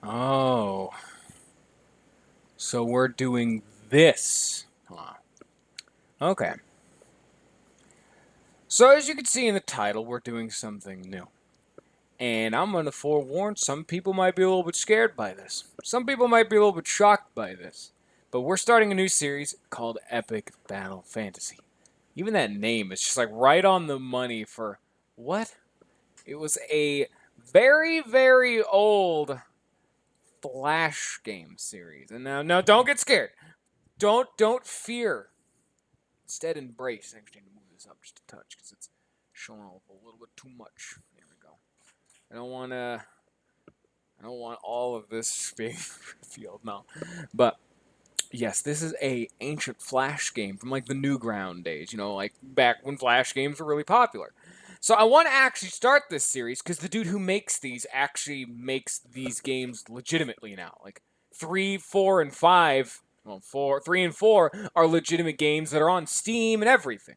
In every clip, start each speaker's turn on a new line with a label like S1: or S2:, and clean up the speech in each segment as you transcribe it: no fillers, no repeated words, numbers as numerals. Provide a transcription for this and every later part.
S1: Oh, so we're doing this. Huh. Okay. So as you can see in the title, we're doing something new. And I'm going to forewarn, some people might be a little bit scared by this. Some people might be a little bit shocked by this. But we're starting a new series called Epic Battle Fantasy. Even that name is just like right on the money for what? It was a very, very old Flash game series. And now, no, don't get scared. Don't fear. Instead, embrace. I actually need to move this up just a touch because it's showing off a little bit too much. There we go. I don't want to. I don't want all of this being revealed. No, but yes, this is a ancient Flash game from like the Newground days. You know, like back when Flash games were really popular. So I want to actually start this series because the dude who makes these actually makes these games legitimately now. Like 3, 4, and 5. Well, 3 and 4 are legitimate games that are on Steam and everything.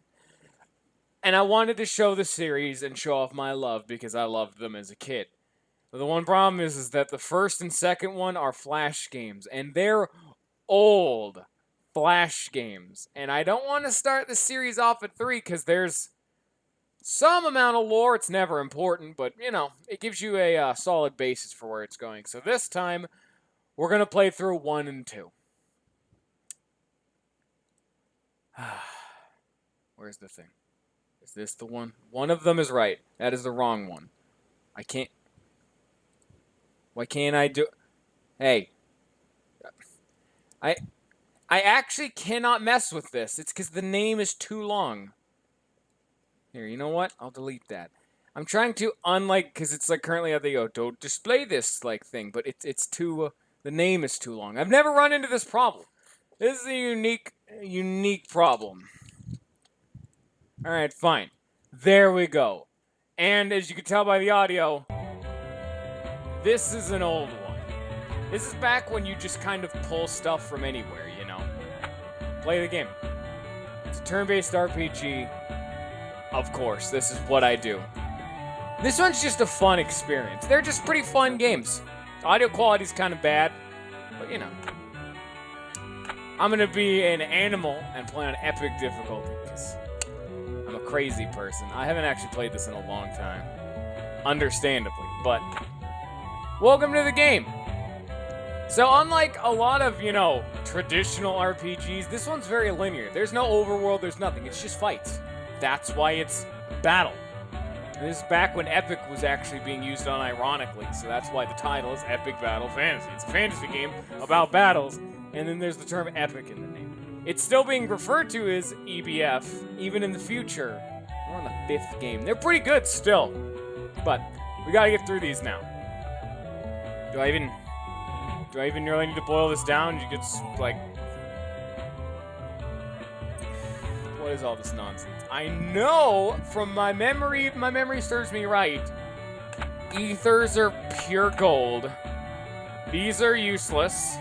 S1: And I wanted to show the series and show off my love because I loved them as a kid. But the one problem is that the first and second one are Flash games, and they're old Flash games. And I don't want to start the series off at 3 because there's some amount of lore. It's never important, but, you know, it gives you a solid basis for where it's going. So this time, we're going to play through 1 and 2. Where's the thing? Is this the one? One of them is right. That is the wrong one. I can't... Why can't I do... Hey. I actually cannot mess with this. It's because the name is too long. Here, you know what? I'll delete that. I'm trying to, unlike, because it's like currently how they go, don't display this, like, thing, but it's too, the name is too long. I've never run into this problem. This is a unique problem. Alright, fine. There we go. And as you can tell by the audio, this is an old one. This is back when you just kind of pull stuff from anywhere, you know? Play the game. It's a turn-based RPG. Of course, this is what I do. This one's just a fun experience. They're just pretty fun games. Audio quality's kind of bad, but you know. I'm gonna be an animal and play on epic difficulty because I'm a crazy person. I haven't actually played this in a long time. Understandably, but welcome to the game. So unlike a lot of, you know, traditional RPGs, this one's very linear. There's no overworld, there's nothing. It's just fights. That's why it's battle. And this is back when Epic was actually being used unironically, so that's why the title is Epic Battle Fantasy. It's a fantasy game about battles, and then there's the term epic in the name. It's still being referred to as EBF, even in the future. We're on the 5th game. They're pretty good still, but we gotta get through these now. Do I even really need to boil this down? You could, like... What is all this nonsense? I know from my memory serves me right, ethers are pure gold. These are useless.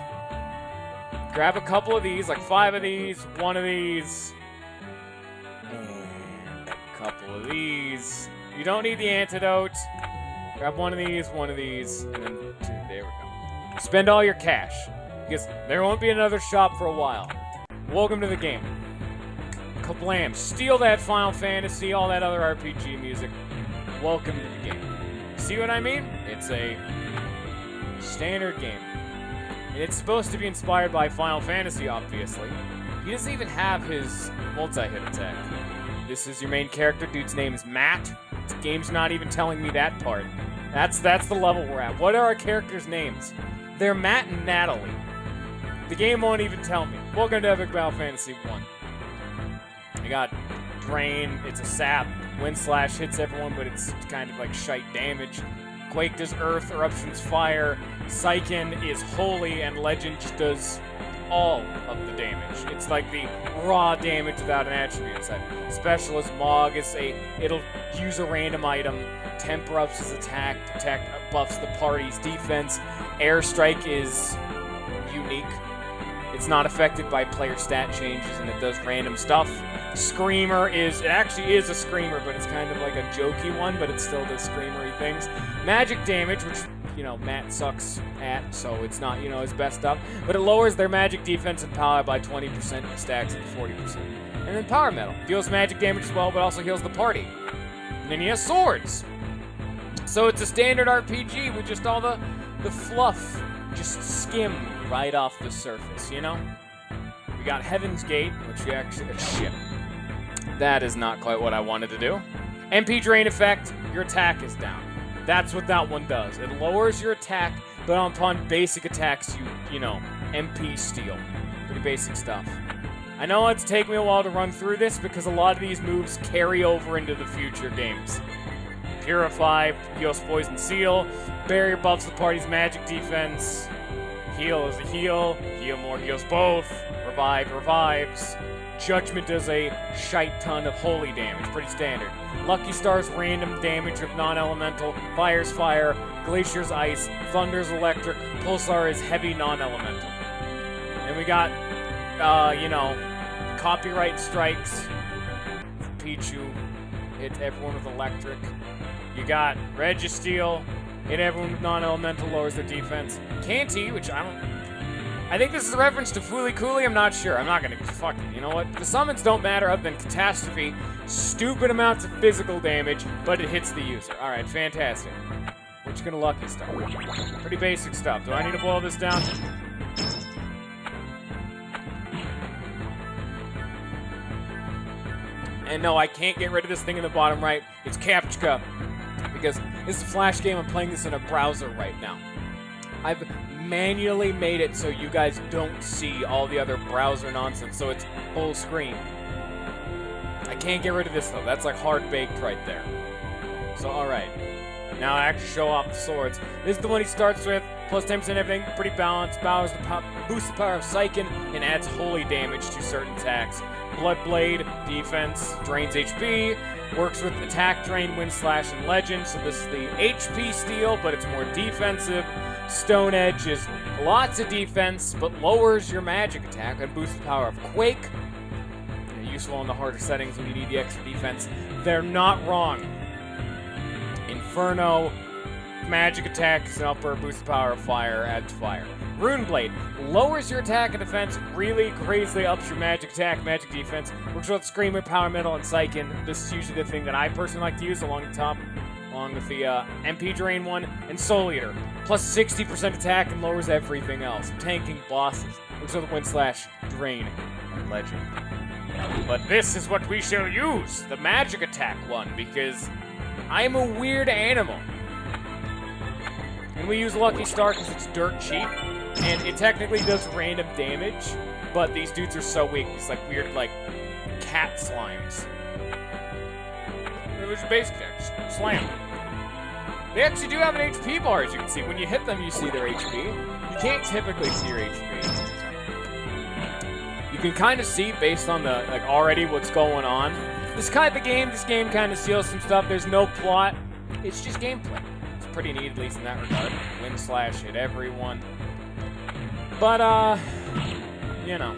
S1: Grab a couple of these, like 5 of these, 1 of these, and a couple of these. You don't need the antidote. Grab 1 of these, and then 2. There we go. Spend all your cash, because there won't be another shop for a while. Welcome to the game. Kablam. Steal that Final Fantasy, all that other RPG music. Welcome to the game. See what I mean? It's a standard game. And it's supposed to be inspired by Final Fantasy, obviously. He doesn't even have his multi-hit attack. This is your main character. Dude's name is Matt. The game's not even telling me that part. That's the level we're at. What are our characters' names? They're Matt and Natalie. The game won't even tell me. Welcome to Epic Battle Fantasy 1. I got Drain, it's a sap. Wind Slash hits everyone, but it's kind of like shite damage. Quake does earth, Eruption's fire. Psyken is holy, and Legend just does all of the damage. It's like the raw damage without an attribute set. Specialist Mog is it'll use a random item. Temper ups his attack, protect buffs the party's defense. Airstrike is unique. It's not affected by player stat changes, and it does random stuff. Screamer it actually is a screamer, but it's kind of like a jokey one, but it still does screamery things. Magic damage, which you know, Matt sucks at, so it's not, you know, his best stuff. But it lowers their magic defense and power by 20% and stacks it to 40%. And then Power Metal deals magic damage as well, but also heals the party. And then he has swords. So it's a standard RPG with just all the fluff just skimmed right off the surface, you know? We got Heaven's Gate, which we actually... shit. That is not quite what I wanted to do. MP Drain effect, your attack is down. That's what that one does. It lowers your attack, but upon basic attacks, you know, MP steal. Pretty basic stuff. I know it's taken me a while to run through this because a lot of these moves carry over into the future games. Purify, heals Poison Seal, Barrier buffs the party's magic defense, Heal is a heal, Heal more heals both, Revive revives, Judgment does a shite ton of holy damage, pretty standard. Lucky Star's random damage of non-elemental, Fire's fire, Glacier's ice, Thunder's electric, Pulsar is heavy non-elemental. And we got, you know, Copyright strikes, Pichu, hit everyone with electric. You got Registeel, hit everyone with non-elemental, lowers their defense. Canty, which I think this is a reference to Fooly Cooly, I'm not sure. I'm not gonna, fuck it, you know what? The summons don't matter other than Catastrophe. Stupid amounts of physical damage, but it hits the user. Alright, fantastic. What you gonna Lucky Star? Pretty basic stuff. Do I need to boil this down? And no, I can't get rid of this thing in the bottom right. It's Captcha. Because this is a Flash game, I'm playing this in a browser right now. I've manually made it so you guys don't see all the other browser nonsense, so it's full screen. I can't get rid of this though, that's like hard baked right there. So alright. Now I actually show off the swords. This is the one he starts with, plus 10% everything, pretty balanced, boosts the power of Psychic, and adds holy damage to certain attacks. Bloodblade, defense, drains HP, works with attack, drain, wind slash, and legend, so this is the HP steal, but it's more defensive. Stone Edge is lots of defense, but lowers your magic attack and boosts the power of Quake. Useful in the harder settings when you need the extra defense. They're not wrong. Inferno, magic attack is an upper, boosts the power of fire, adds fire. Runeblade lowers your attack and defense, really crazily ups your magic attack, magic defense, works with Screamer, Power Metal, and Psychic. This is usually the thing that I personally like to use along the top, along with the MP Drain one, and Soul Eater. Plus 60% attack and lowers everything else. Tanking bosses, works with Wind Slash, Drain, and Legend. But this is what we shall use, the magic attack one, because I'm a weird animal. And we use Lucky Star because it's dirt cheap, and it technically does random damage, but these dudes are so weak. It's like weird, like, cat slimes. It was your basic attack, just slam. They actually do have an HP bar, as you can see. When you hit them, you see their HP. You can't typically see your HP. You can kind of see based on the, like, already what's going on. This game kind of steals some stuff. There's no plot. It's just gameplay. It's pretty neat, at least in that regard. Wind slash hit everyone. But, you know.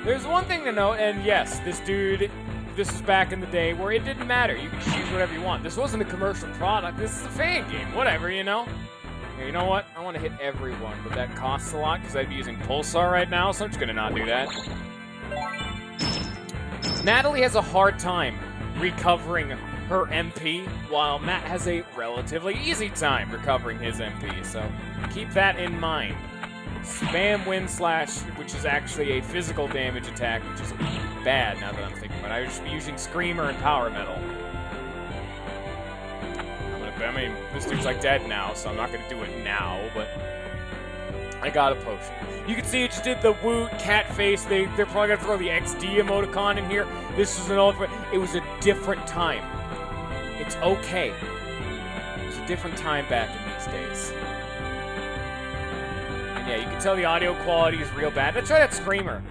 S1: There's one thing to note, and yes, this is back in the day where it didn't matter. You could choose whatever you want. This wasn't a commercial product. This is a fan game. Whatever, you know? You know what? I want to hit everyone, but that costs a lot because I'd be using Pulsar right now, so I'm just going to not do that. Natalie has a hard time recovering her MP, while Matt has a relatively easy time recovering his MP, so keep that in mind. Spam Wind Slash, which is actually a physical damage attack, which is bad now that I'm thinking about it. I should be using Screamer and Power Metal. I mean, this dude's like dead now, so I'm not going to do it now, but I got a potion. You can see it just did the Woot cat face. They're probably going to throw the XD emoticon in here. This was an old... It was a different time. It's okay. It was a different time back in these days. And yeah, you can tell the audio quality is real bad. Let's try that Screamer.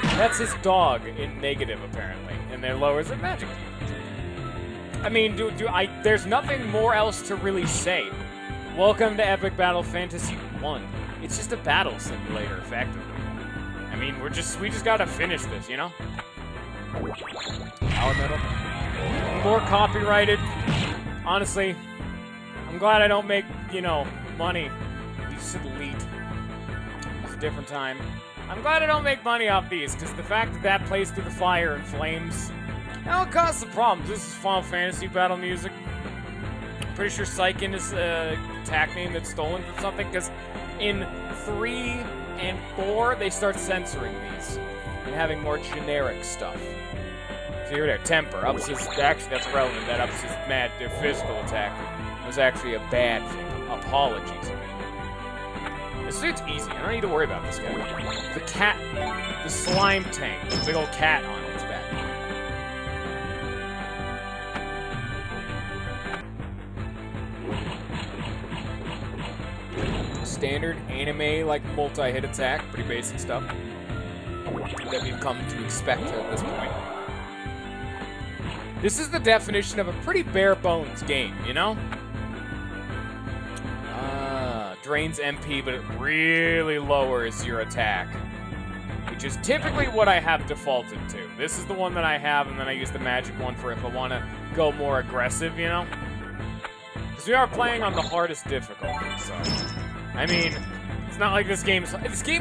S1: That's his dog in negative, apparently. And then lowers the magic defense. I mean, there's nothing more else to really say. Welcome to Epic Battle Fantasy 1. It's just a battle simulator, effectively. I mean, we just gotta finish this, you know? Power Metal. More copyrighted. Honestly, I'm glad I don't make, you know, money. These elite. It's a different time. I'm glad I don't make money off these, because the fact that that plays through the fire and flames, that'll cause some problems. This is Final Fantasy battle music. I'm pretty sure Seiken is a attack name that's stolen from something, because in 3 and 4, they start censoring these and having more generic stuff. So here, temper ups his. Actually, that's relevant. That ups his their physical attack. It was actually a bad thing. Apologies. This dude's easy. I don't need to worry about this guy. The cat, the slime tank, the big old cat on its back. Standard anime, like, multi-hit attack. Pretty basic stuff that we've come to expect at this point. This is the definition of a pretty bare-bones game, you know? Drains MP, but it really lowers your attack, which is typically what I have defaulted to. This is the one that I have, and then I use the magic one for if I want to go more aggressive, you know? Because we are playing on the hardest difficulty, so... I mean, it's not like this game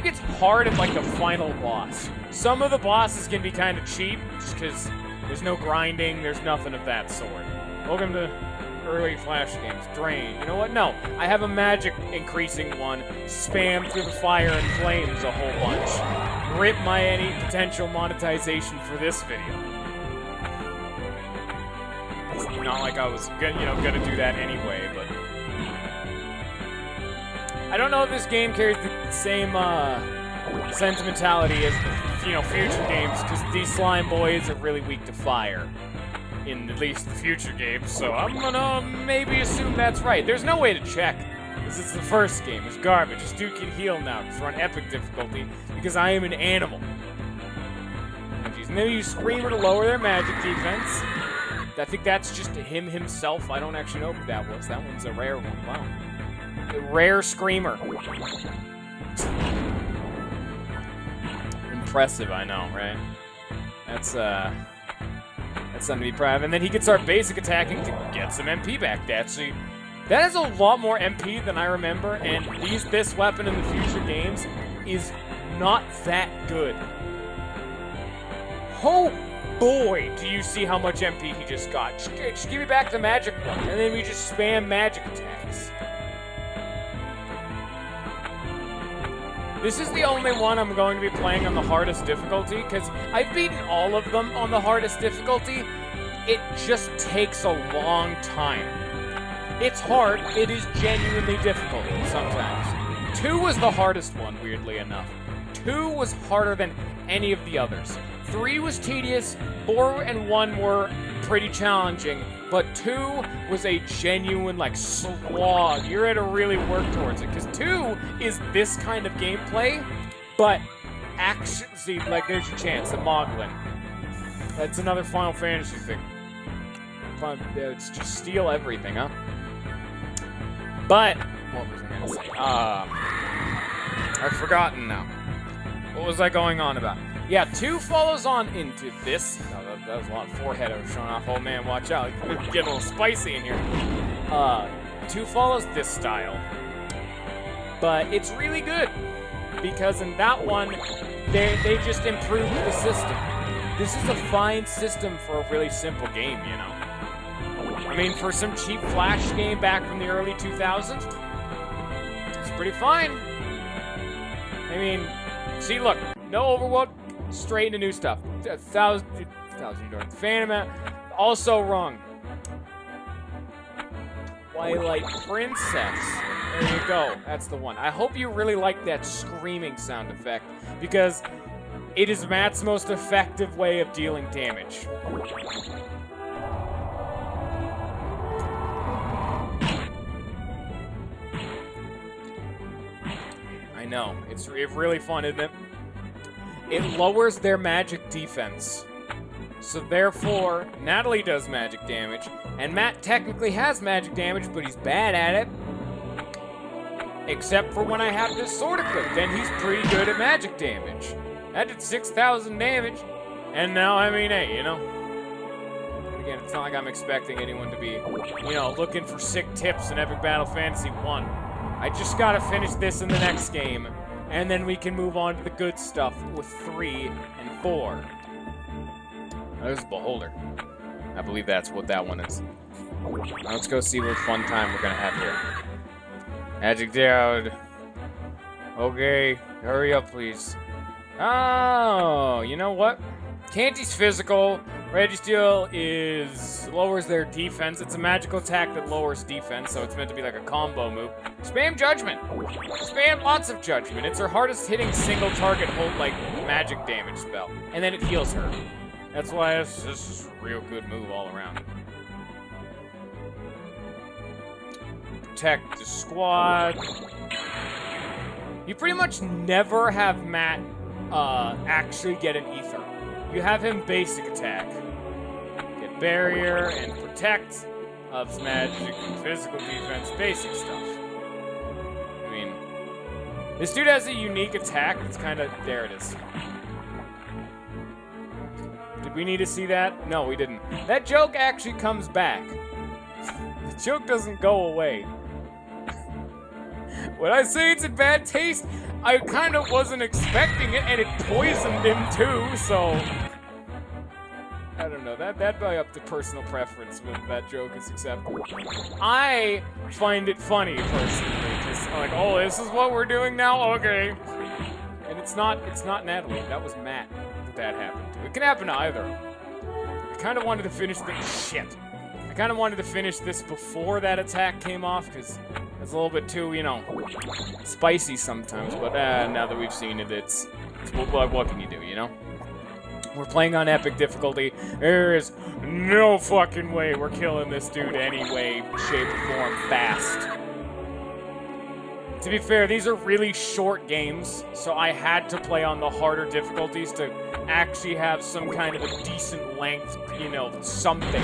S1: gets hard at, like, the final boss. Some of the bosses can be kind of cheap, just because there's no grinding, there's nothing of that sort. Welcome to early Flash games. Drain. You know what? No. I have a magic increasing one. Spam through the fire and flames a whole bunch. Rip my any potential monetization for this video. It's not like I was gonna do that anyway, but I don't know if this game carries the same sentimentality as future games, because these slime boys are really weak to fire. In at least the future games, so I'm gonna maybe assume that's right. There's no way to check, because it's the first game. It's garbage. This dude can heal now, because we're on epic difficulty, because I am an animal. And then you Screamer to lower their magic defense. I think that's just him himself. I don't actually know who that was. That one's a rare one. Wow. A rare Screamer. Impressive, I know, right? That's something to be proud of. And then he can start basic attacking to get some MP back. That is a lot more MP than I remember, and this weapon in the future games is not that good. Oh boy, do you see how much MP he just got. Just give me back the magic one, and then we just spam magic attacks. This is the only one I'm going to be playing on the hardest difficulty, because I've beaten all of them on the hardest difficulty. It just takes a long time. It's hard. It is genuinely difficult sometimes. 2 was the hardest one, weirdly enough. 2 was harder than any of the others. 3 was tedious. 4 and 1 were pretty challenging. But 2 was a genuine, like, slog. You had to really work towards it. Because 2 is this kind of gameplay, but action. See, like, there's your chance. The Moglin. That's another Final Fantasy thing. It's just steal everything, huh? But, what was I gonna say? I've forgotten now. What was I going on about? Yeah, 2 follows on into this. Oh, that was a lot of forehead I was showing off. Oh man, watch out. It's getting a little spicy in here. 2 follows this style. But it's really good. Because in that one, they just improved the system. This is a fine system for a really simple game, you know? I mean, for some cheap Flash game back from the early 2000s, it's pretty fine. I mean, see, look, no overworld, straight into new stuff. 1,000 Phantom, also wrong. Twilight Princess. There you go. That's the one. I hope you really like that screaming sound effect, because it is Matt's most effective way of dealing damage. I know. It's really fun, isn't it? It lowers their magic defense. So therefore, Natalie does magic damage, and Matt technically has magic damage, but he's bad at it. Except for when I have this sword equipped, then he's pretty good at magic damage. That did 6,000 damage, and now, I mean, hey, you know, Again, it's not like I'm expecting anyone to be, you know, looking for sick tips in Epic Battle Fantasy 1. I just gotta finish this in the next game, and then we can move on to the good stuff with 3 and 4. Oh, there's a Beholder. I believe that's what that one is. Now let's go see what fun time we're gonna have here. Magic Dad. Okay, hurry up, please. Oh, you know what? Canty's physical. Registeel lowers their defense. It's a magical attack that lowers defense, so it's meant to be like a combo move. Spam Judgment. Spam lots of Judgment. It's her hardest hitting single target hold like magic damage spell, and then it heals her. That's why this is a real good move all around. Protect the squad. You pretty much never have Matt actually get an ether. You have him basic attack, get barrier and protect, ups magic and physical defense, basic stuff. I mean, this dude has a unique attack. It's kind of, there it is. Did we need to see that? No, we didn't. That joke actually comes back. The joke doesn't go away. When I say it's in bad taste, I kind of wasn't expecting it, and it poisoned him too, so... I don't know, that'd be up to personal preference whether that joke is acceptable. I find it funny, personally, because I'm like, oh, this is what we're doing now? Okay. And it's not Natalie, that was Matt that happened to. It can happen to either. I kind of wanted to finish I kind of wanted to finish this before that attack came off, because it's a little bit too, you know, spicy sometimes, but now that we've seen it, it's what can you do, you know? We're playing on epic difficulty. There is no fucking way we're killing this dude any way, shape, or form fast. To be fair, these are really short games, so I had to play on the harder difficulties to actually have some kind of a decent length, you know, something.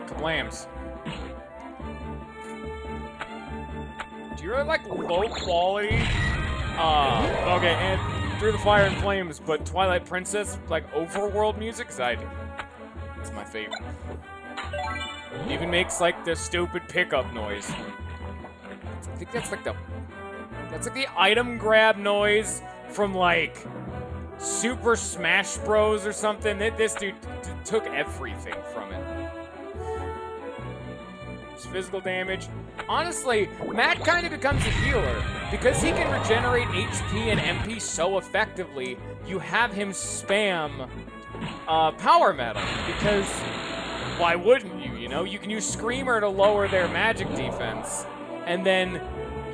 S1: Kablams. Do you really like low quality? Okay, and Through the Fire and Flames, but Twilight Princess, like overworld music? 'Cause I do. It's my favorite. It even makes like the stupid pickup noise. I think that's like the item grab noise from like Super Smash Bros or something. This dude took everything from it. It's physical damage. Honestly, Matt kind of becomes a healer. Because he can regenerate HP and MP so effectively, you have him spam Power Metal. Because why wouldn't you, you know? You can use Screamer to lower their magic defense. And then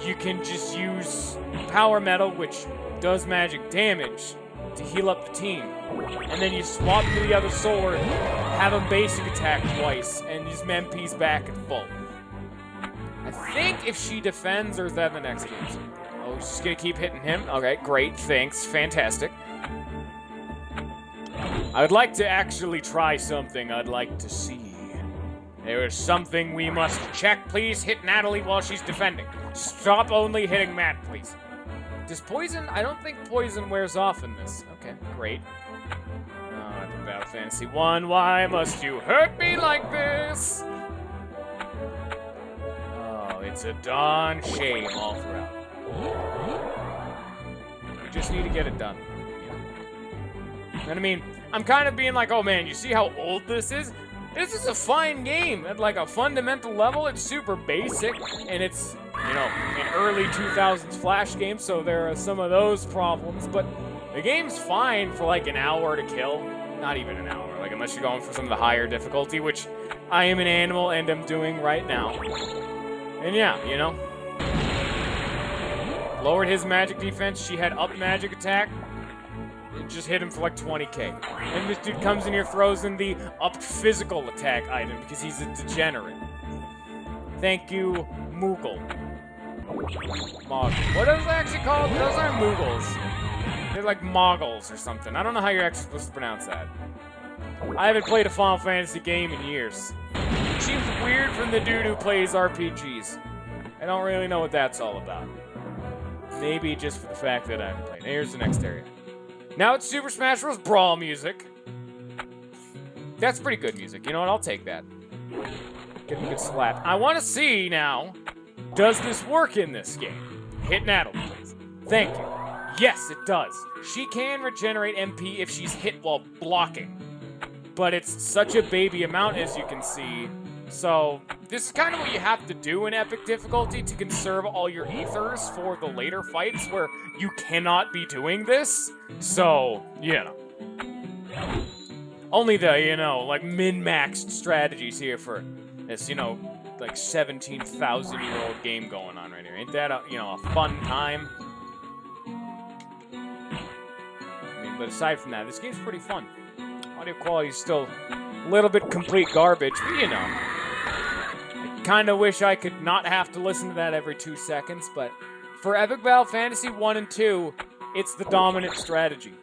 S1: you can just use Power Metal, which does magic damage, to heal up the team. And then you swap to the other sword, have him basic attack twice, and use MP's back at full. I think if she defends, or is that in the next game? Oh, she's just gonna keep hitting him? Okay, great, thanks, fantastic. I would like to actually try something I'd like to see. There is something we must check. Please hit Natalie while she's defending. Stop only hitting Matt, please. Does poison? I don't think poison wears off in this. Okay, great. Epic Battle Fantasy 1, why must you hurt me like this? Oh, it's a darn shame all throughout. We just need to get it done. And I mean, I'm kind of being like, oh man, you see how old this is? This is a fine game. At like a fundamental level, it's super basic, and it's, you know, an early 2000s Flash game, so there are some of those problems, but the game's fine for like an hour to kill. Not even an hour, like unless you're going for some of the higher difficulty, which I am an animal and am doing right now. And yeah, you know. Lowered his magic defense, she had up magic attack. It just hit him for like 20k. And this dude comes in here, throws in the upped physical attack item because he's a degenerate. Thank you, Moogle. Mog. What are those actually called? Those aren't Moogles. They're like Moggles or something. I don't know how you're actually supposed to pronounce that. I haven't played a Final Fantasy game in years. It seems weird from the dude who plays RPGs. I don't really know what that's all about. Maybe just for the fact that I haven't played. Here's the next area. Now it's Super Smash Bros. Brawl music. That's pretty good music. You know what? I'll take that. Get a good slap. I want to see now, does this work in this game? Hit Natalie, please. Thank you. Yes, it does. She can regenerate MP if she's hit while blocking. But it's such a baby amount, as you can see. So, this is kind of what you have to do in epic difficulty to conserve all your ethers for the later fights where you cannot be doing this. So, you know. Only the, you know, like min-maxed strategies here for this, you know, like 17,000-year-old game going on right here. Ain't that, you know, a fun time? I mean, but aside from that, this game's pretty fun. Audio quality is still a little bit complete garbage, but you know. I kind of wish I could not have to listen to that every 2 seconds, but for Epic Battle Fantasy 1 and 2, it's the dominant strategy.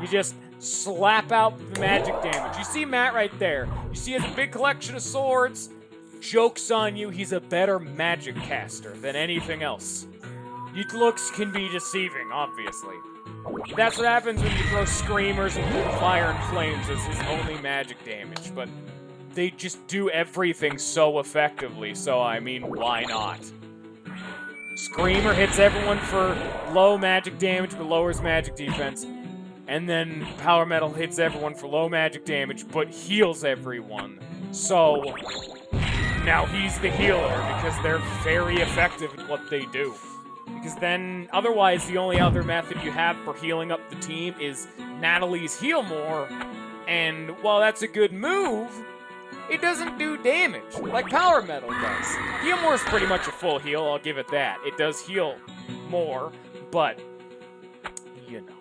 S1: You just slap out the magic damage. You see Matt right there. You see he has a big collection of swords. Joke's on you, he's a better magic caster than anything else. Your looks can be deceiving, obviously. That's what happens when you throw screamers and fire and flames as his only magic damage, but they just do everything so effectively, so I mean, why not? Screamer hits everyone for low magic damage but lowers magic defense, and then Power Metal hits everyone for low magic damage but heals everyone. So now he's the healer because they're very effective at what they do. Because then, otherwise, the only other method you have for healing up the team is Natalie's Heal More, and while that's a good move, it doesn't do damage, like Power Metal does. Heal More is pretty much a full heal, I'll give it that. It does heal more, but, you know.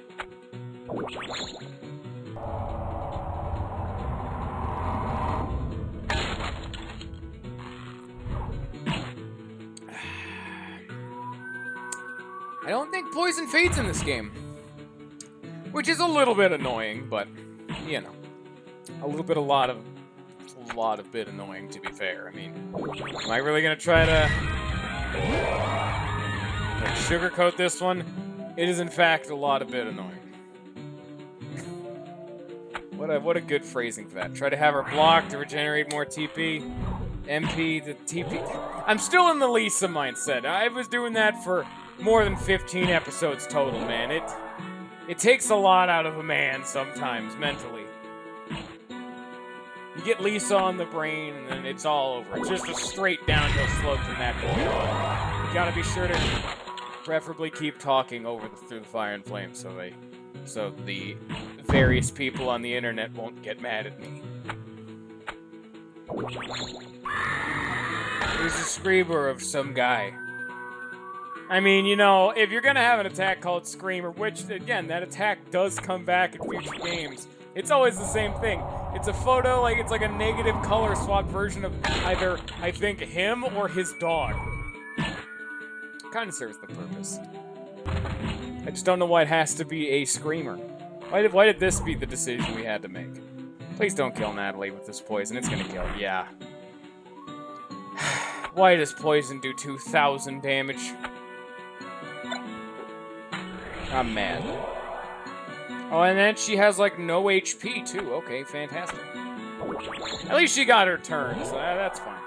S1: I don't think poison fades in this game, which is a little bit annoying, but, you know, a lot of bit annoying, to be fair. I mean, am I really gonna try to like, sugarcoat this one? It is, in fact, a lot of bit annoying. What a good phrasing for that. Try to have her block to regenerate more TP. MP, the TP. I'm still in the Lisa mindset. I was doing that for more than 15 episodes total, man. It takes a lot out of a man sometimes, mentally. You get Lisa on the brain, and then it's all over. It's just a straight downhill slope from that point on. You gotta be sure to preferably keep talking through the fire and flame so the various people on the internet won't get mad at me. There's a screamer of some guy. I mean, you know, if you're gonna have an attack called Screamer, which, again, that attack does come back in future games, it's always the same thing. It's a photo, like, it's like a negative color swap version of either, I think, him or his dog. Kind of serves the purpose. I just don't know why it has to be a Screamer. Why did this be the decision we had to make? Please don't kill Natalie with this poison. It's gonna kill. Yeah. Why does poison do 2,000 damage? I'm mad. Oh, and then she has, like, no HP, too. Okay, fantastic. At least she got her turn, so that's fine.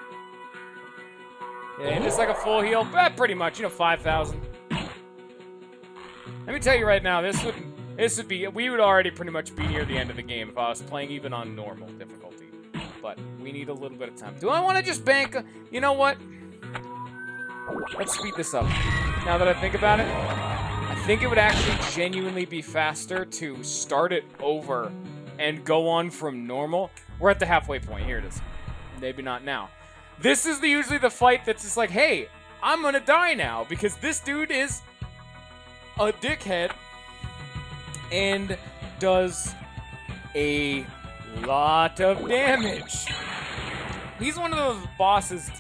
S1: Yeah, just like a full heal, pretty much, you know, 5,000. Let me tell you right now, this would be, we would already pretty much be near the end of the game if I was playing even on normal difficulty. But we need a little bit of time. Do I want to just bank? You know what? Let's speed this up. Now that I think about it, I think it would actually genuinely be faster to start it over and go on from normal. We're at the halfway point. Here it is. Maybe not now. This is usually the fight that's just like, hey, I'm gonna die now because this dude is a dickhead and does a lot of damage. He's one of those bosses.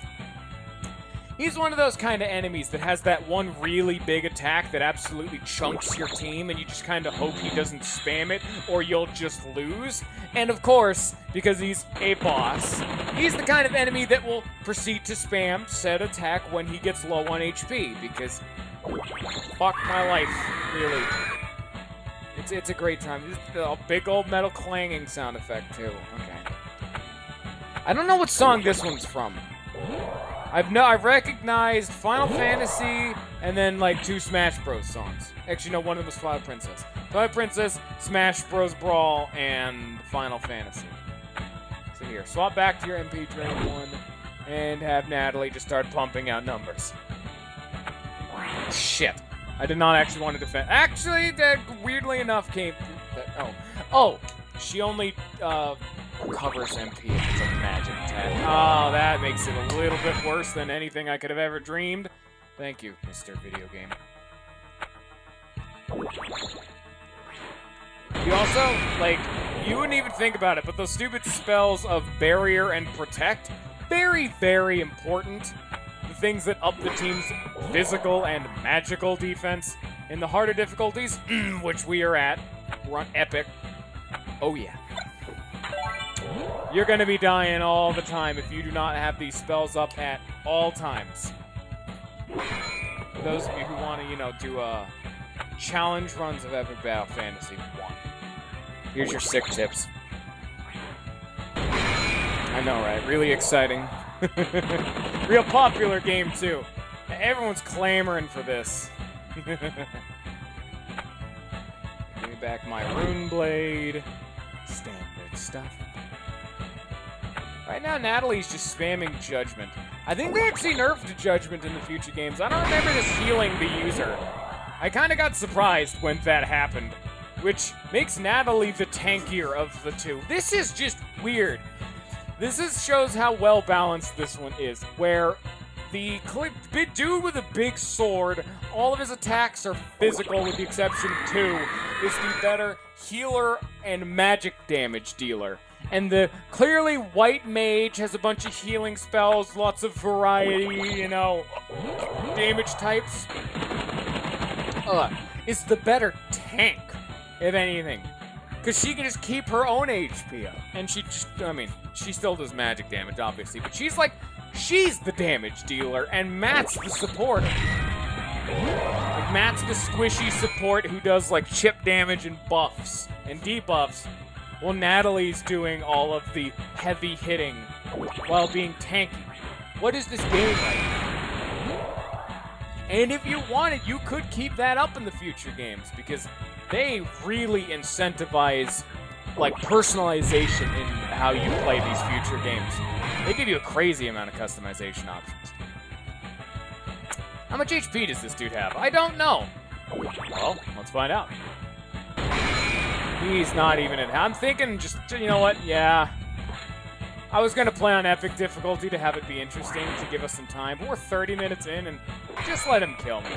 S1: He's one of those kind of enemies that has that one really big attack that absolutely chunks your team, and you just kind of hope he doesn't spam it, or you'll just lose. And of course, because he's a boss, he's the kind of enemy that will proceed to spam said attack when he gets low on HP, because fuck my life, really. it's a great time. A big old metal clanging sound effect too. Okay. I don't know what song this one's from. I've recognized Final Fantasy and then like 2 Smash Bros songs. Actually, no, one of them was Twilight Princess. Twilight Princess, Smash Bros Brawl, and Final Fantasy. So here, swap back to your MP Train one, and have Natalie just start pumping out numbers. Shit. I did not actually want to defend. Actually, that weirdly enough came. Oh, she only recovers MP if it's a magic attack. Oh, that makes it a little bit worse than anything I could have ever dreamed. Thank you, Mr. Video Game. You also, like, you wouldn't even think about it, but those stupid spells of Barrier and Protect, very, very important. The things that up the team's physical and magical defense in the harder difficulties, which we are at. We're on Epic. Oh, yeah. You're going to be dying all the time if you do not have these spells up at all times. For those of you who want to, you know, do challenge runs of Epic Battle Fantasy 1. Here's your sick tips. I know, right? Really exciting. Real popular game, too. Everyone's clamoring for this. Give me back my Rune Blade. Standard stuff. Right now, Natalie's just spamming Judgment. I think they actually nerfed Judgment in the future games. I don't remember this healing the user. I kind of got surprised when that happened, which makes Natalie the tankier of the two. This is just weird. This shows how well balanced this one is, where the big dude with a big sword, all of his attacks are physical with the exception of 2, is the better healer and magic damage dealer. And the clearly white mage has a bunch of healing spells, lots of variety, you know, damage types. Is the better tank, if anything. Because she can just keep her own HP up. And she just, I mean, she still does magic damage, obviously. But she's like, she's the damage dealer, and Matt's the supporter. Like, Matt's the squishy support who does, like, chip damage and buffs and debuffs. Well, Natalie's doing all of the heavy hitting while being tanky. What is this game like? And if you wanted, you could keep that up in the future games, because they really incentivize, like, personalization in how you play these future games. They give you a crazy amount of customization options. How much HP does this dude have? I don't know. Well, let's find out. He's not even in. I'm thinking just, you know what? Yeah. I was going to play on epic difficulty to have it be interesting, to give us some time. But we're 30 minutes in, and just let him kill me.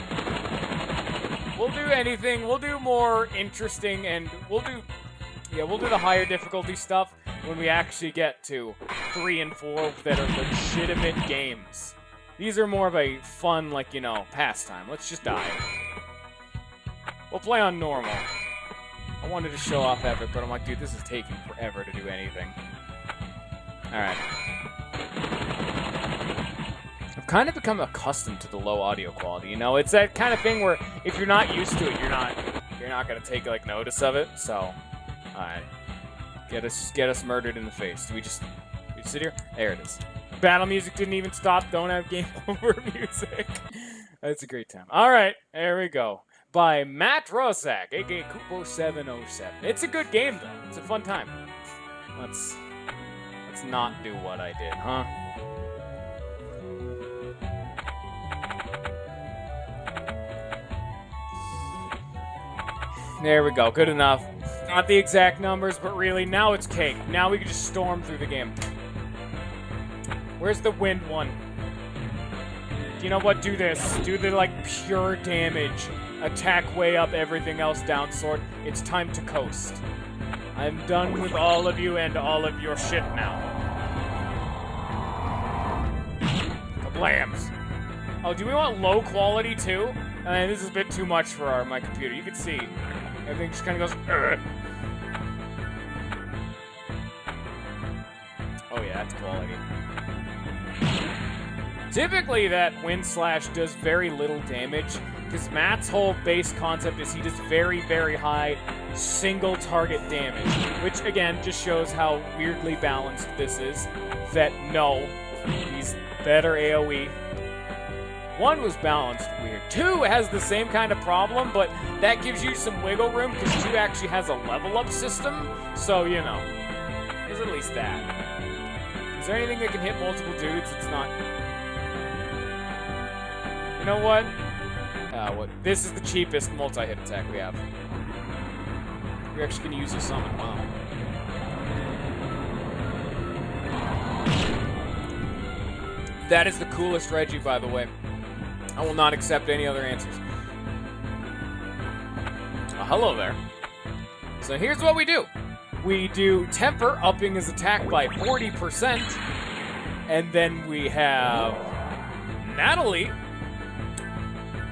S1: We'll do anything. We'll do more interesting, and we'll do the higher difficulty stuff when we actually get to 3 and 4 that are legitimate games. These are more of a fun, like, you know, pastime. Let's just die. We'll play on normal. I wanted to show off epic, but I'm like, dude, this is taking forever to do anything. Alright. I've kind of become accustomed to the low audio quality, you know? It's that kind of thing where if you're not used to it, you're not gonna take, like, notice of it, so... Alright. Get us murdered in the face. Do we just sit here? There it is. Battle music didn't even stop. Don't have game over music. That's a great time. Alright, there we go. By Matt Roszak, aka Kupo707. It's a good game, though. It's a fun time. Let's not do what I did, huh? There we go. Good enough. Not the exact numbers, but really, now it's cake. Now we can just storm through the game. Where's the wind one? You know what? Do this. Do the, like, pure damage. Attack way up, everything else down sort. It's time to coast. I'm done with all of you and all of your shit now. Kablams. Oh, do we want low quality too? This is a bit too much for my computer. You can see. Everything just kind of goes... Ugh. Oh yeah, that's quality. Typically, that Wind Slash does very little damage, because Matt's whole base concept is he does very, very high single target damage, which again just shows how weirdly balanced this is. That no, he's better AoE. 1 was balanced weird. 2 has the same kind of problem, but that gives you some wiggle room because 2 actually has a level up system. So, you know, there's at least that. Is there anything that can hit multiple dudes? It's not. You know what? This is the cheapest multi-hit attack we have. You're actually going to use your summon. Wow. That is the coolest Reggie, by the way. I will not accept any other answers. Hello there. So here's what we do. We do Temper, upping his attack by 40%. And then we have Natalie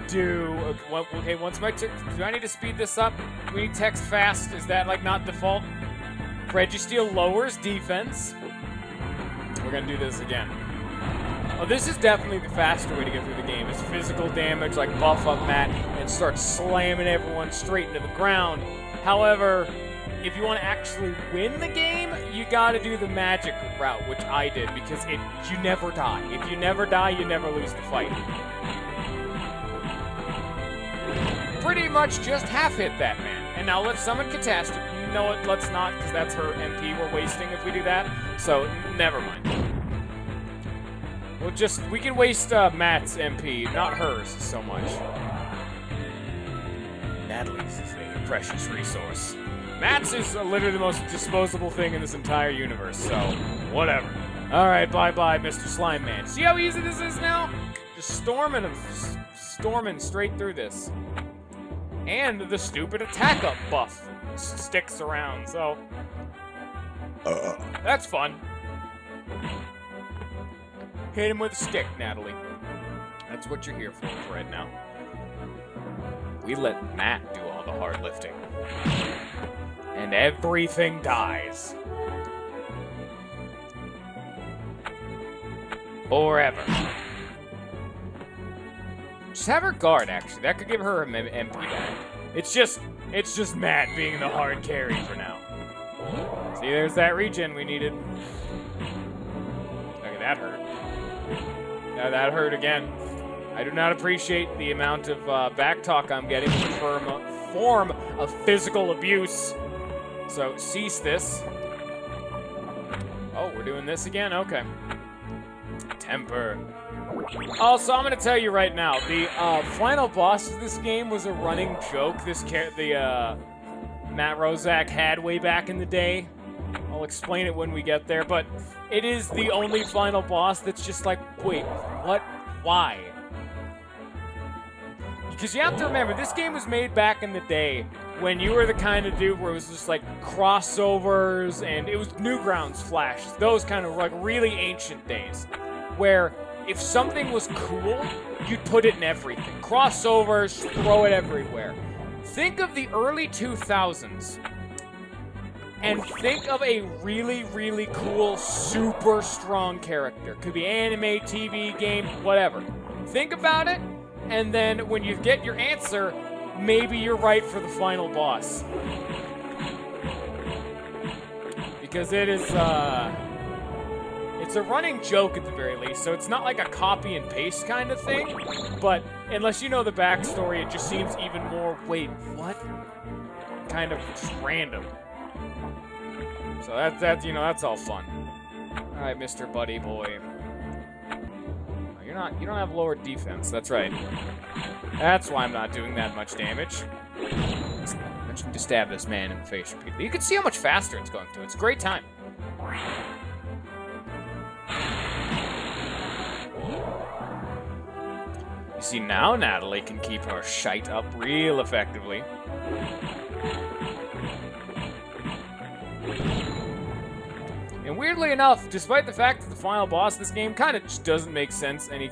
S1: do... Okay, once my... Do I need to speed this up? We need text fast. Is that, like, not default? Registeel lowers defense. We're going to do this again. Oh, this is definitely the faster way to get through the game. It's physical damage, like buff up Matt and start slamming everyone straight into the ground. However, if you want to actually win the game, you got to do the magic route, which I did, because you never die. If you never die, you never lose the fight. Pretty much just half hit that man. And now let's summon Catastrophe. No, let's not, because that's her MP we're wasting if we do that. So, never mind. We can waste Matt's MP, not hers so much. Natalie's is a precious resource. Matt's is literally the most disposable thing in this entire universe, so whatever. Alright, bye-bye, Mr. Slime Man. See how easy this is now? Just storming straight through this. And the stupid attack up buff sticks around, so... That's fun. Hit him with a stick, Natalie. That's what you're here for right now. We let Matt do all the hard lifting. And everything dies. Forever. Just have her guard, actually. That could give her an MP back. It's just Matt being the hard carry for now. See, there's that regen we needed. Okay, that hurt. Now that hurt again. I do not appreciate the amount of backtalk I'm getting in the form of physical abuse. So cease this. Oh, we're doing this again? Okay. Temper. Also, I'm going to tell you right now, the final boss of this game was a running joke Matt Rozak had way back in the day. I'll explain it when we get there, but it is the only final boss that's just like, wait, what? Why? Because you have to remember, this game was made back in the day when you were the kind of dude where it was just like crossovers and it was Newgrounds flashes, those kind of like really ancient days, where if something was cool, you'd put it in everything. Crossovers, throw it everywhere. Think of the early 2000s. And think of a really, really cool, super strong character. Could be anime, TV, game, whatever. Think about it, and then when you get your answer, maybe you're right for the final boss. Because it is, it's a running joke at the very least, so it's not like a copy and paste kind of thing, but unless you know the backstory, it just seems even more, wait, what? Kind of just random. So that's you know, that's all fun. All right, Mr. Buddy Boy. You don't have lowered defense. That's right. That's why I'm not doing that much damage. I just need to stab this man in the face repeatedly. You can see how much faster it's going to. It's a great time. You see, now Natalie can keep her shite up real effectively. And weirdly enough, despite the fact that the final boss of this game kind of just doesn't make sense, any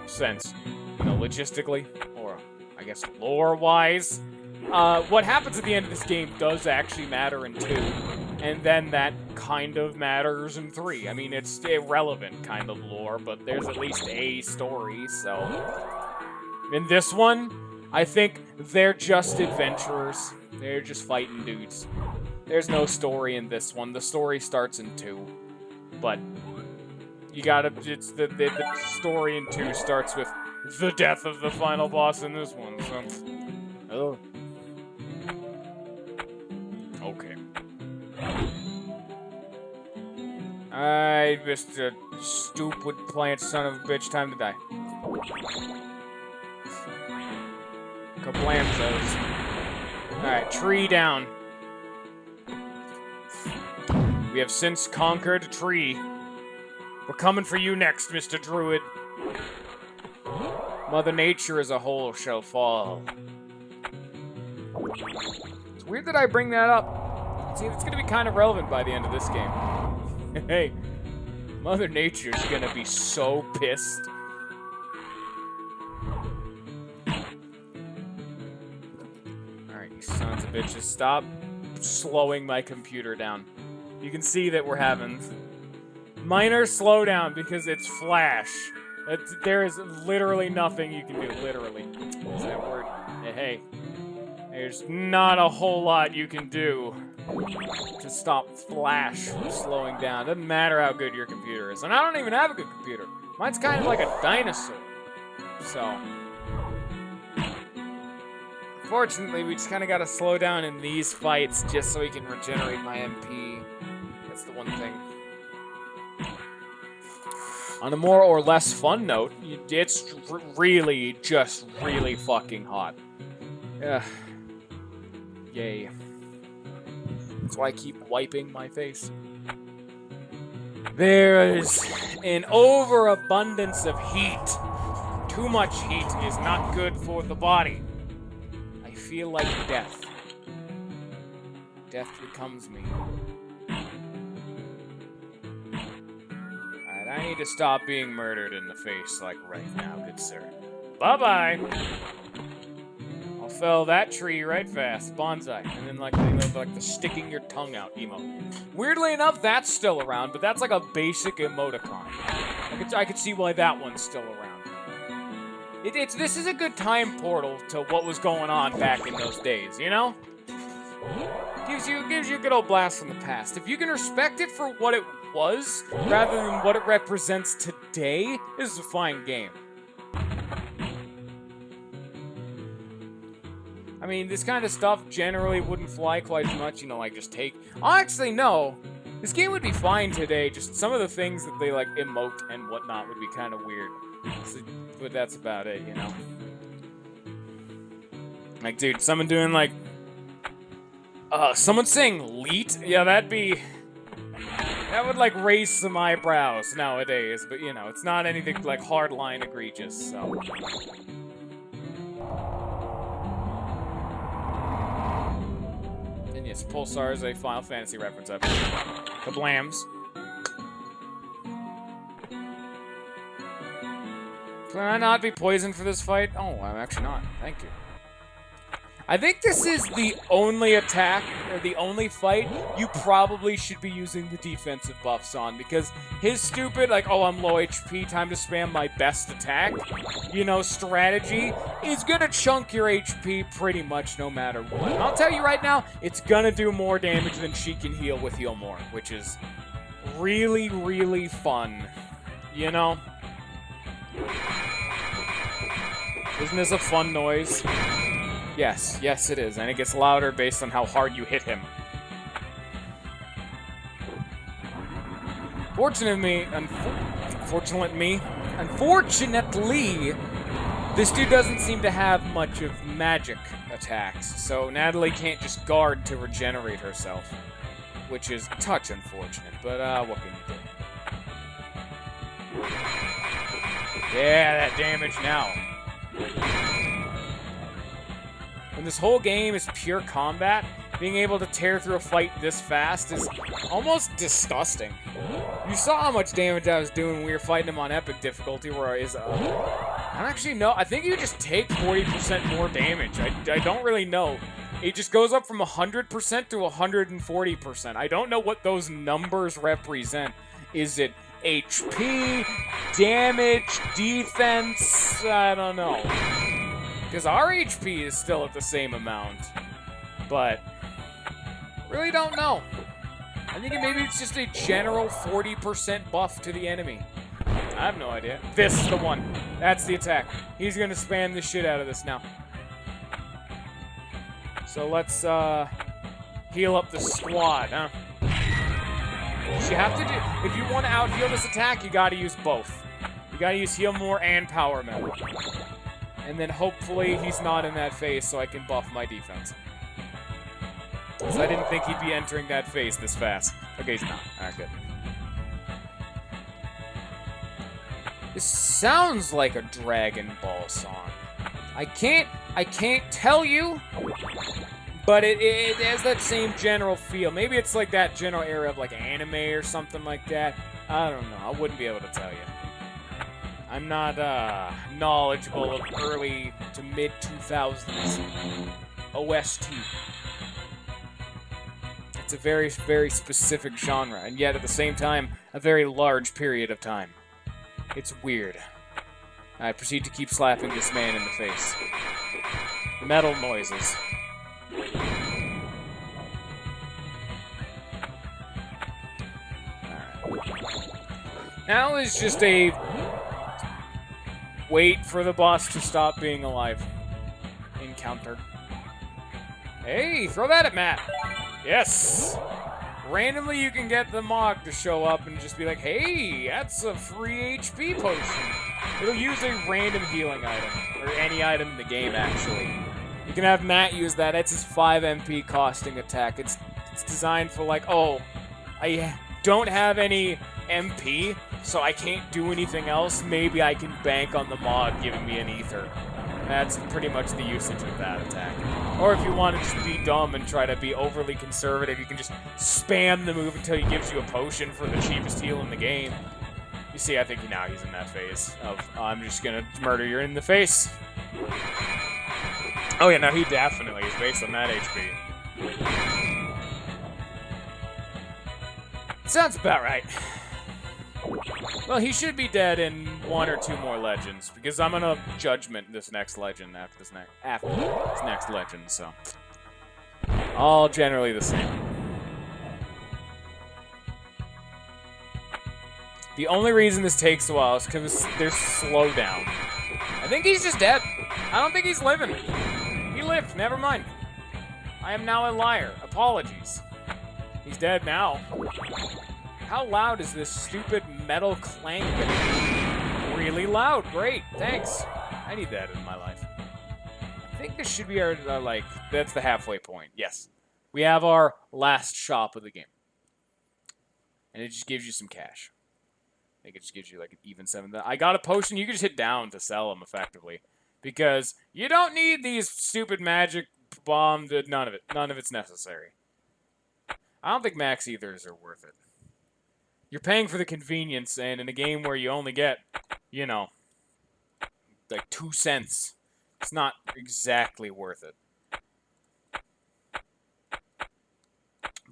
S1: sense, you know, logistically, or I guess lore-wise, what happens at the end of this game does actually matter in 2, and then that kind of matters in 3. I mean, it's irrelevant kind of lore, but there's at least a story, so... In this one, I think they're just adventurers. They're just fighting dudes. There's no story in this one. The story starts in 2. But you gotta, it's the story in 2 starts with the death of the final boss in this one, so. Oh. Okay. Alright, Mr. Stupid plant son of a bitch, time to die. Kablamzos. Alright, tree down. We have since conquered a tree. We're coming for you next, Mr. Druid. Mother Nature as a whole shall fall. It's weird that I bring that up. See, it's gonna be kind of relevant by the end of this game. Hey, Mother Nature's gonna be so pissed. Alright, you sons of bitches, stop slowing my computer down. You can see that we're having minor slowdown because it's Flash. There is literally nothing you can do, literally. What's that word? Hey, there's not a whole lot you can do to stop Flash from slowing down. Doesn't matter how good your computer is. And I don't even have a good computer. Mine's kind of like a dinosaur. So, fortunately, we just kind of got to slow down in these fights just so we can regenerate my MP. That's the one thing. On a more or less fun note, it's really, just really fucking hot. Yeah. Yay. That's why I keep wiping my face. There is an overabundance of heat. Too much heat is not good for the body. I feel like death. Death becomes me. I need to stop being murdered in the face, like, right now, good sir. Bye-bye! I'll fell that tree right fast. Bonsai. And then, like the sticking your tongue out emote. Weirdly enough, that's still around, but that's like a basic emoticon. I could see why that one's still around. This is a good time portal to what was going on back in those days, you know? Gives you a good old blast from the past. If you can respect it for what it was, rather than what it represents today, this is a fine game. I mean, this kind of stuff generally wouldn't fly quite as much, you know, like just take... Actually, no. This game would be fine today, just some of the things that they, like, emote and whatnot would be kind of weird. So, but that's about it, you know? Like, dude, someone doing, like... someone saying leet? Yeah, that'd be... That would, like, raise some eyebrows nowadays, but, you know, it's not anything, like, hardline egregious, so... And yes, Pulsar is a Final Fantasy reference, I believe. Kablams. Can I not be poisoned for this fight? Oh, I'm actually not. Thank you. I think this is the only attack, or the only fight, you probably should be using the defensive buffs on, because his stupid, like, oh, I'm low HP, time to spam my best attack, you know, strategy, is gonna chunk your HP pretty much no matter what. And I'll tell you right now, it's gonna do more damage than she can heal with Heal More, which is really, really fun, you know? Isn't this a fun noise? Yes, yes it is, and it gets louder based on how hard you hit him. Unfortunately, this dude doesn't seem to have much of magic attacks, so Natalie can't just guard to regenerate herself, which is a touch unfortunate, but what can you do? Yeah, that damage now. When this whole game is pure combat, being able to tear through a fight this fast is almost disgusting. You saw how much damage I was doing when we were fighting him on epic difficulty, where I think you just take 40% more damage. I don't really know. It just goes up from 100% to 140%. I don't know what those numbers represent. Is it HP, damage, defense? I don't know. Because our HP is still at the same amount. but really don't know. I think maybe it's just a general 40% buff to the enemy. I have no idea. This is the one. That's the attack. He's gonna spam the shit out of this now. So let's heal up the squad, huh? You have to do, if you want to out-heal this attack, you gotta use both. You gotta use Heal More and Power Metal. And then hopefully he's not in that phase so I can buff my defense. Because I didn't think he'd be entering that phase this fast. Okay, he's not. Alright, good. This sounds like a Dragon Ball song. I can't tell you, but it has that same general feel. Maybe it's like that general era of like anime or something like that. I don't know. I wouldn't be able to tell you. I'm not knowledgeable of early to mid 2000s OST. It's a very, very specific genre, and yet at the same time, a very large period of time. It's weird. I proceed to keep slapping this man in the face. Metal noises. Alright. Now is just a wait for the boss to stop being alive encounter. Hey, throw that at Matt. Yes! Randomly you can get the Mog to show up and just be like, hey, that's a free HP potion. It'll use a random healing item, or any item in the game, actually. You can have Matt use that. It's his 5 MP costing attack. It's designed for like, oh, I don't have any MP, so I can't do anything else. Maybe I can bank on the Mog giving me an ether. That's pretty much the usage of that attack. Or if you want to just be dumb and try to be overly conservative, you can just spam the move until he gives you a potion for the cheapest heal in the game. You see, I think now he's in that phase of, I'm just gonna murder you in the face. Oh yeah, no, he definitely is based on that HP. Sounds about right. Well, he should be dead in 1 or 2 more legends, because I'm gonna judgment this next legend after this next legend, so. All generally the same. The only reason this takes a while is because there's slowdown. I think he's just dead. I don't think he's living. He lived, never mind. I am now a liar. Apologies. He's dead now. How loud is this stupid metal clank? Really loud. Great. Thanks. I need that in my life. I think this should be our, like, that's the halfway point. Yes. We have our last shop of the game. And it just gives you some cash. I think it just gives you, like, an even 7. I got a potion. You can just hit down to sell them, effectively. Because you don't need these stupid magic bombs. None of it. None of it's necessary. I don't think max ethers are worth it. You're paying for the convenience, and in a game where you only get, you know, like 2 cents, it's not exactly worth it.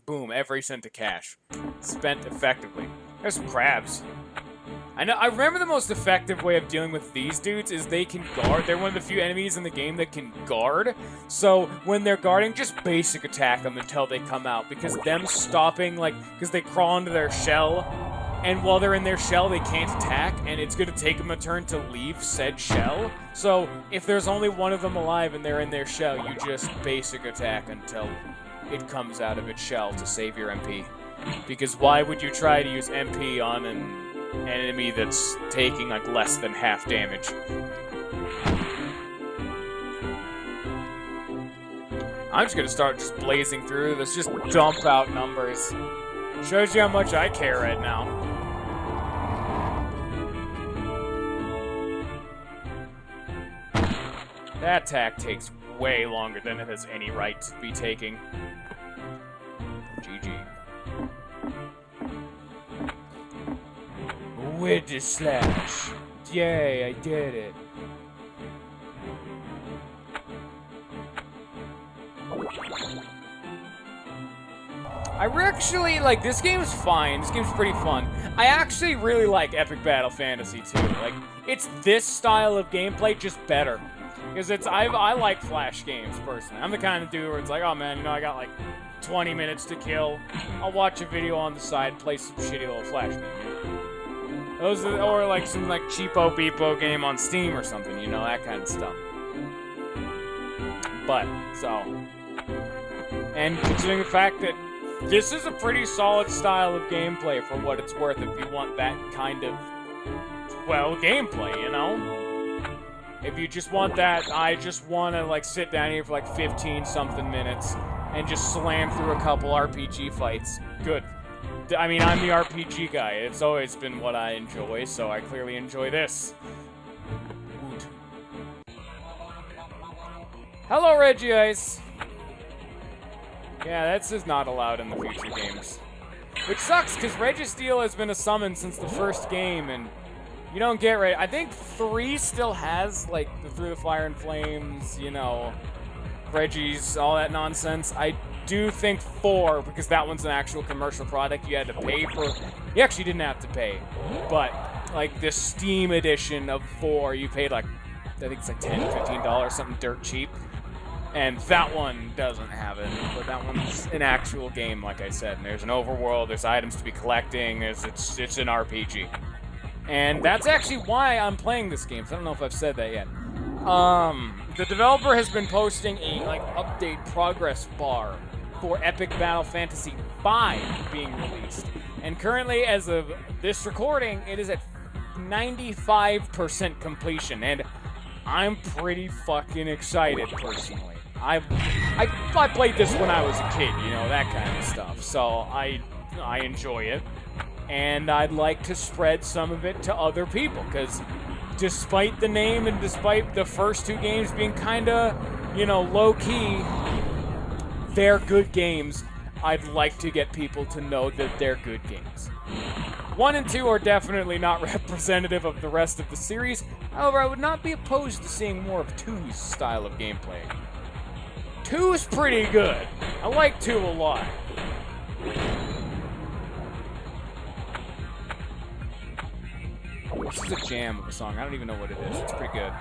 S1: Boom, every cent of cash. Spent effectively. There's some crabs. I remember the most effective way of dealing with these dudes is they can guard. They're one of the few enemies in the game that can guard. So when they're guarding, just basic attack them until they come out. Because them stopping, like, because they crawl into their shell, and while they're in their shell, they can't attack, and it's going to take them a turn to leave said shell. So if there's only one of them alive and they're in their shell, you just basic attack until it comes out of its shell to save your MP. Because why would you try to use MP on an enemy that's taking like less than half damage? I'm just gonna start just blazing through this, just dump out numbers. Shows you how much I care right now. That attack takes way longer than it has any right to be taking. GG. With the slash. Yay, I did it. I actually, like, this game is fine. This game's pretty fun. I actually really like Epic Battle Fantasy too. Like, it's this style of gameplay, just better. Because I like Flash games, personally. I'm the kind of dude where it's like, oh man, you know, I got like 20 minutes to kill. I'll watch a video on the side, play some shitty little Flash game. Or like some like cheapo beepo game on Steam or something, you know, that kind of stuff. But, and considering the fact that this is a pretty solid style of gameplay for what it's worth if you want that kind of, well, gameplay, you know? If you just want that, I just want to, like, sit down here for, like, 15-something minutes and just slam through a couple RPG fights. Good. I mean, I'm the RPG guy. It's always been what I enjoy, so I clearly enjoy this. Woot. Hello, Regice! Yeah, that's just not allowed in the future games. Which sucks, because Registeel has been a summon since the first game, and you don't get right. I think 3 still has, like, the Through the Fire and Flames, you know, Reggie's, all that nonsense. I do think 4, because that one's an actual commercial product, you had to pay for. You actually didn't have to pay, but, like, the Steam edition of 4, you paid, like, I think it's like $10, $15, something dirt cheap. And that one doesn't have it, but that one's an actual game, like I said. And there's an overworld, there's items to be collecting, it's an RPG. And that's actually why I'm playing this game, so I don't know if I've said that yet. The developer has been posting a, like, update progress bar for Epic Battle Fantasy V being released. And currently, as of this recording, it is at 95% completion, and I'm pretty fucking excited, personally. I played this when I was a kid, you know, that kind of stuff. So I enjoy it, and I'd like to spread some of it to other people, because despite the name and despite the first 2 games being kind of, you know, low-key, they're good games. I'd like to get people to know that they're good games. 1 and 2 are definitely not representative of the rest of the series. However, I would not be opposed to seeing more of 2's style of gameplay. 2's pretty good. I like 2 a lot. This is a jam of a song. I don't even know what it is. It's pretty good.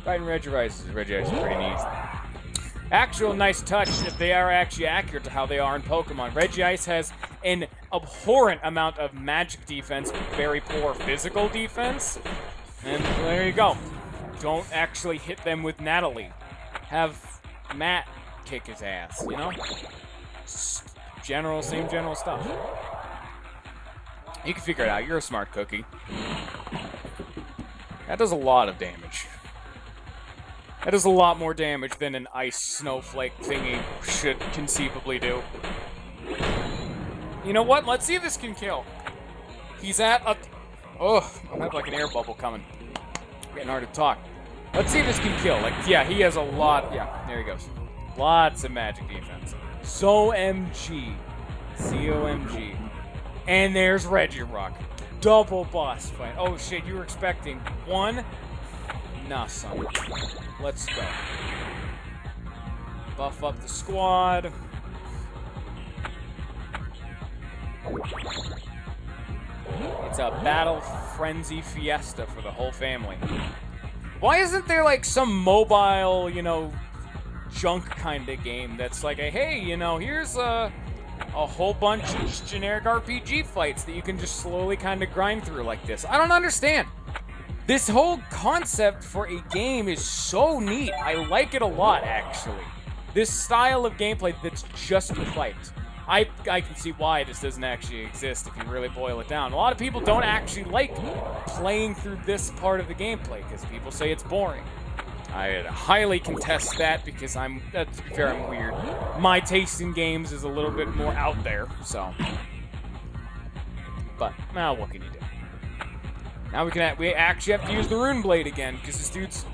S1: Fighting Regice is pretty neat. Actual nice touch if they are actually accurate to how they are in Pokemon. Regice has an abhorrent amount of magic defense, but very poor physical defense. And there you go. Don't actually hit them with Natalie. Have Matt kick his ass, you know? Same general stuff. You can figure it out. You're a smart cookie. That does a lot of damage. That does a lot more damage than an ice snowflake thingy should conceivably do. You know what? Let's see if this can kill. He's at a... Oh, I have like an air bubble coming. Getting hard to talk. Let's see if this can kill. Like, yeah, he has a lot... Yeah, there he goes. Lots of magic defense. So-MG. C-O-M-G. And there's Regirock. Double boss fight. Oh, shit, you were expecting 1? Nah, son. Let's go. Buff up the squad. It's a battle frenzy fiesta for the whole family. Why isn't there, like, some mobile, you know, junk kind of game that's like, hey, you know, here's a whole bunch of generic RPG fights that you can just slowly kind of grind through like this? I don't understand. This whole concept for a game is so neat. I like it a lot, actually. This style of gameplay that's just a fight. I can see why this doesn't actually exist if you really boil it down. A lot of people don't actually like playing through this part of the gameplay because people say it's boring. I highly contest that because to be fair, I'm weird. My taste in games is a little bit more out there, so. But, well, what can you do? Now we actually have to use the Rune Blade again because this dude's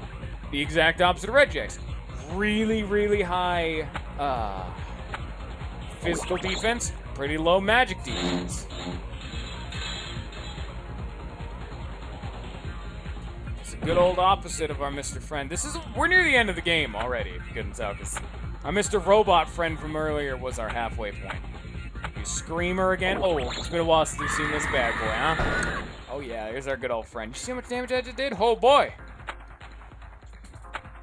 S1: the exact opposite of Regice. Really, really high, physical defense, pretty low magic defense. It's a good old opposite of our Mr. Friend. We're near the end of the game already, if you couldn't tell, because our Mr. Robot friend from earlier was our halfway point. You Screamer again? Oh, it's been a while since we've seen this bad boy, huh? Oh yeah, here's our good old friend. You see how much damage I just did? Oh boy!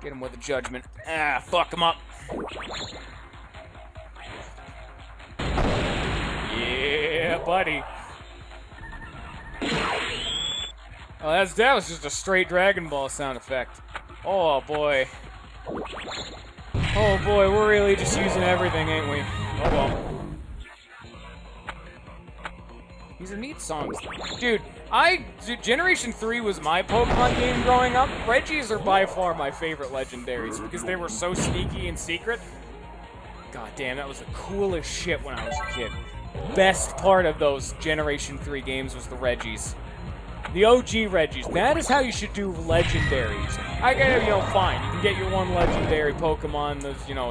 S1: Get him with a judgment. Ah, fuck him up. Yeah, buddy. Oh, that was just a straight Dragon Ball sound effect. Oh boy. Oh boy, we're really just using everything, ain't we? Oh well. These are neat songs. Dude, Generation 3 was my Pokemon game growing up. Reggies are by far my favorite legendaries because they were so sneaky and secret. God damn, that was the coolest shit when I was a kid. Best part of those Generation 3 games was the Reggies. The OG Reggies. That is how you should do legendaries. I get it, fine. You can get your one legendary Pokemon,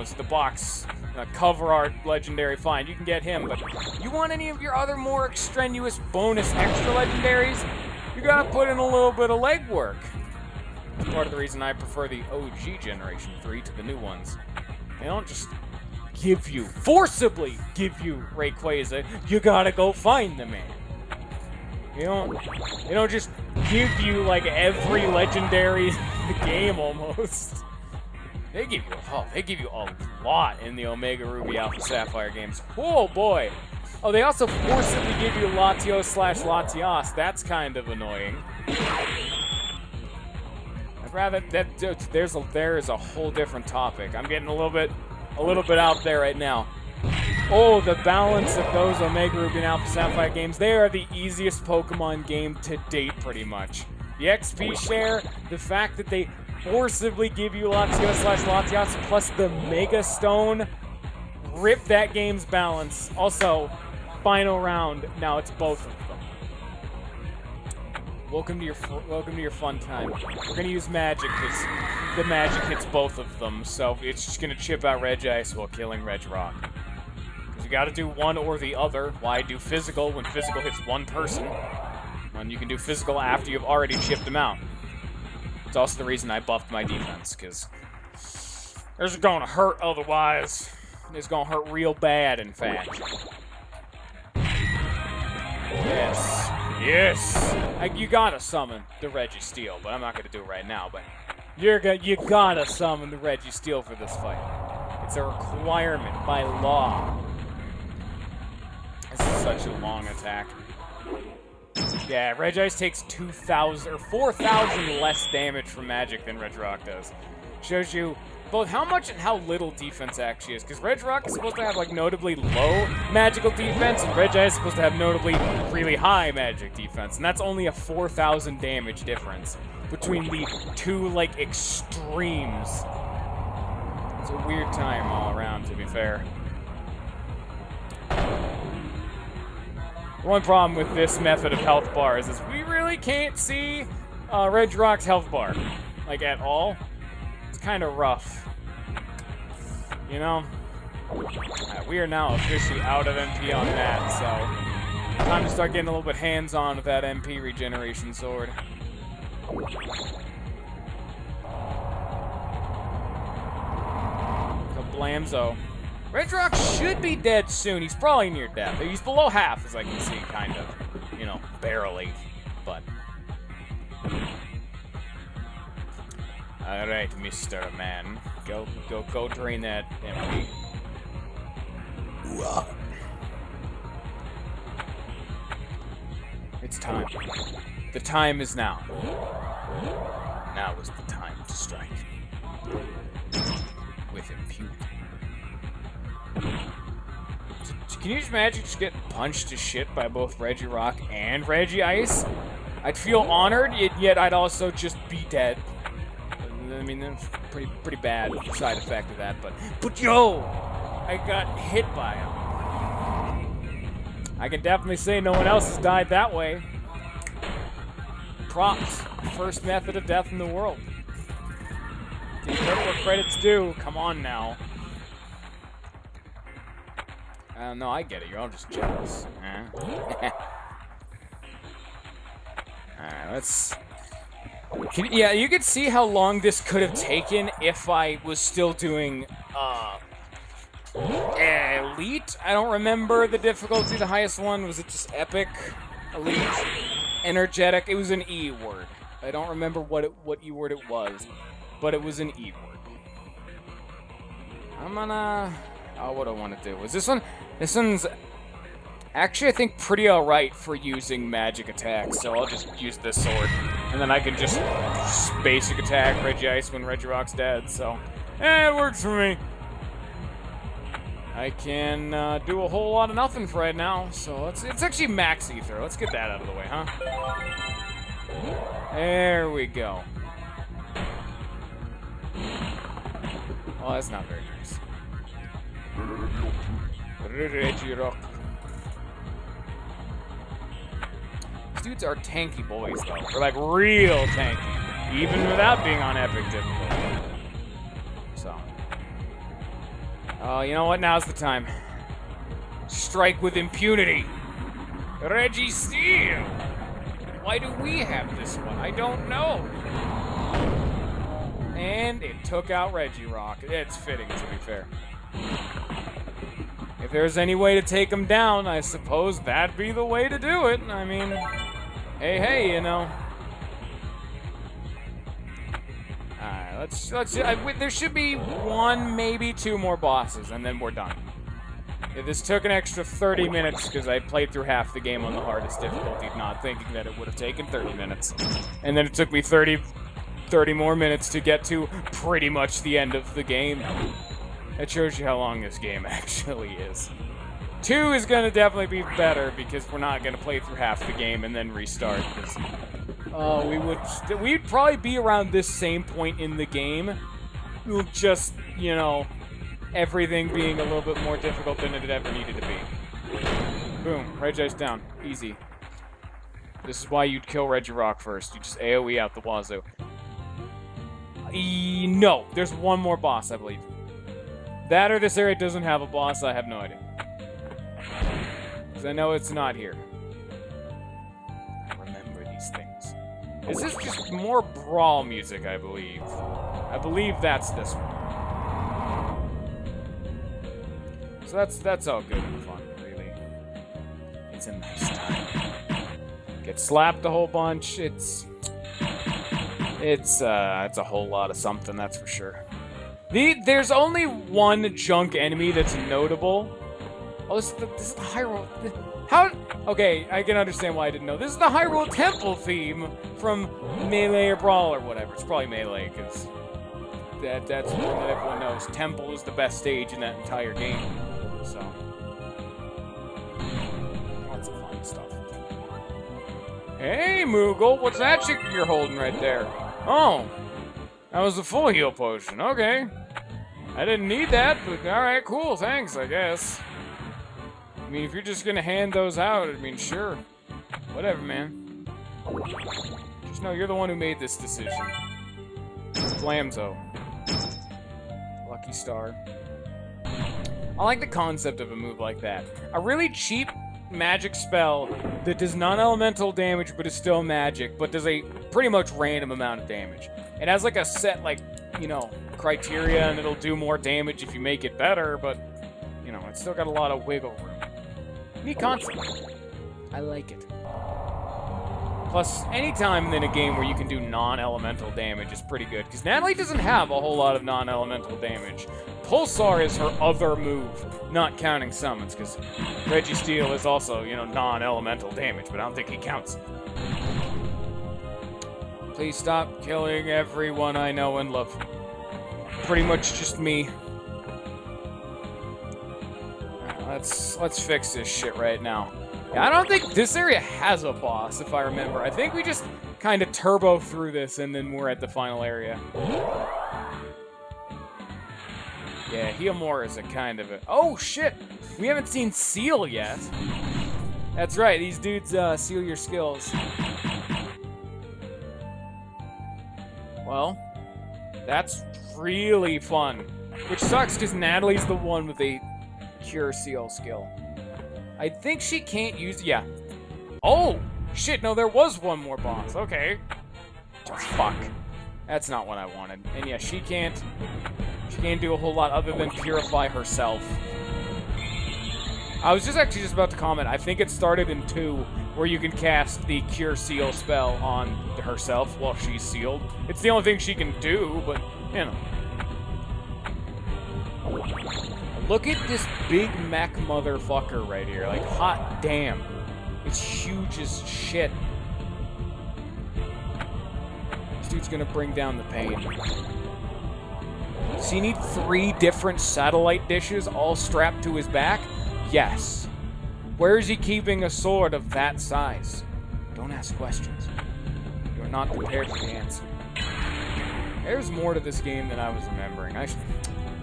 S1: it's the box cover art legendary, fine. You can get him, but you want any of your other more extraneous bonus extra legendaries, you gotta put in a little bit of legwork. That's part of the reason I prefer the OG Generation 3 to the new ones. They don't just forcibly give you Rayquaza. You gotta go find the man. They don't just give you like every legendary in the game almost. They give you a lot in the Omega Ruby Alpha Sapphire games. Oh boy. Oh, they also forcibly give you Latios/Latias. That's kind of annoying. I'd rather there's a whole different topic. I'm getting a little bit out there right now. Oh, the balance of those Omega Ruby and Alpha Sapphire games, they are the easiest Pokemon game to date, pretty much. The XP share, the fact that they forcibly give you Latios/Latias plus the Mega Stone, rip that game's balance. Also, final round, now it's both of them. Welcome to your fun time. We're gonna use magic because the magic hits both of them, so it's just gonna chip out Regice while killing Regirock. Because you gotta do one or the other. Why do physical when physical hits one person? And you can do physical after you've already chipped them out. It's also the reason I buffed my defense, because it's gonna hurt otherwise. It's gonna hurt real bad, in fact. Yes. You gotta summon the Registeel, but I'm not gonna do it right now. But you gotta summon the Registeel for this fight. It's a requirement by law. This is such a long attack. Yeah, Regice takes 2,000 or 4,000 less damage from magic than Regirock does. Shows you both how much and how little defense actually is, because Regirock is supposed to have like notably low magical defense, and Regice is supposed to have notably really high magic defense, and that's only a 4,000 damage difference between the two like extremes. It's a weird time all around, to be fair. One problem with this method of health bars is we really can't see Regirock's health bar, like at all. It's kind of rough. You know? We are now officially out of MP on that, so time to start getting a little bit hands-on with that MP regeneration sword. Kablamzo. Regirock should be dead soon. He's probably near death. He's below half, as I can see, kind of. You know, barely. But. Alright, Mr. Man. Go drain that MP. It's time. The time is now. Now is the time to strike. With impunity. Can you just imagine just getting punched to shit by both Regirock and Regice? I'd feel honored, yet I'd also just be dead. I mean, that's pretty bad side effect of that, but yo! I got hit by him. I can definitely say no one else has died that way. Props. First method of death in the world. Give credit where credit's due. Come on now. No, I get it. You're all just jealous. Alright, let's... yeah, you could see how long this could have taken if I was still doing, Elite? I don't remember the difficulty. The highest one, was it just Epic? Elite? Energetic? It was an E word. I don't remember what E word it was. but it was an E word. I'm gonna... Oh, what do I want to do? Is this one... This one's... Actually, I think pretty alright for using magic attacks, so I'll just use this sword. And then I can just basic attack Regice when Regirock's dead, so... it works for me. I can do a whole lot of nothing for right now, so it's actually max ether. Let's get that out of the way, huh? There we go. Well, that's not very nice. Regirock. These dudes are tanky boys, though. They're like real tanky, even without being on epic difficulty. So. Oh, you know what? Now's the time. Strike with impunity. Registeel! Why do we have this one? I don't know. And it took out Regirock. It's fitting, to be fair. If there's any way to take him down, I suppose that'd be the way to do it. I mean, hey, you know. Alright, there should be one, maybe two more bosses, and then we're done. If this took an extra 30 minutes, because I played through half the game on the hardest difficulty, not thinking that it would have taken 30 minutes. And then it took me 30 more minutes to get to pretty much the end of the game. That shows you how long this game actually is. 2 is going to definitely be better, because we're not going to play through half the game and then restart. We'd probably be around this same point in the game, just, you know, everything being a little bit more difficult than it ever needed to be. Boom, Regice down, easy. This is why you'd kill Regirock first. You just AoE out the wazoo. No, there's one more boss, I believe. That or this area doesn't have a boss, I have no idea. Because I know it's not here. I remember these things. This is just more brawl music, I believe. I believe that's this one. So that's all good and fun, really. It's a nice time. Get slapped a whole bunch. It's a whole lot of something, that's for sure. There's only one junk enemy that's notable. Oh, this is the Hyrule. How? Okay, I can understand why I didn't know. This is the Hyrule Temple theme from Melee or Brawl or whatever. It's probably Melee, because that's what everyone knows. Temple is the best stage in that entire game. So, lots of fun stuff. Hey, Moogle, what's that you're holding right there? Oh, that was a full heal potion. Okay. I didn't need that, but alright, cool, thanks, I guess. I mean, if you're just gonna hand those out, I mean, sure. Whatever, man. Just know you're the one who made this decision. Flamzo. Lucky Star. I like the concept of a move like that. A really cheap magic spell that does non-elemental damage but is still magic, but does a pretty much random amount of damage. It has like a set, like, you know, criteria, and it'll do more damage if you make it better, but, you know, it's still got a lot of wiggle room. Neat concept. I like it. Plus, anytime in a game where you can do non-elemental damage is pretty good, because Natalie doesn't have a whole lot of non-elemental damage. Pulsar is her other move, not counting summons, because Registeel is also, you know, non-elemental damage, but I don't think he counts. Please stop killing everyone I know and love. Pretty much just me. Let's fix this shit right now. Yeah, I don't think this area has a boss, if I remember. I think we just kind of turbo through this, and then we're at the final area. Yeah, Healmore is a kind of a... Oh, shit! We haven't seen Seal yet. That's right, these dudes seal your skills. Well, that's really fun. Which sucks, because Natalie's the one with a Cure Seal skill. I think she can't use... Yeah. Oh! Shit, no, there was one more boss. Okay. Oh, fuck. That's not what I wanted. And yeah, she can't do a whole lot other than purify herself. I was just about to comment. I think it started in 2, where you can cast the Cure Seal spell on herself while she's sealed. It's the only thing she can do, but, you know. Look at this big mech motherfucker right here. Like, hot damn. It's huge as shit. This dude's gonna bring down the pain. Does he need 3 different satellite dishes all strapped to his back? Yes. Where is he keeping a sword of that size? Don't ask questions. You're not prepared for the answer. There's more to this game than I was remembering. I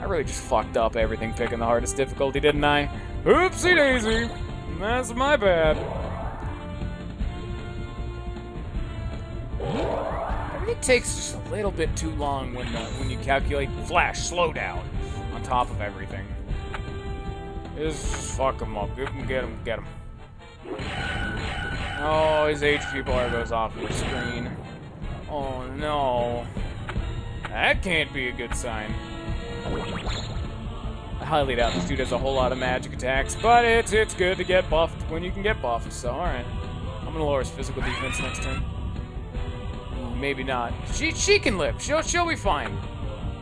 S1: really just fucked up everything picking the hardest difficulty, didn't I? Oopsie daisy! That's my bad. Everything takes just a little bit too long when you calculate flash slowdown on top of everything. Just fuck him up. Get him. Oh, his HP bar goes off the screen. Oh no. That can't be a good sign. I highly doubt this dude has a whole lot of magic attacks, but it's good to get buffed when you can get buffed, so alright. I'm gonna lower his physical defense next turn. Ooh, maybe not. She can live. She'll be fine.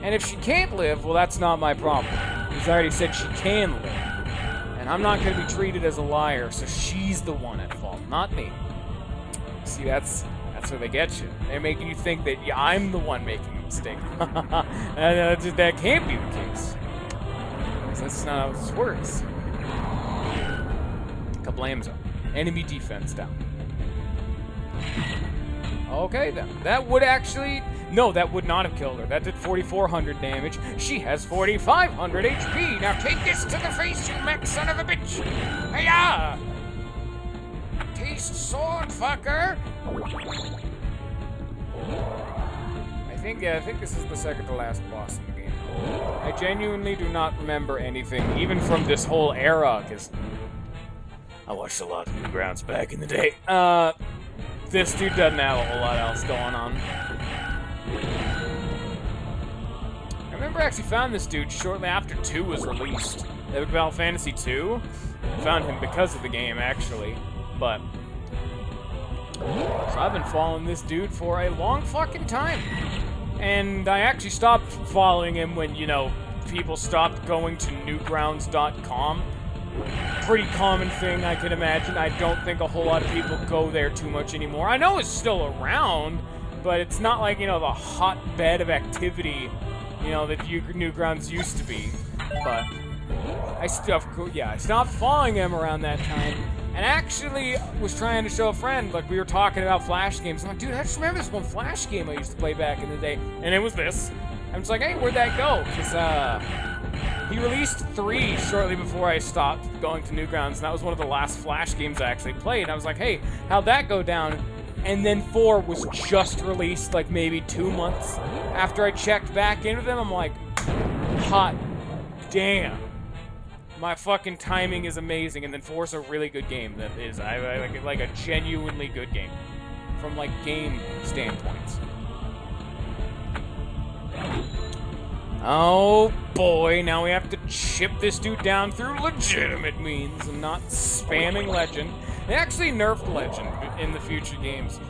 S1: And if she can't live, well, that's not my problem. Because I already said she can live. And I'm not gonna be treated as a liar, so she's the one at fault, not me. See, that's where they get you. They're making you think that I'm the one making a mistake. That can't be the case. That's not how this works. Kablamza. Enemy defense down. Okay, then. That would actually... No, that would not have killed her. That did 4,400 damage. She has 4,500 HP. Now take this to the face, you mech son of a bitch. Hiya! Taste sword, fucker. I think this is the second to last boss in the game. I genuinely do not remember anything, even from this whole era, because I watched a lot of Newgrounds back in the day. This dude doesn't have a whole lot else going on. I remember I actually found this dude shortly after 2 was released. Epic Battle Fantasy 2. I found him because of the game, actually. But so I've been following this dude for a long fucking time. And I actually stopped following him when, you know, people stopped going to newgrounds.com. Pretty common thing, I can imagine. I don't think a whole lot of people go there too much anymore. I know it's still around, but it's not like, you know, the hotbed of activity, you know, that Newgrounds used to be. But I stopped following him around that time. And actually was trying to show a friend, like, we were talking about Flash games. I'm like, dude, I just remember this one Flash game I used to play back in the day. And it was this. I'm just like, hey, where'd that go? Because, he released 3 shortly before I stopped going to Newgrounds. And that was one of the last Flash games I actually played. And I was like, hey, how'd that go down? And then 4 was just released, like, maybe 2 months after I checked back into them. I'm like, hot damn. My fucking timing is amazing, and then 4's a really good game. That is, I like a genuinely good game, from like game standpoints. Oh boy, now we have to chip this dude down through legitimate means and not spamming Legend. They actually nerfed Legend in the future games.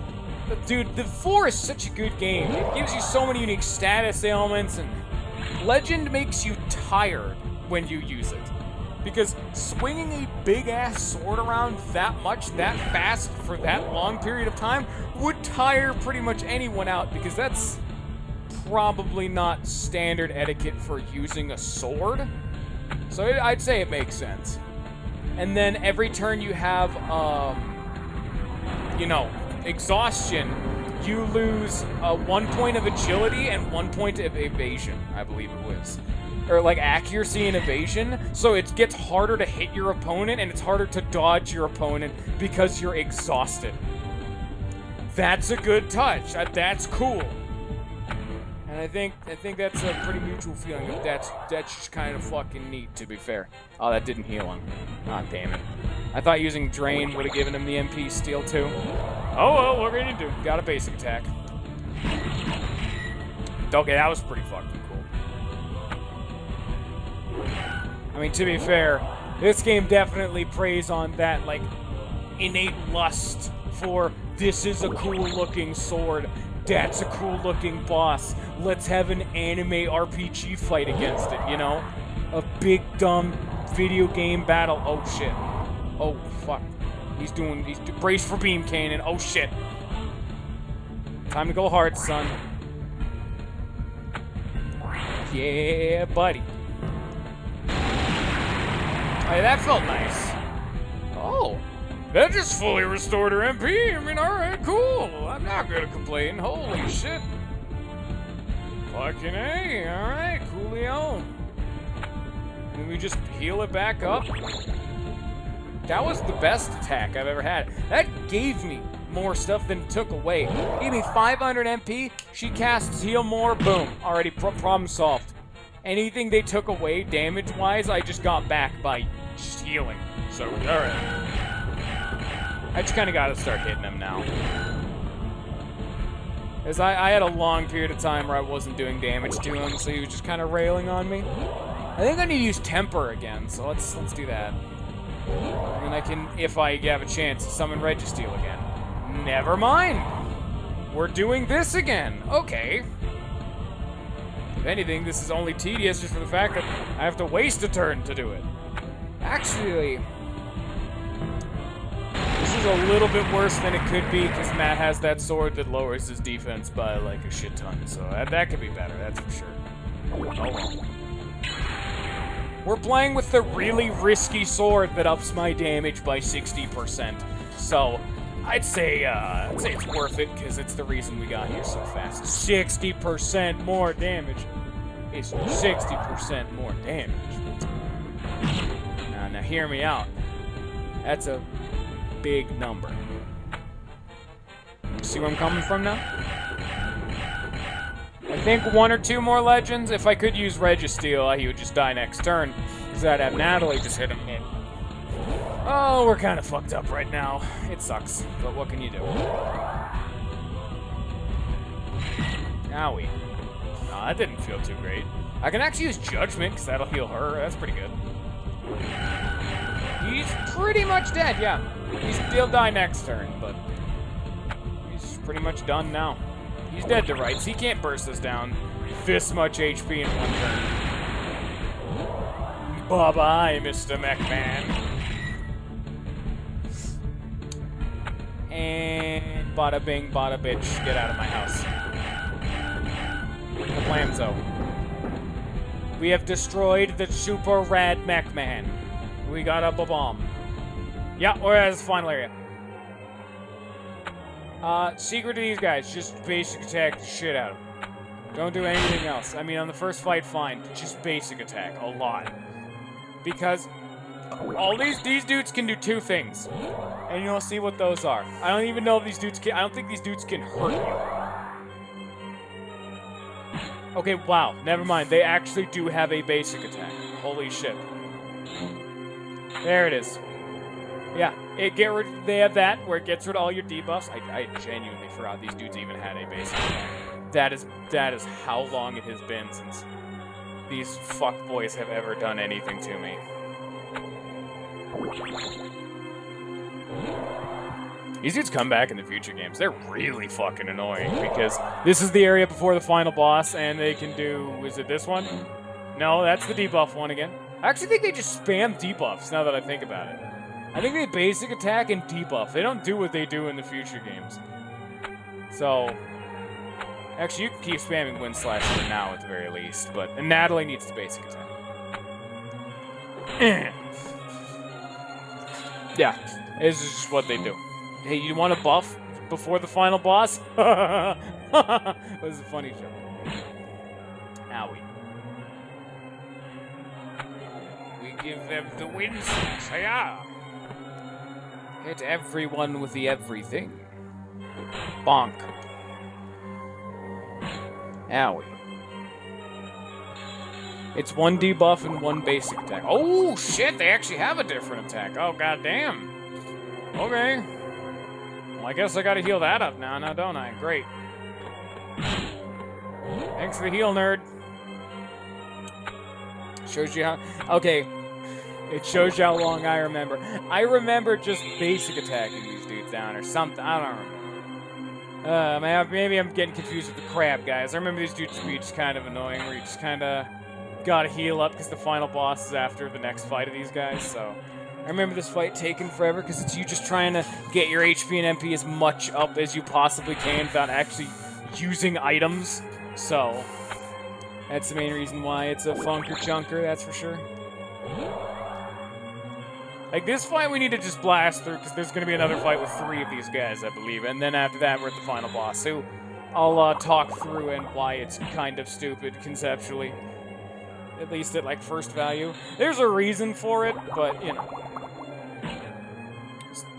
S1: But dude, the 4 is such a good game. It gives you so many unique status ailments, and Legend makes you tired when you use it. Because swinging a big-ass sword around that much, that fast, for that long period of time, would tire pretty much anyone out, because that's probably not standard etiquette for using a sword. So I'd say it makes sense. And then every turn you have, you know, exhaustion, you lose 1 point of agility and 1 point of evasion, I believe it was. Or like accuracy and evasion, so it gets harder to hit your opponent and it's harder to dodge your opponent because you're exhausted. That's a good touch. That's cool. And I think that's a pretty mutual feeling. That's just kind of fucking neat, to be fair. Oh, that didn't heal him. Ah, damn it. I thought using Drain would have given him the MP steal too. Oh well, what are we gonna do? Got a basic attack. Okay, that was pretty fucking cool. I mean, to be fair, This game definitely preys on that, like, innate lust for this is a cool-looking sword, that's a cool-looking boss, let's have an anime RPG fight against it, you know? A big, dumb video game battle. Oh, shit. Oh, fuck. He's brace for beam cannon. Oh, shit. Time to go hard, son. Yeah, buddy. Hey, that felt nice. Oh, that just fully restored her MP. I mean, alright, cool. I'm not gonna complain. Holy shit. Fucking A. Alright, coolio. Can we just heal it back up? That was the best attack I've ever had. That gave me more stuff than it took away. Gave me 500 MP. She casts heal more. Boom. Already problem solved. Anything they took away damage-wise, I just got back by just healing. So, alright. I just kind of got to start hitting him now. As I had a long period of time where I wasn't doing damage to him, so he was just kind of railing on me. I think I need to use Temper again, so let's do that. And I can, if I have a chance, summon Registeel again. Never mind! We're doing this again! Okay. If anything, this is only tedious just for the fact that I have to waste a turn to do it. Actually, this is a little bit worse than it could be because Matt has that sword that lowers his defense by like a shit ton. So that could be better, that's for sure. Oh well. We're playing with the really risky sword that ups my damage by 60%. So I'd say it's worth it because it's the reason we got here so fast. 60% more damage. It's 60% more damage. Now hear me out. That's a big number. See where I'm coming from now? I think 1 or 2 more legends. If I could use Registeel, he would just die next turn. Because I'd have Natalie just hit him in. Oh, we're kind of fucked up right now. It sucks, but what can you do? Owie. No, that didn't feel too great. I can actually use Judgment, because that'll heal her. That's pretty good. He's pretty much dead, yeah. He'll die next turn, but he's pretty much done now. He's dead to rights. He can't burst us down this much HP in one turn. Bye-bye, Mr. McMahon. And bada bing, bada bitch, get out of my house. Kablamzo. We have destroyed the super rad McMahon. We got up a bomb. Yeah, we're at the final area. Secret to these guys, just basic attack the shit out of them. Don't do anything else. I mean, on the first fight, fine. Just basic attack, a lot. Because all these dudes can do 2 things. And you'll see what those are. I don't even know if these dudes can, I don't think these dudes can hurt you. Okay, wow, never mind. They actually do have a basic attack. Holy shit. There it is. Yeah, they have that, where it gets rid of all your debuffs. I genuinely forgot these dudes even had a basic attack. That is how long it has been since these fuckboys have ever done anything to me. These dudes come back in the future games. They're really fucking annoying, because this is the area before the final boss, and they can do... Is it this one? No, that's the debuff one again. I actually think they just spam debuffs, now that I think about it. I think they basic attack and debuff. They don't do what they do in the future games. So... Actually, you can keep spamming Wind Slash for now, at the very least, but... And Natalie needs the basic attack. Yeah, this is just what they do. Hey, you want a buff before the final boss? That was a funny joke. Owie. We give them the Wind Slash, yeah! Hit everyone with the everything. Bonk. Owie. It's 1 debuff and 1 basic attack. Oh, shit, they actually have a different attack. Oh, goddamn. Okay. Well, I guess I gotta heal that up now, don't I? Great. Thanks for the heal, nerd. Shows you how... Okay. It shows you how long I remember. I remember just basic attacking these dudes down or something. I don't remember. Maybe I'm getting confused with the crab guys. I remember these dudes to be just kind of annoying, where you just kind of gotta heal up because the final boss is after the next fight of these guys. So I remember this fight taking forever because it's you just trying to get your HP and MP as much up as you possibly can without actually using items. So that's the main reason why it's a funker chunker, that's for sure. Like, this fight we need to just blast through, because there's going to be another fight with 3 of these guys, I believe. And then after that, we're at the final boss. So I'll talk through and why it's kind of stupid, conceptually. At least at, like, first value. There's a reason for it, but, you know.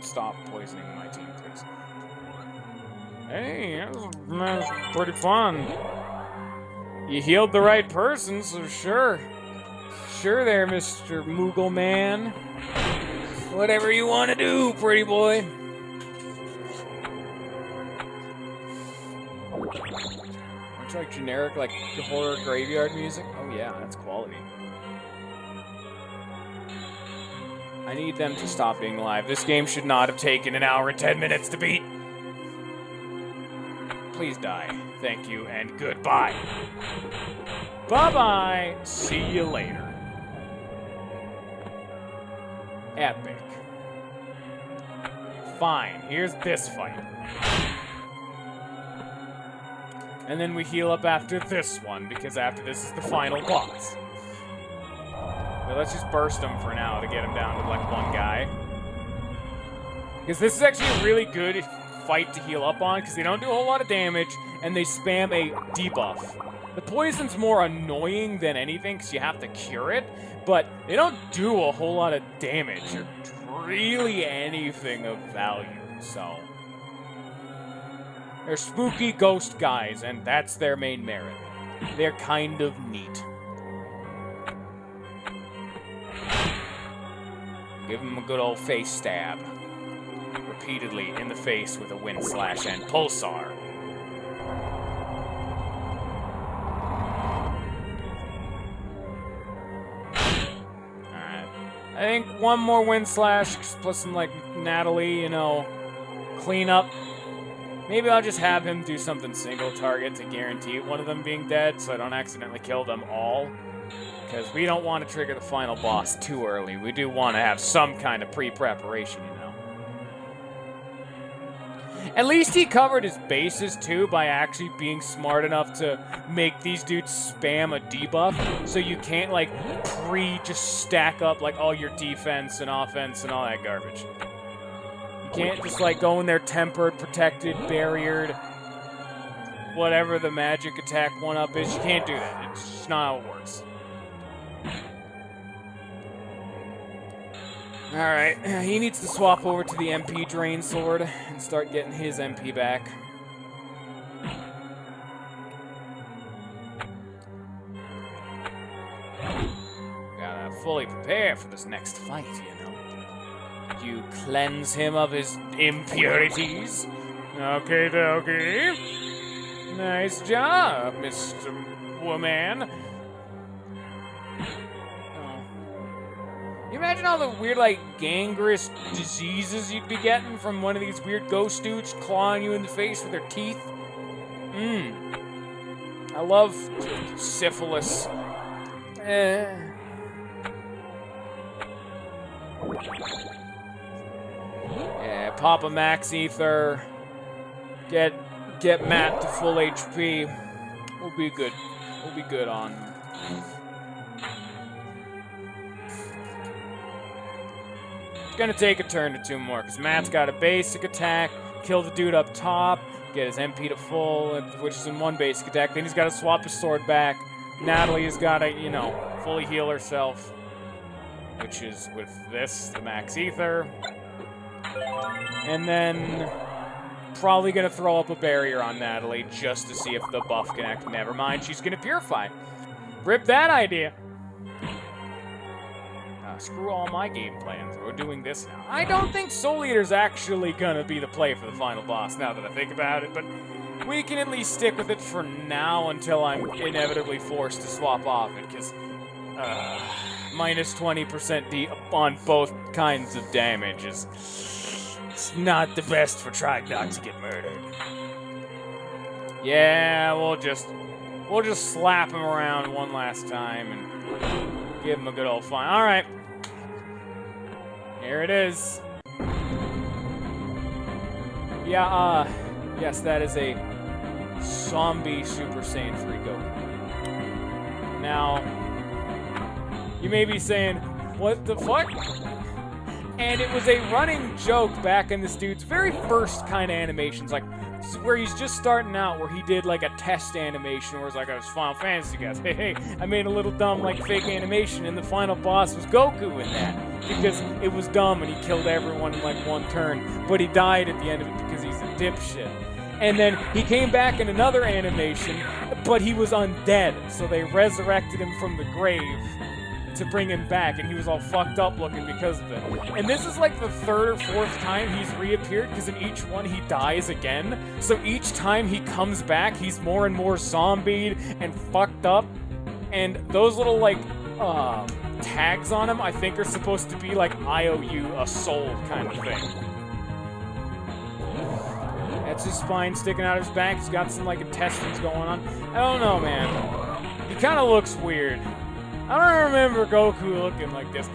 S1: Stop poisoning my team, please. Hey, that was pretty fun. You healed the right person, so sure. Sure there, Mr. Moogle Man. Whatever you want to do, pretty boy. Aren't you like generic, like horror graveyard music? Oh yeah, that's quality. I need them to stop being live. This game should not have taken an hour and 10 minutes to beat. Please die. Thank you and goodbye. Bye-bye. See you later. Epic. Fine, here's this fight. And then we heal up after this one, because after this is the final boss. So let's just burst him for now to get him down to, like, 1 guy. Because this is actually a really good fight to heal up on, because they don't do a whole lot of damage, and they spam a debuff. The poison's more annoying than anything, because you have to cure it, but they don't do a whole lot of damage, or really anything of value, so. They're spooky ghost guys, and that's their main merit. They're kind of neat. Give them a good old face stab. Repeatedly in the face with a wind slash and pulsar. I think one more wind slash plus some, like, Natalie, you know, clean up. Maybe I'll just have him do something single target to guarantee one of them being dead so I don't accidentally kill them all. Because we don't want to trigger the final boss too early. We do want to have some kind of pre-preparation, you know. At least he covered his bases, too, by actually being smart enough to make these dudes spam a debuff, so you can't, like, just stack up, like, all your defense and offense and all that garbage. You can't just, like, go in there tempered, protected, barriered, whatever the magic attack 1-up is. You can't do that. It's just not how it works. Alright, he needs to swap over to the MP Drain Sword and start getting his MP back. Gotta fully prepare for this next fight, you know. You cleanse him of his impurities. Okie dokie. Nice job, Mr. Woman. You imagine all the weird, like, gangrenous diseases you'd be getting from one of these weird ghost dudes clawing you in the face with their teeth? I love syphilis. Yeah, pop a max ether. Get Matt to full HP. We'll be good. We'll be good on him. Gonna take a turn or 2 more, because Matt's got a basic attack, kill the dude up top, get his MP to full, which is in 1 basic attack, then he's got to swap his sword back. Natalie has got to, you know, fully heal herself, which is with this, the max ether. And then probably gonna throw up a barrier on Natalie just to see if the buff can act. Never mind, she's gonna purify. Rip that idea. Screw all my game plans. We're doing this now. I don't think Soul Eater's actually gonna be the play for the final boss, now that I think about it, but we can at least stick with it for now until I'm inevitably forced to swap off it, because, minus 20% on both kinds of damage is it's not the best for trying not to get murdered. Yeah, we'll just slap him around one last time and give him a good old fine. All right, here it is. Yeah, yes, that is a zombie Super Saiyan 3 Goku. Now, you may be saying, what the fuck? And it was a running joke back in this dude's very first kind of animations, like where he's just starting out, where he did like a test animation where it's like, I was Final Fantasy guys. Hey, I made a little dumb like fake animation, and the final boss was Goku in that because it was dumb and he killed everyone in like one turn, but he died at the end of it because he's a dipshit. And then he came back in another animation, but he was undead, so they resurrected him from the grave to bring him back, and he was all fucked up looking because of it. And this is like the third or fourth time he's reappeared, because in each one he dies again. So each time he comes back, he's more and more zombied and fucked up. And those little like tags on him, I think, are supposed to be like IOU, a soul kind of thing. That's his spine sticking out of his back. He's got some like intestines going on. I don't know, man. He kind of looks weird. I don't remember Goku looking like this.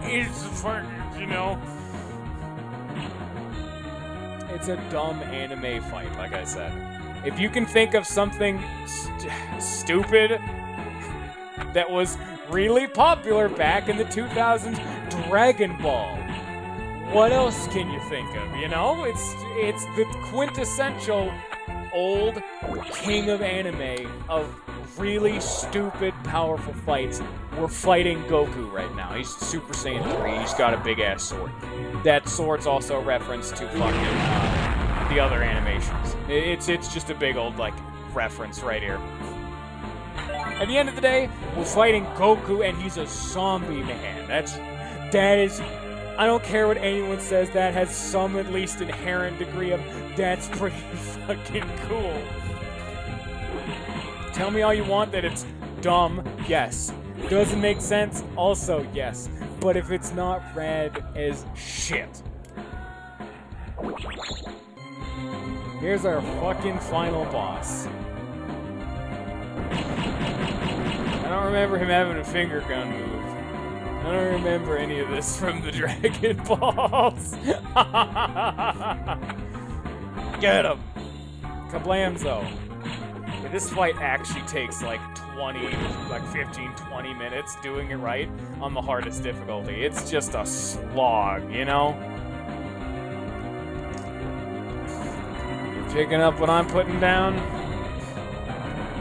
S1: He's fucking, you know. It's a dumb anime fight, like I said. If you can think of something stupid that was really popular back in the 2000s, Dragon Ball. What else can you think of, you know? It's the quintessential old king of anime of really stupid, powerful fights. We're fighting Goku right now. He's Super Saiyan 3. He's got a big-ass sword. That sword's also a reference to fucking the other animations. It's just a big old, like, reference right here. At the end of the day, we're fighting Goku, and he's a zombie man. That is... I don't care what anyone says, that has some at least inherent degree of that's pretty fucking cool. Tell me all you want that it's dumb, yes. Doesn't make sense, also yes. But if it's not rad as shit. Here's our fucking final boss. I don't remember him having a finger gun move. I don't remember any of this from the Dragon Balls. Get him! Kablamzo. Yeah, this fight actually takes like 15, 20 minutes doing it right on the hardest difficulty. It's just a slog, you know? You picking up what I'm putting down?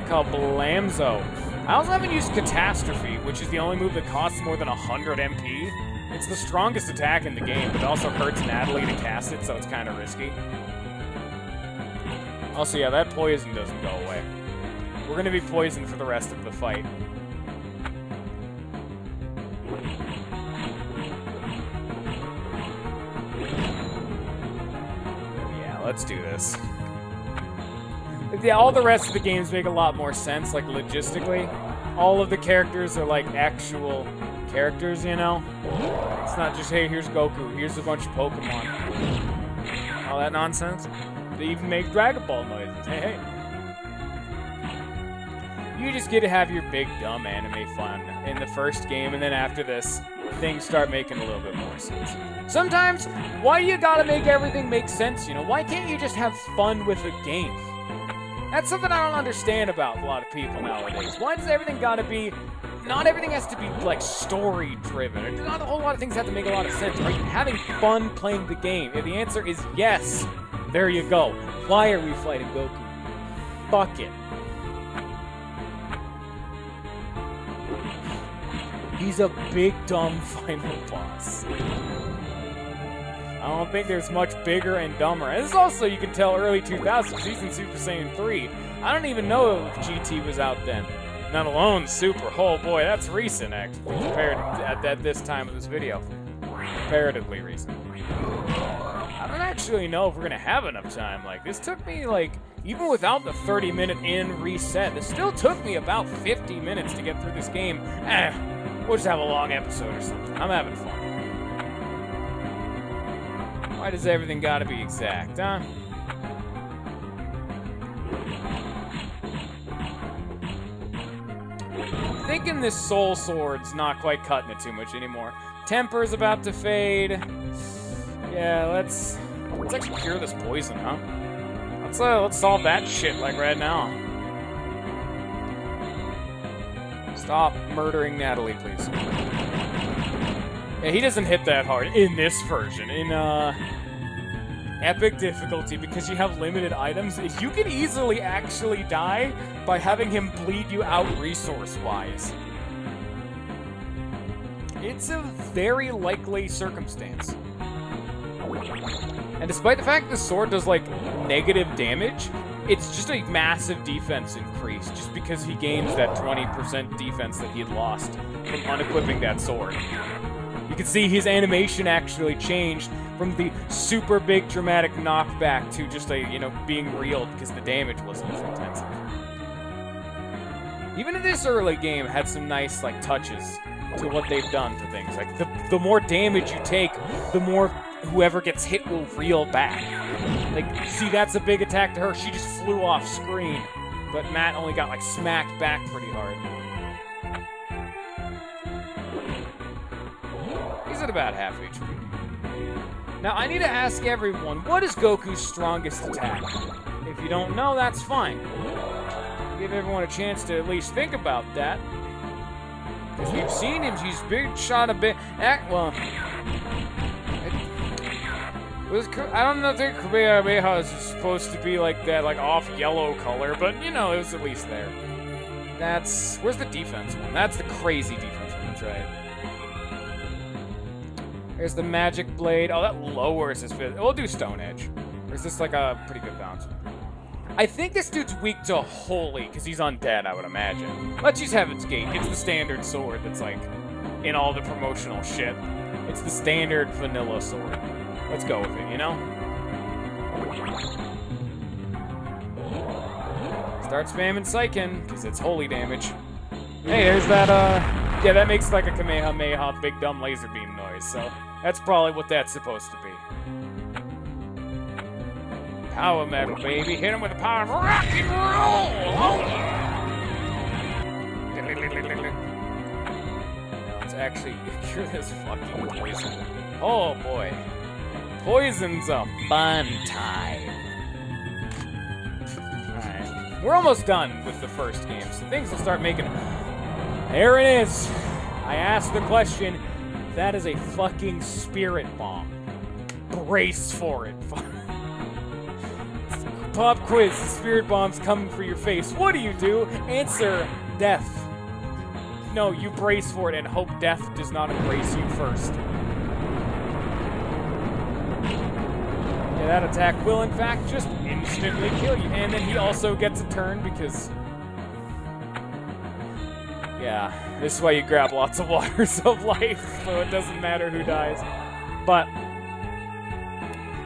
S1: Kablamzo. I also haven't used Catastrophe, which is the only move that costs more than 100 MP. It's the strongest attack in the game, but it also hurts Natalie to cast it, so it's kind of risky. Also, yeah, that poison doesn't go away. We're going to be poisoned for the rest of the fight. Yeah, let's do this. Yeah, all the rest of the games make a lot more sense, like, logistically. All of the characters are, like, actual characters, you know? It's not just, hey, here's Goku, here's a bunch of Pokemon. All that nonsense. They even make Dragon Ball noises. Hey, hey. You just get to have your big, dumb anime fun in the first game, and then after this, things start making a little bit more sense. Sometimes, why do you gotta make everything make sense, you know? Why can't you just have fun with a game? That's something I don't understand about a lot of people nowadays. Why does everything gotta be... Not everything has to be, like, story-driven. Not a whole lot of things have to make a lot of sense. Are you having fun playing the game? If the answer is yes, there you go. Why are we fighting Goku? Fuck it. He's a big, dumb final boss. I don't think there's much bigger and dumber. And this is also, you can tell, early 2000s. He's in Super Saiyan 3. I don't even know if GT was out then. Not alone Super. Oh boy, that's recent, actually, compared at this time of this video. Comparatively recent. I don't actually know if we're going to have enough time. Like, this took me, like, even without the 30-minute in reset, this still took me about 50 minutes to get through this game. We'll just have a long episode or something. I'm having fun. Why does everything gotta be exact, huh? Thinking this soul sword's not quite cutting it too much anymore. Temper's about to fade. Yeah, let's actually cure this poison, huh? Let's solve that shit like right now. Stop murdering Natalie, please. Yeah, he doesn't hit that hard in this version. In epic difficulty, because you have limited items, you can easily actually die by having him bleed you out resource-wise. It's a very likely circumstance. And despite the fact the sword does, like, negative damage, it's just a massive defense increase, just because he gains that 20% defense that he had lost from unequipping that sword. You can see his animation actually changed from the super big dramatic knockback to just a, being real because the damage wasn't as intensive. Even in this early game had some nice, like, touches to what they've done to things. Like, the more damage you take, the more whoever gets hit will reel back. Like, see, that's a big attack to her. She just flew off screen. But Matt only got, like, smacked back pretty hard. He's at about half HP. Now, I need to ask everyone, what is Goku's strongest attack? If you don't know, that's fine. Give everyone a chance to at least think about that. Because we've seen him, he's big shot a bit. Well, I don't know if Kamehameha is supposed to be like that, like off yellow color, but it was at least there. Where's the defense one? That's the crazy defense one, that's right. There's the magic blade. Oh, that lowers his fit. We'll do Stone Edge. Or is this like a pretty good bounce? I think this dude's weak to Holy, because he's undead, I would imagine. Let's use Heaven's Gate. It's the standard sword that's like in all the promotional shit. It's the standard vanilla sword. Let's go with it, Start spamming Saiken, because it's holy damage. Hey, there's that, yeah, that makes like a Kamehameha big dumb laser beam noise, so that's probably what that's supposed to be. Power metal, baby. Hit him with the power of rock and roll! Oh, yeah! Now let's actually cure this fucking poison. Oh, boy. Poison's a fun time. Alright. We're almost done with the first game, so things will start making... There it is. I asked the question. That is a fucking spirit bomb. Brace for it. Pop quiz. The spirit bomb's coming for your face. What do? Answer, death. No, you brace for it and hope death does not embrace you first. Yeah, that attack will, in fact, just instantly kill you. And then he also gets a turn because... Yeah, this is why you grab lots of waters of life, so it doesn't matter who dies. But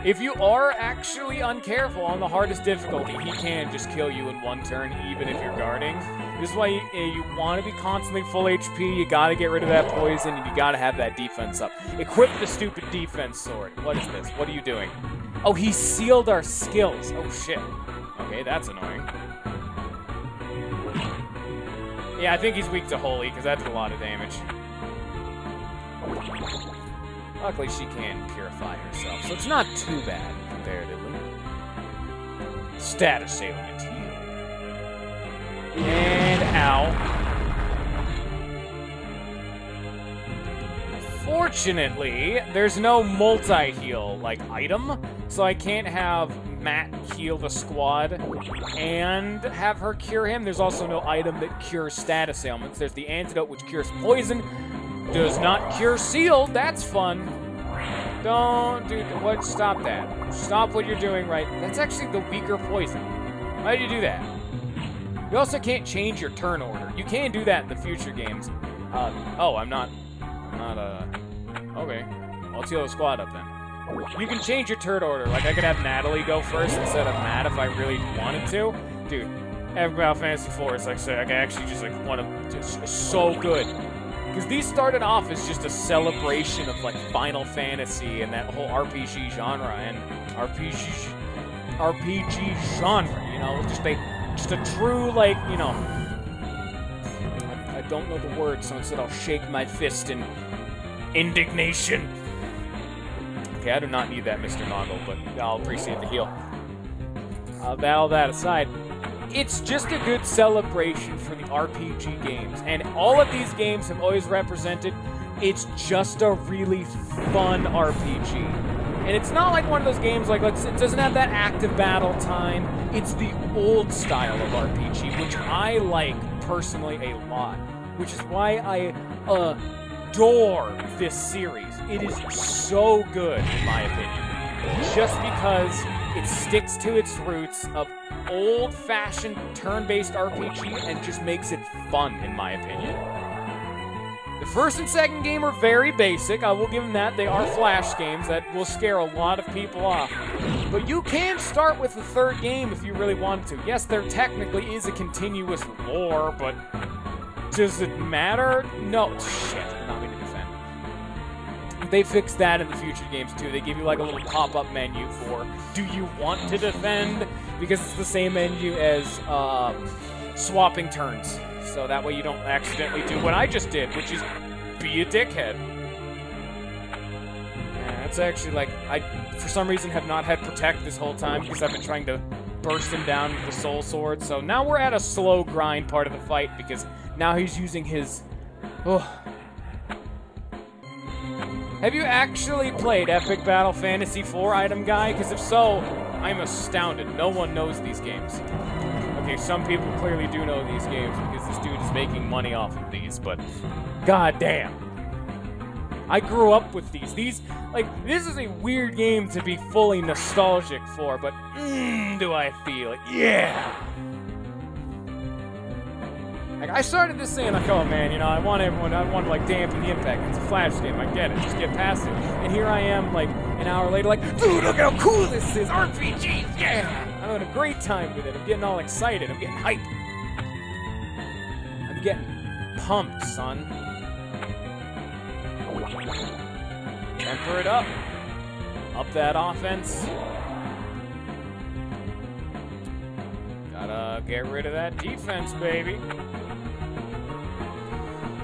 S1: if you are actually uncareful on the hardest difficulty, he can just kill you in one turn, even if you're guarding. This is why you want to be constantly full HP, you gotta get rid of that poison, and you gotta have that defense up. Equip the stupid defense sword. What is this? What are you doing? Oh, he sealed our skills. Oh, shit. Okay, that's annoying. Yeah, I think he's weak to Holy, because that did a lot of damage. Luckily, she can purify herself, so it's not too bad, comparatively. Status ailment heal. And ow. Fortunately, there's no multi-heal, like, item, so I can't have Matt heal the squad and have her cure him. There's also no item that cures status ailments. There's the antidote, which cures poison. Does not cure sealed. That's fun. Don't do what? Stop that. Stop what you're doing right. That's actually the weaker poison. Why did you do that? You also can't change your turn order. You can do that in the future games. Oh, I'm not, okay. I'll heal the squad up then. You can change your turn order. Like, I could have Natalie go first instead of Matt if I really wanted to. Dude, Final Fantasy IV is like, so I can actually just, like, want to, just so good. Because these started off as just a celebration of like Final Fantasy and that whole RPG genre and RPG genre, you know, just a true, like, you know, I don't know the word, so instead I'll shake my fist in indignation. Okay, I do not need that, Mr. Noggle, but I'll appreciate the heal. All that aside, it's just a good celebration for the RPG games, and all of these games have always represented it's just a really fun RPG. And it's not like one of those games like, it doesn't have that active battle time. It's the old style of RPG, which I like personally a lot, which is why I adore this series. It is so good, in my opinion, just because it sticks to its roots of old-fashioned turn-based RPG and just makes it fun, in my opinion. The first and second game are very basic. I will give them that. They are flash games that will scare a lot of people off. But you can start with the third game if you really wanted to. Yes, there technically is a continuous lore, but does it matter? No. Shit, I did not mean to defend. They fixed that in the future games too. They give you like a little pop-up menu for, do you want to defend? Because it's the same menu as swapping turns. So that way you don't accidentally do what I just did, which is be a dickhead. Yeah, that's actually like, I, for some reason, have not had Protect this whole time because I've been trying to burst him down with the Soul Sword. So now we're at a slow grind part of the fight because now he's using his... Oh. Have you actually played Epic Battle Fantasy 4, Item Guy? Because if so, I'm astounded. No one knows these games. Okay, some people clearly do know these games because this dude is making money off of these, but goddamn. I grew up with these. These, like, this is a weird game to be fully nostalgic for, but do I feel it? Yeah! Like, I started this saying, like, oh man, you know, I want to, like, dampen the impact. It's a Flash game, I get it, just get past it. And here I am, like, an hour later, like, dude, look how cool this is! RPGs, yeah! I'm having a great time with it. I'm getting all excited. I'm getting hype. I'm getting pumped, son. Temper it up. Up that offense. Gotta get rid of that defense, baby.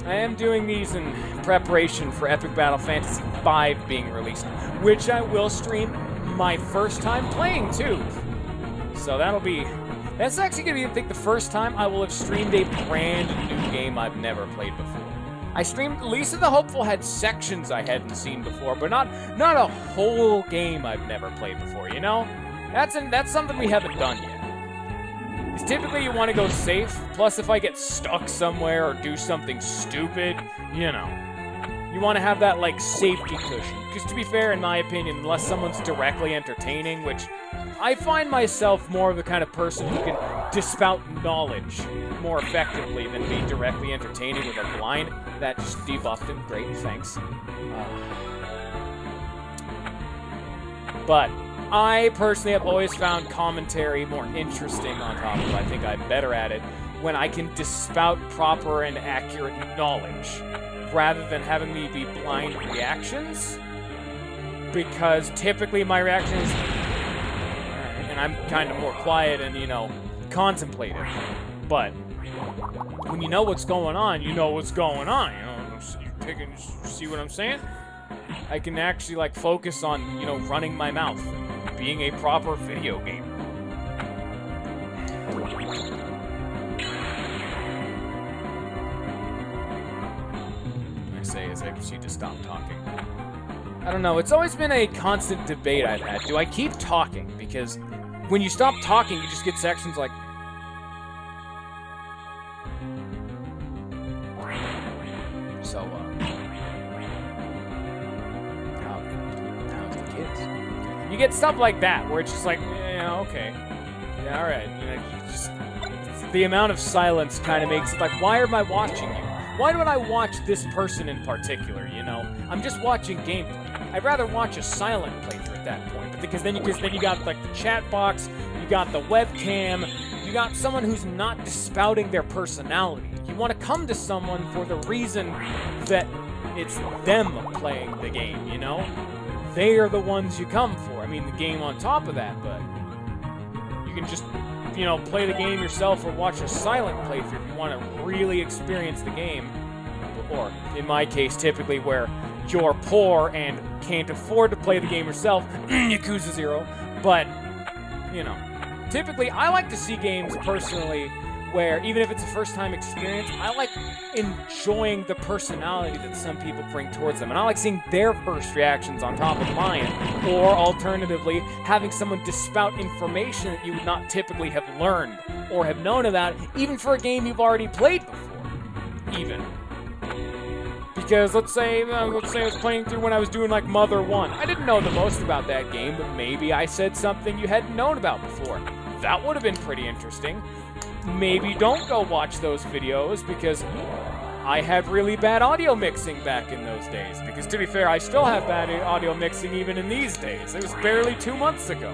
S1: I am doing these in preparation for Epic Battle Fantasy V being released, which I will stream my first time playing, too. So that's actually going to be, I think, the first time I will have streamed a brand new game I've never played before. I streamed Lisa the Hopeful had sections I hadn't seen before, but not a whole game I've never played before, you know? That's something we haven't done yet. Because typically you want to go safe, plus if I get stuck somewhere or do something stupid, you know. You want to have that, like, safety cushion. Because to be fair, in my opinion, unless someone's directly entertaining, which I find myself more of the kind of person who can dispout knowledge more effectively than be directly entertaining with a blind. That just debuffed him. Great, thanks. But I personally have always found commentary more interesting on top of it. I think I'm better at it when I can dispout proper and accurate knowledge rather than having me be blind reactions. Because typically my reactions... And I'm kind of more quiet and, you know, contemplative. But when you know what's going on, you know what's going on. You know, you pick and see what I'm saying? I can actually, like, focus on, you know, running my mouth and being a proper video game. I say as I proceed to stop talking. I don't know, it's always been a constant debate I've had. Do I keep talking? Because when you stop talking, you just get sections like... So, how's the kids? You get stuff like that, where it's just like, yeah, okay. Yeah, alright. You know, you just... The amount of silence kind of makes it like, why am I watching you? Why would I watch this person in particular, you know? I'm just watching gameplay. I'd rather watch a silent playthrough at that point, but because then you got like the chat box, you got the webcam, you got someone who's not dispouting their personality. You want to come to someone for the reason that it's them playing the game, you know? They are the ones you come for. I mean, the game on top of that, but you can just, you know, play the game yourself or watch a silent playthrough if you want to really experience the game. Or, in my case, typically where you're poor and can't afford to play the game yourself, Yakuza 0, but, you know, typically I like to see games personally where, even if it's a first-time experience, I like enjoying the personality that some people bring towards them. And I like seeing their first reactions on top of mine. Or, alternatively, having someone dispout information that you would not typically have learned or have known about, even for a game you've already played before. Even. Because, let's say I was playing through when I was doing, like, Mother 1. I didn't know the most about that game, but maybe I said something you hadn't known about before. That would have been pretty interesting. Maybe don't go watch those videos, because I had really bad audio mixing back in those days. Because, to be fair, I still have bad audio mixing even in these days. It was barely 2 months ago.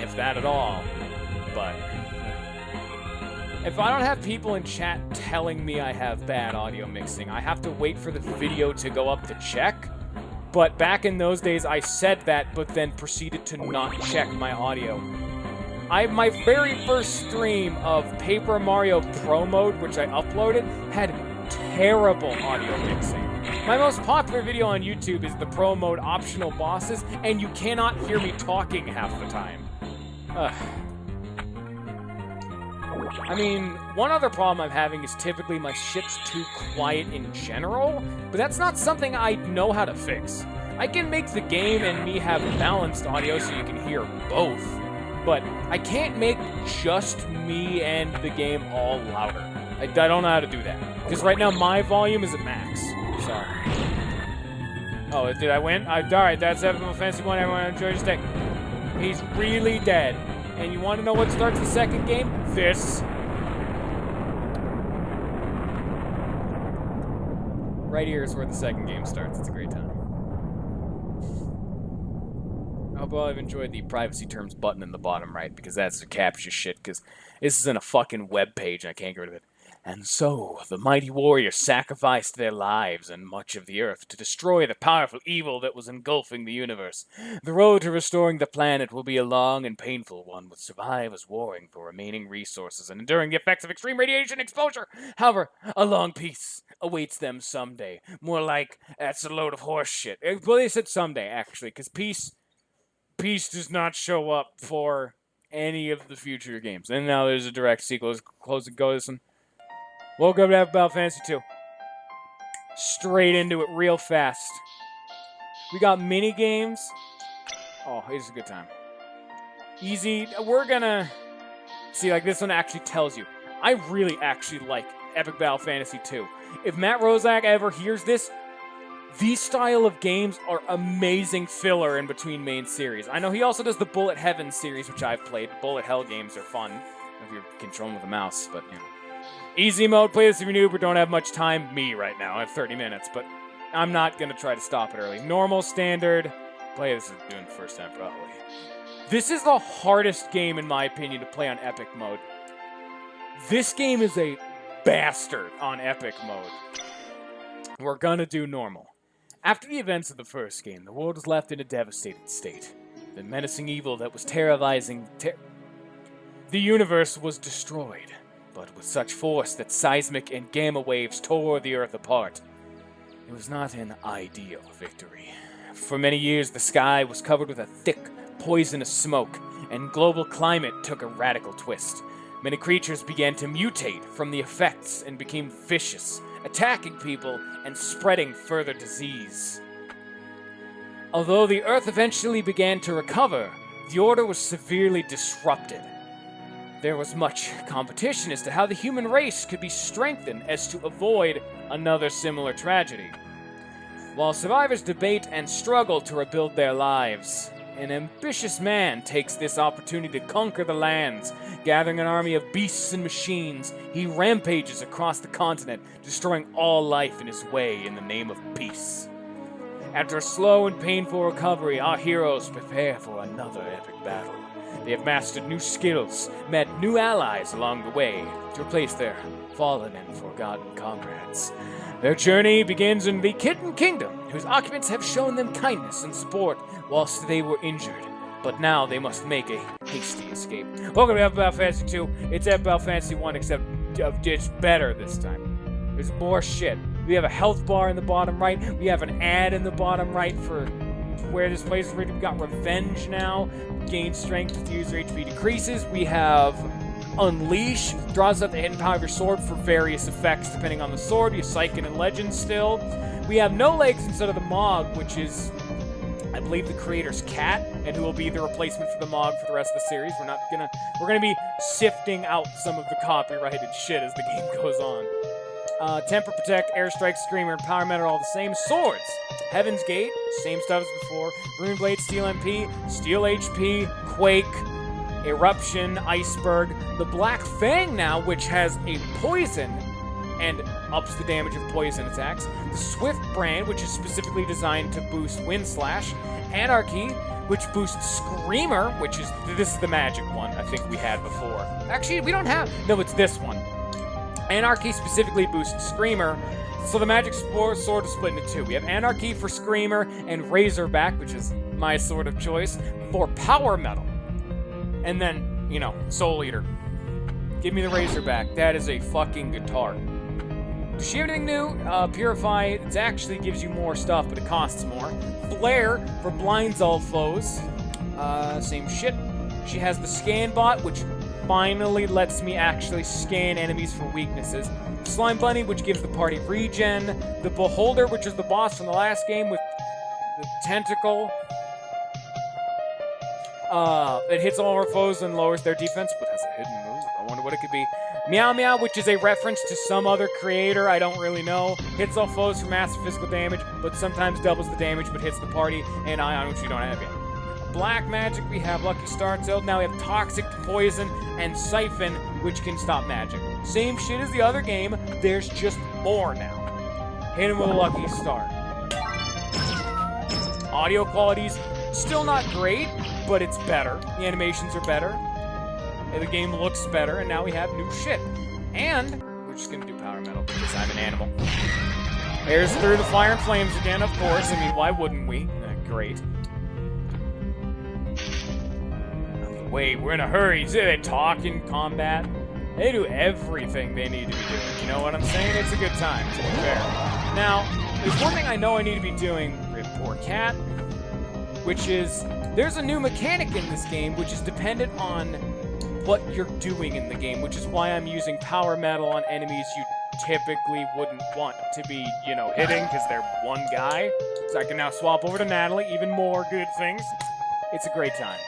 S1: If that at all. But if I don't have people in chat telling me I have bad audio mixing, I have to wait for the video to go up to check. But back in those days, I said that, but then proceeded to not check my audio. My very first stream of Paper Mario Pro Mode, which I uploaded, had terrible audio mixing. My most popular video on YouTube is the Pro Mode optional bosses, and you cannot hear me talking half the time. I mean, one other problem I'm having is typically my shit's too quiet in general, but that's not something I know how to fix. I can make the game and me have balanced audio so you can hear both, but I can't make just me and the game all louder. I don't know how to do that, because right now my volume is at max. Sorry. Oh, did I win? Alright, that's Final Fantasy 1. Everyone enjoy your stay. He's really dead. And you want to know what starts the second game? This. Right here is where the second game starts. It's a great time. I hope all have enjoyed the privacy terms button in the bottom right, because that's the capture shit, because this isn't a fucking web page and I can't get rid of it. And so, the mighty warriors sacrificed their lives and much of the earth to destroy the powerful evil that was engulfing the universe. The road to restoring the planet will be a long and painful one, with survivors warring for remaining resources and enduring the effects of extreme radiation exposure. However, a long peace awaits them someday. More like, that's a load of horse shit. Well, they said someday, actually, because peace does not show up for any of the future games. And now there's a direct sequel. Let's close and go this one. Welcome to Final Fantasy 2. Straight into it real fast. We got mini games. Oh, it's a good time. Easy. We're gonna see, like, this one actually tells you. I really actually like Epic Battle Fantasy 2. If Matt Rozak ever hears this, these style of games are amazing filler in between main series. I know he also does the Bullet Heaven series, which I've played. Bullet Hell games are fun if you're controlling with a mouse, but, you know. Easy mode, play this if you're new but don't have much time. Me right now, I have 30 minutes, but I'm not going to try to stop it early. Normal, standard, play this is doing the first time probably. This is the hardest game, in my opinion, to play on Epic mode. This game is a bastard on Epic mode. We're going to do normal. After the events of the first game, the world was left in a devastated state. The menacing evil that was terrorizing the universe was destroyed, but with such force that seismic and gamma waves tore the Earth apart. It was not an ideal victory. For many years, the sky was covered with a thick, poisonous smoke, and global climate took a radical twist. Many creatures began to mutate from the effects and became vicious, attacking people and spreading further disease. Although the Earth eventually began to recover, the order was severely disrupted. There was much competition as to how the human race could be strengthened as to avoid another similar tragedy. While survivors debate and struggle to rebuild their lives, an ambitious man takes this opportunity to conquer the lands. Gathering an army of beasts and machines, he rampages across the continent, destroying all life in his way in the name of peace. After a slow and painful recovery, our heroes prepare for another epic battle. They have mastered new skills, met new allies along the way to replace their fallen and forgotten comrades. Their journey begins in the Kitten Kingdom, whose occupants have shown them kindness and support whilst they were injured. But now they must make a hasty escape. Welcome to Epic Battle Fantasy 2. It's Epic Battle Fantasy 1, except it's better this time. There's more shit. We have a health bar in the bottom right. We have an ad in the bottom right for where this place is. We've got Revenge now. Gain strength with user HP decreases. We have Unleash. Draws out the hidden power of your sword for various effects depending on the sword. You have Psychic and Legend still. We have No Legs instead of the Mog, which is, I believe, the creator's cat, and who will be the replacement for the Mog for the rest of the series. We're gonna be sifting out some of the copyrighted shit as the game goes on. Temper, Protect, Airstrike, Screamer, and Power Metal are all the same. Swords. Heaven's Gate, same stuff as before. Rune Blade, Steel MP, Steel HP, Quake, Eruption, Iceberg. The Black Fang now, which has a poison and ups the damage of poison attacks. The Swift Brand, which is specifically designed to boost Wind Slash. Anarchy, which boosts Screamer, this is the magic one I think we had before. Actually, we don't have, no, it's this one. Anarchy specifically boosts Screamer, so the magic sword is split into two. We have Anarchy for Screamer and Razorback, which is my sword of choice, for Power Metal. And then, Soul Eater. Give me the Razorback. That is a fucking guitar. Does she have anything new? Purify, it actually gives you more stuff, but it costs more. Flare for blinds all foes. Same shit. She has the Scan Bot, which finally lets me actually scan enemies for weaknesses. Slime Bunny, which gives the party regen. The Beholder, which is the boss from the last game with the tentacle. It hits all our foes and lowers their defense, but has a hidden move. I wonder what it could be. Meow Meow, which is a reference to some other creator, I don't really know. Hits all foes for massive physical damage, but sometimes doubles the damage, but hits the party, and Ion, which you don't have yet. Black Magic, we have Lucky Star Tilt. Now we have Toxic Poison and Siphon, which can stop magic. Same shit as the other game, there's just more now. Hit him with a Lucky Star. Audio quality's still not great, but it's better. The animations are better. And the game looks better, and now we have new shit. And we're just gonna do Power Metal because I'm an animal. Airs through the fire and flames again, of course. I mean, why wouldn't we? Great. Wait, we're in a hurry. They talk in combat. They do everything they need to be doing. You know what I'm saying? It's a good time, to be fair. Now, there's one thing I know I need to be doing, poor cat, which is there's a new mechanic in this game which is dependent on what you're doing in the game, which is why I'm using Power Metal on enemies you typically wouldn't want to be, hitting because they're one guy. So I can now swap over to Natalie, even more good things. It's a great time.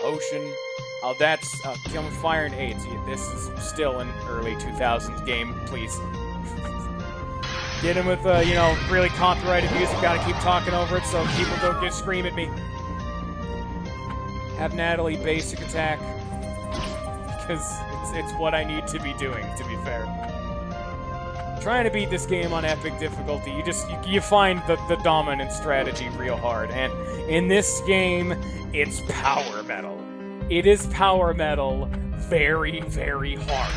S1: Potion. Oh, that's Kill with Fire and AIDS. This is still an early 2000s game, please. Get him with, really copyrighted music. Gotta keep talking over it so people don't just scream at me. Have Natalie basic attack. Because it's what I need to be doing, to be fair. Trying to beat this game on epic difficulty, you find the dominant strategy real hard. And in this game, it's Power Metal. It is Power Metal very, very hard.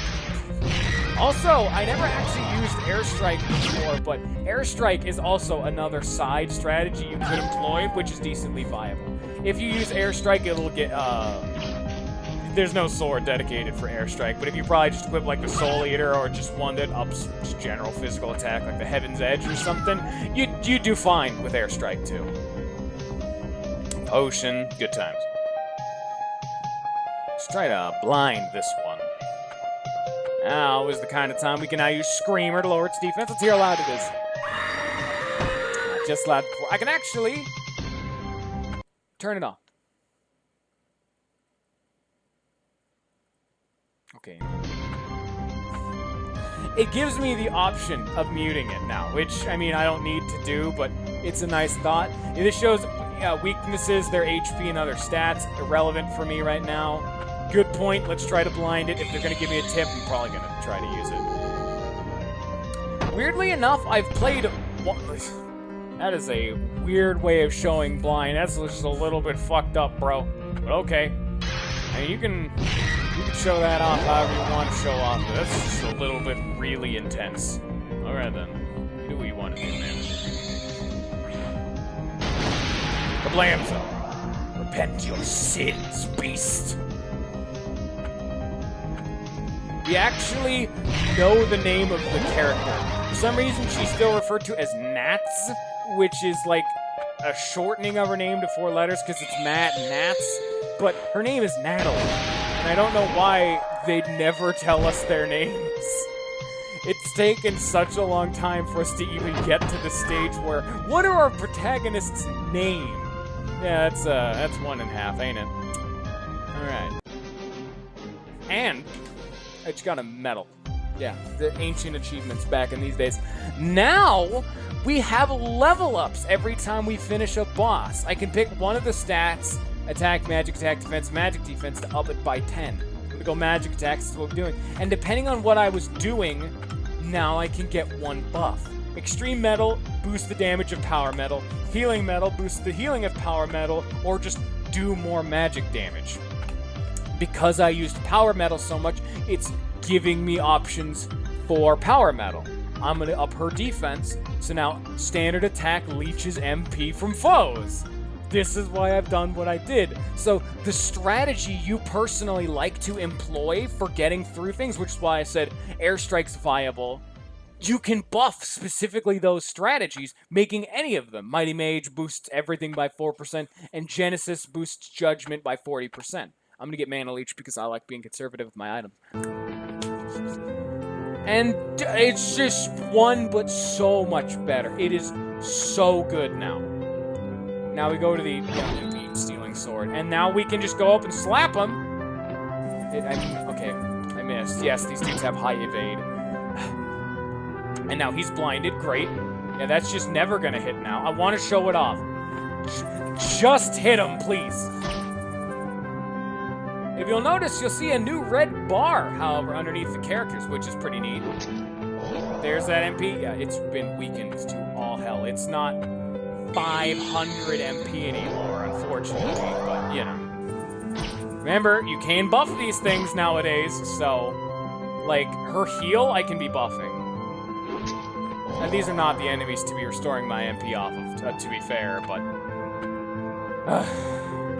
S1: Also, I never actually used Airstrike before, but Airstrike is also another side strategy you could employ, which is decently viable. If you use Airstrike, it'll get, there's no sword dedicated for Airstrike, but if you probably just equip like the Soul Eater or just one that ups just general physical attack, like the Heaven's Edge or something, you do fine with Airstrike too. Potion, good times. Let's try to blind this one. Now is the kind of time we can now use Screamer to lower its defense. Let's hear how loud it is. Not just loud before. I can actually turn it off. Okay. It gives me the option of muting it now, which, I mean, I don't need to do, but it's a nice thought. This shows weaknesses, their HP and other stats. Irrelevant for me right now. Good point. Let's try to blind it. If they're going to give me a tip, I'm probably going to try to use it. Weirdly enough, I've played That is a weird way of showing blind. That's just a little bit fucked up, bro. But okay. I mean, you can show that off however you want to show off, but that's just a little bit really intense. Alright then. What do we want to do, man? Kablamzo! Repent your sins, beast! We actually know the name of the character. For some reason, she's still referred to as Nats, which is like a shortening of her name to 4 letters because it's Matt and Nats, but her name is Natalie. And I don't know why they'd never tell us their names. It's taken such a long time for us to even get to the stage where, what are our protagonists' name? Yeah, that's 1 1/2, ain't it? Alright. And I just got a medal. Yeah, the ancient achievements back in these days. Now, we have level ups every time we finish a boss. I can pick one of the stats, attack, magic, defense, to up it by 10. I'm gonna go magic attacks, is what we're doing. And depending on what I was doing, now I can get 1 buff. Extreme Metal boosts the damage of Power Metal. Healing Metal boosts the healing of Power Metal, or just do more magic damage. Because I used Power Metal so much, it's giving me options for Power Metal. I'm gonna up her defense, so now standard attack leeches MP from foes. This is why I've done what I did. So the strategy you personally like to employ for getting through things, which is why I said Airstrike's viable, you can buff specifically those strategies, making any of them. Mighty Mage boosts everything by 4%, and Genesis boosts Judgment by 40%. I'm gonna get Mana Leech because I like being conservative with my items. And it's just one, but so much better. It is so good now. Now we go to the MP Stealing Sword, and now we can just go up and slap him. Okay, I missed. Yes, these dudes have high evade. And now he's blinded. Great. Yeah, that's just never gonna hit now. I want to show it off. Just hit him, please. If you'll notice, you'll see a new red bar, however, underneath the characters, which is pretty neat. There's that MP. Yeah, it's been weakened to all hell. It's not 500 MP anymore, unfortunately, but, you know. Remember, you can buff these things nowadays, so, like, her heal, I can be buffing. And these are not the enemies to be restoring my MP off of, to be fair, but...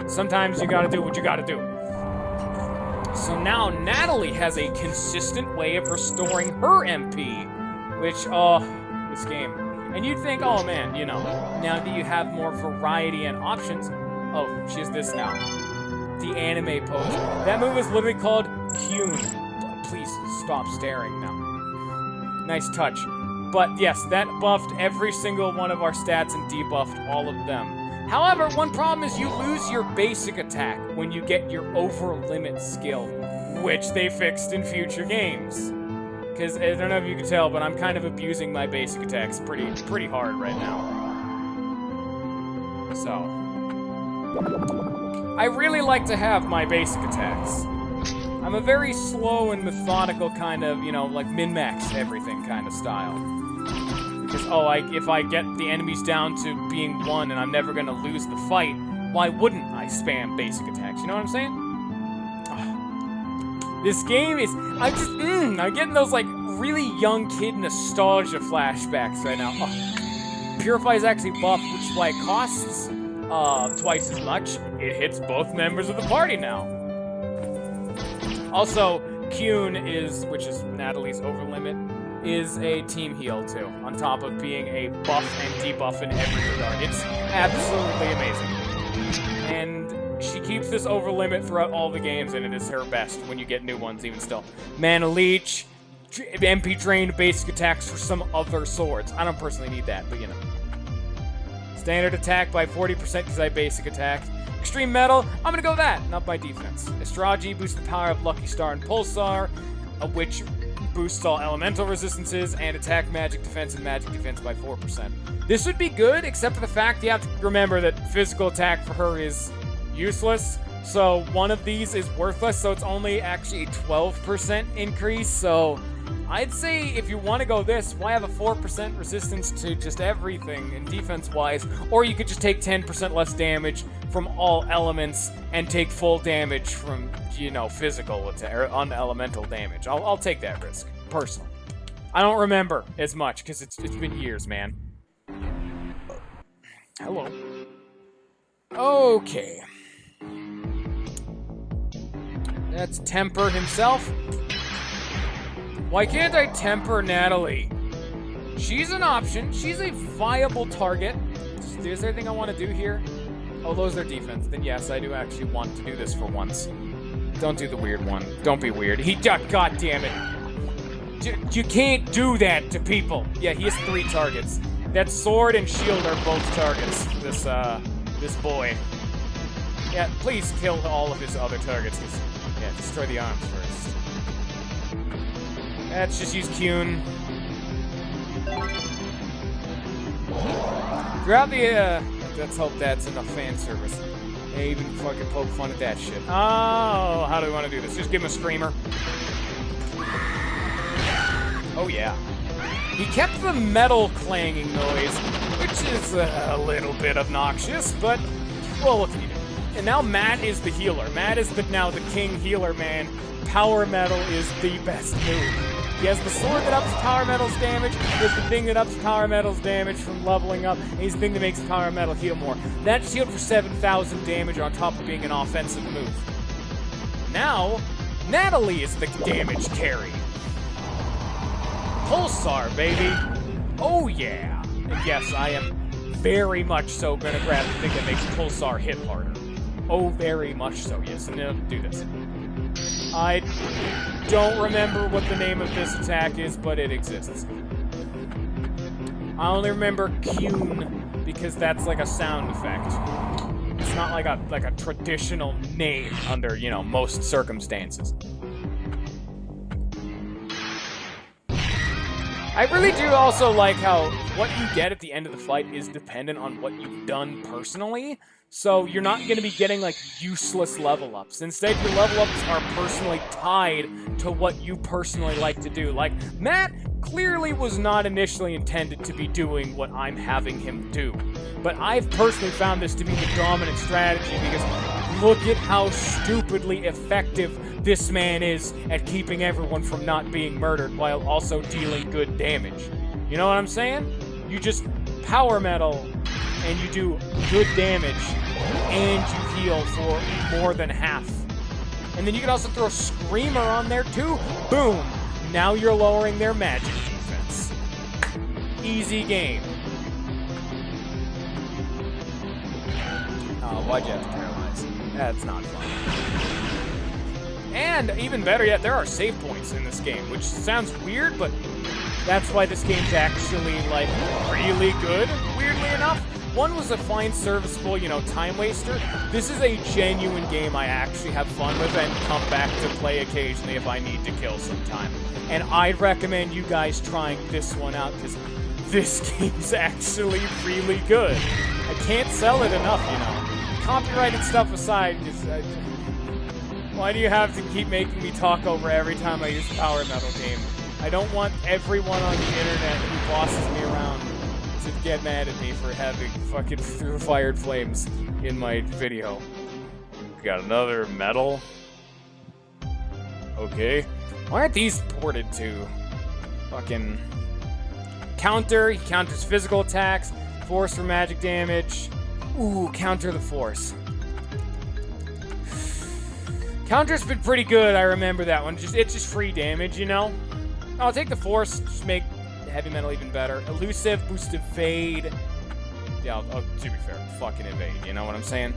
S1: sometimes you gotta do what you gotta do. So now Natalie has a consistent way of restoring her MP, which, oh, this game. And you'd think, oh man, you know, now that you have more variety and options, oh, she has this now. The anime pose. That move is literally called Kyun. Please stop staring now. Nice touch. But yes, that buffed every single one of our stats and debuffed all of them. However, one problem is you lose your basic attack when you get your over-limit skill, which they fixed in future games. Because, I don't know if you can tell, but I'm kind of abusing my basic attacks pretty hard right now. So. I really like to have my basic attacks. I'm a very slow and methodical kind of, you know, like min-max everything kind of style. Because, oh, if I get the enemies down to being 1 and I'm never going to lose the fight, why wouldn't I spam basic attacks? You know what I'm saying? This game is... I'm getting those, like, really young kid nostalgia flashbacks right now. Purify is actually buffed, which is why it costs twice as much. It hits both members of the party now. Also, Kyun is, which is Natalie's overlimit, is a team heal too, on top of being a buff and debuff in every regard. It's absolutely amazing. And she keeps this over limit throughout all the games, and it is her best when you get new ones even still. Mana Leech, MP drained basic attacks for some other swords. I don't personally need that, but you know. Standard attack by 40% because I basic attack. Extreme Metal, I'm gonna go that, not by defense. Astrology boosts the power of Lucky Star and Pulsar, which boosts all elemental resistances, and attack, magic defense, and magic defense by 4%. This would be good, except for the fact you have to remember that physical attack for her is useless, so one of these is worthless, so it's only actually a 12% increase, so I'd say if you want to go this, why have a 4% resistance to just everything in defense-wise? Or you could just take 10% less damage from all elements and take full damage from, you know, physical or unelemental damage. I'll take that risk, personally. I don't remember as much, because it's been years, man. Hello. Okay. That's Temper himself. Why can't I temper Natalie? She's an option. She's a viable target. Is there anything I want to do here? Oh, those are defense. Then yes, I do actually want to do this for once. Don't do the weird one. Don't be weird. God damn it. You can't do that to people. Yeah, he has 3 targets. That sword and shield are both targets for this boy. Yeah, please kill all of his other targets. Yeah, destroy the arms first. Let's just use Kyun. Grab the, let's hope that's enough fan service. They even fucking poke fun at that shit. Oh, how do we want to do this? Just give him a screamer. Oh, yeah. He kept the metal clanging noise, which is a little bit obnoxious, but, well, what can you do? And now Matt is the healer. Matt is now the king healer, man. Power metal is the best move. He has the sword that ups power metal's damage, he has the thing that ups power metal's damage from leveling up, and he's the thing that makes power metal heal more. That shield for 7,000 damage on top of being an offensive move. Now, Natalie is the damage carry. Pulsar, baby. Oh yeah. And yes, I am very much so gonna grab the thing that makes Pulsar hit harder. Oh, very much so, yes. And then do this. I don't remember what the name of this attack is, but it exists. I only remember Kyun because that's like a sound effect. It's not like a traditional name under, you know, most circumstances. I really do also like how what you get at the end of the fight is dependent on what you've done personally. So you're not going to be getting, like, useless level ups. Instead, your level ups are personally tied to what you personally like to do. Like, Matt clearly was not initially intended to be doing what I'm having him do. But I've personally found this to be the dominant strategy because look at how stupidly effective this man is at keeping everyone from not being murdered while also dealing good damage. You know what I'm saying? You just power metal and you do good damage, and you heal for more than half. And then you can also throw a Screamer on there too. Boom! Now you're lowering their magic defense. Easy game. Oh, why'd you have to paralyze? That's not fun. And even better yet, there are save points in this game, which sounds weird, but that's why this game's actually, like, really good, weirdly enough. One was a fine, serviceable, you know, time waster. This is a genuine game I actually have fun with and come back to play occasionally if I need to kill sometime. And I'd recommend you guys trying this one out because this game's actually really good. I can't sell it enough, you know. Copyrighted stuff aside, why do you have to keep making me talk over every time I use Power Metal game? I don't want everyone on the internet who bosses me around to get mad at me for having fucking fired flames in my video. We got another metal. Okay. Why aren't these ported to fucking counter? He counters physical attacks, force for magic damage. Ooh, counter the force. Counter's been pretty good, I remember that one. It's just free damage, you know? I'll take the force, just make heavy metal even better. Elusive, boost evade. Yeah, to be fair, fucking evade, you know what I'm saying?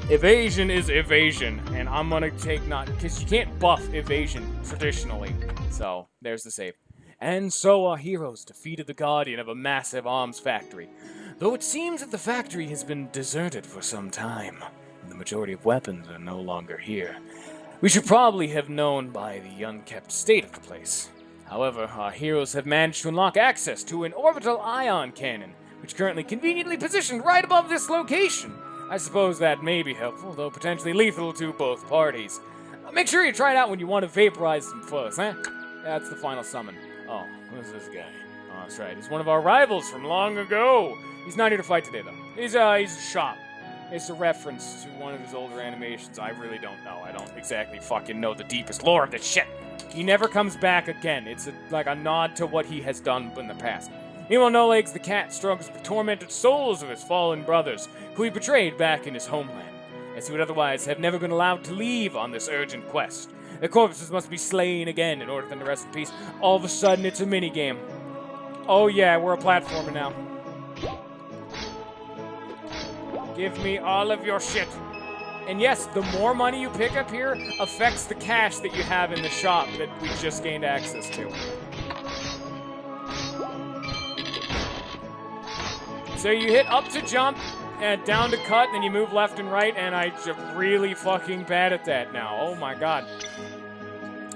S1: Evasion is evasion, and I'm gonna take because you can't buff evasion traditionally. So, there's the save. And so our heroes defeated the guardian of a massive arms factory. Though it seems that the factory has been deserted for some time, and the majority of weapons are no longer here. We should probably have known by the unkept state of the place. However, our heroes have managed to unlock access to an orbital ion cannon, which currently conveniently positioned right above this location. I suppose that may be helpful, though potentially lethal to both parties. Make sure you try it out when you want to vaporize some foes, huh? That's the final summon. Oh, who's this guy? Oh, that's right. He's one of our rivals from long ago. He's not here to fight today, though. He's a shop. It's a reference to one of his older animations. I really don't know. I don't exactly fucking know the deepest lore of this shit. He never comes back again. It's like a nod to what he has done in the past. Meanwhile, No Legs the cat struggles with the tormented souls of his fallen brothers, who he betrayed back in his homeland, as he would otherwise have never been allowed to leave on this urgent quest. Their corpses must be slain again in order for them to rest in peace. All of a sudden, it's a minigame. Oh yeah, we're a platformer now. Give me all of your shit. And yes, the more money you pick up here affects the cash that you have in the shop that we just gained access to. So you hit up to jump, and down to cut, and then you move left and right, and I'm really fucking bad at that now. Oh my god.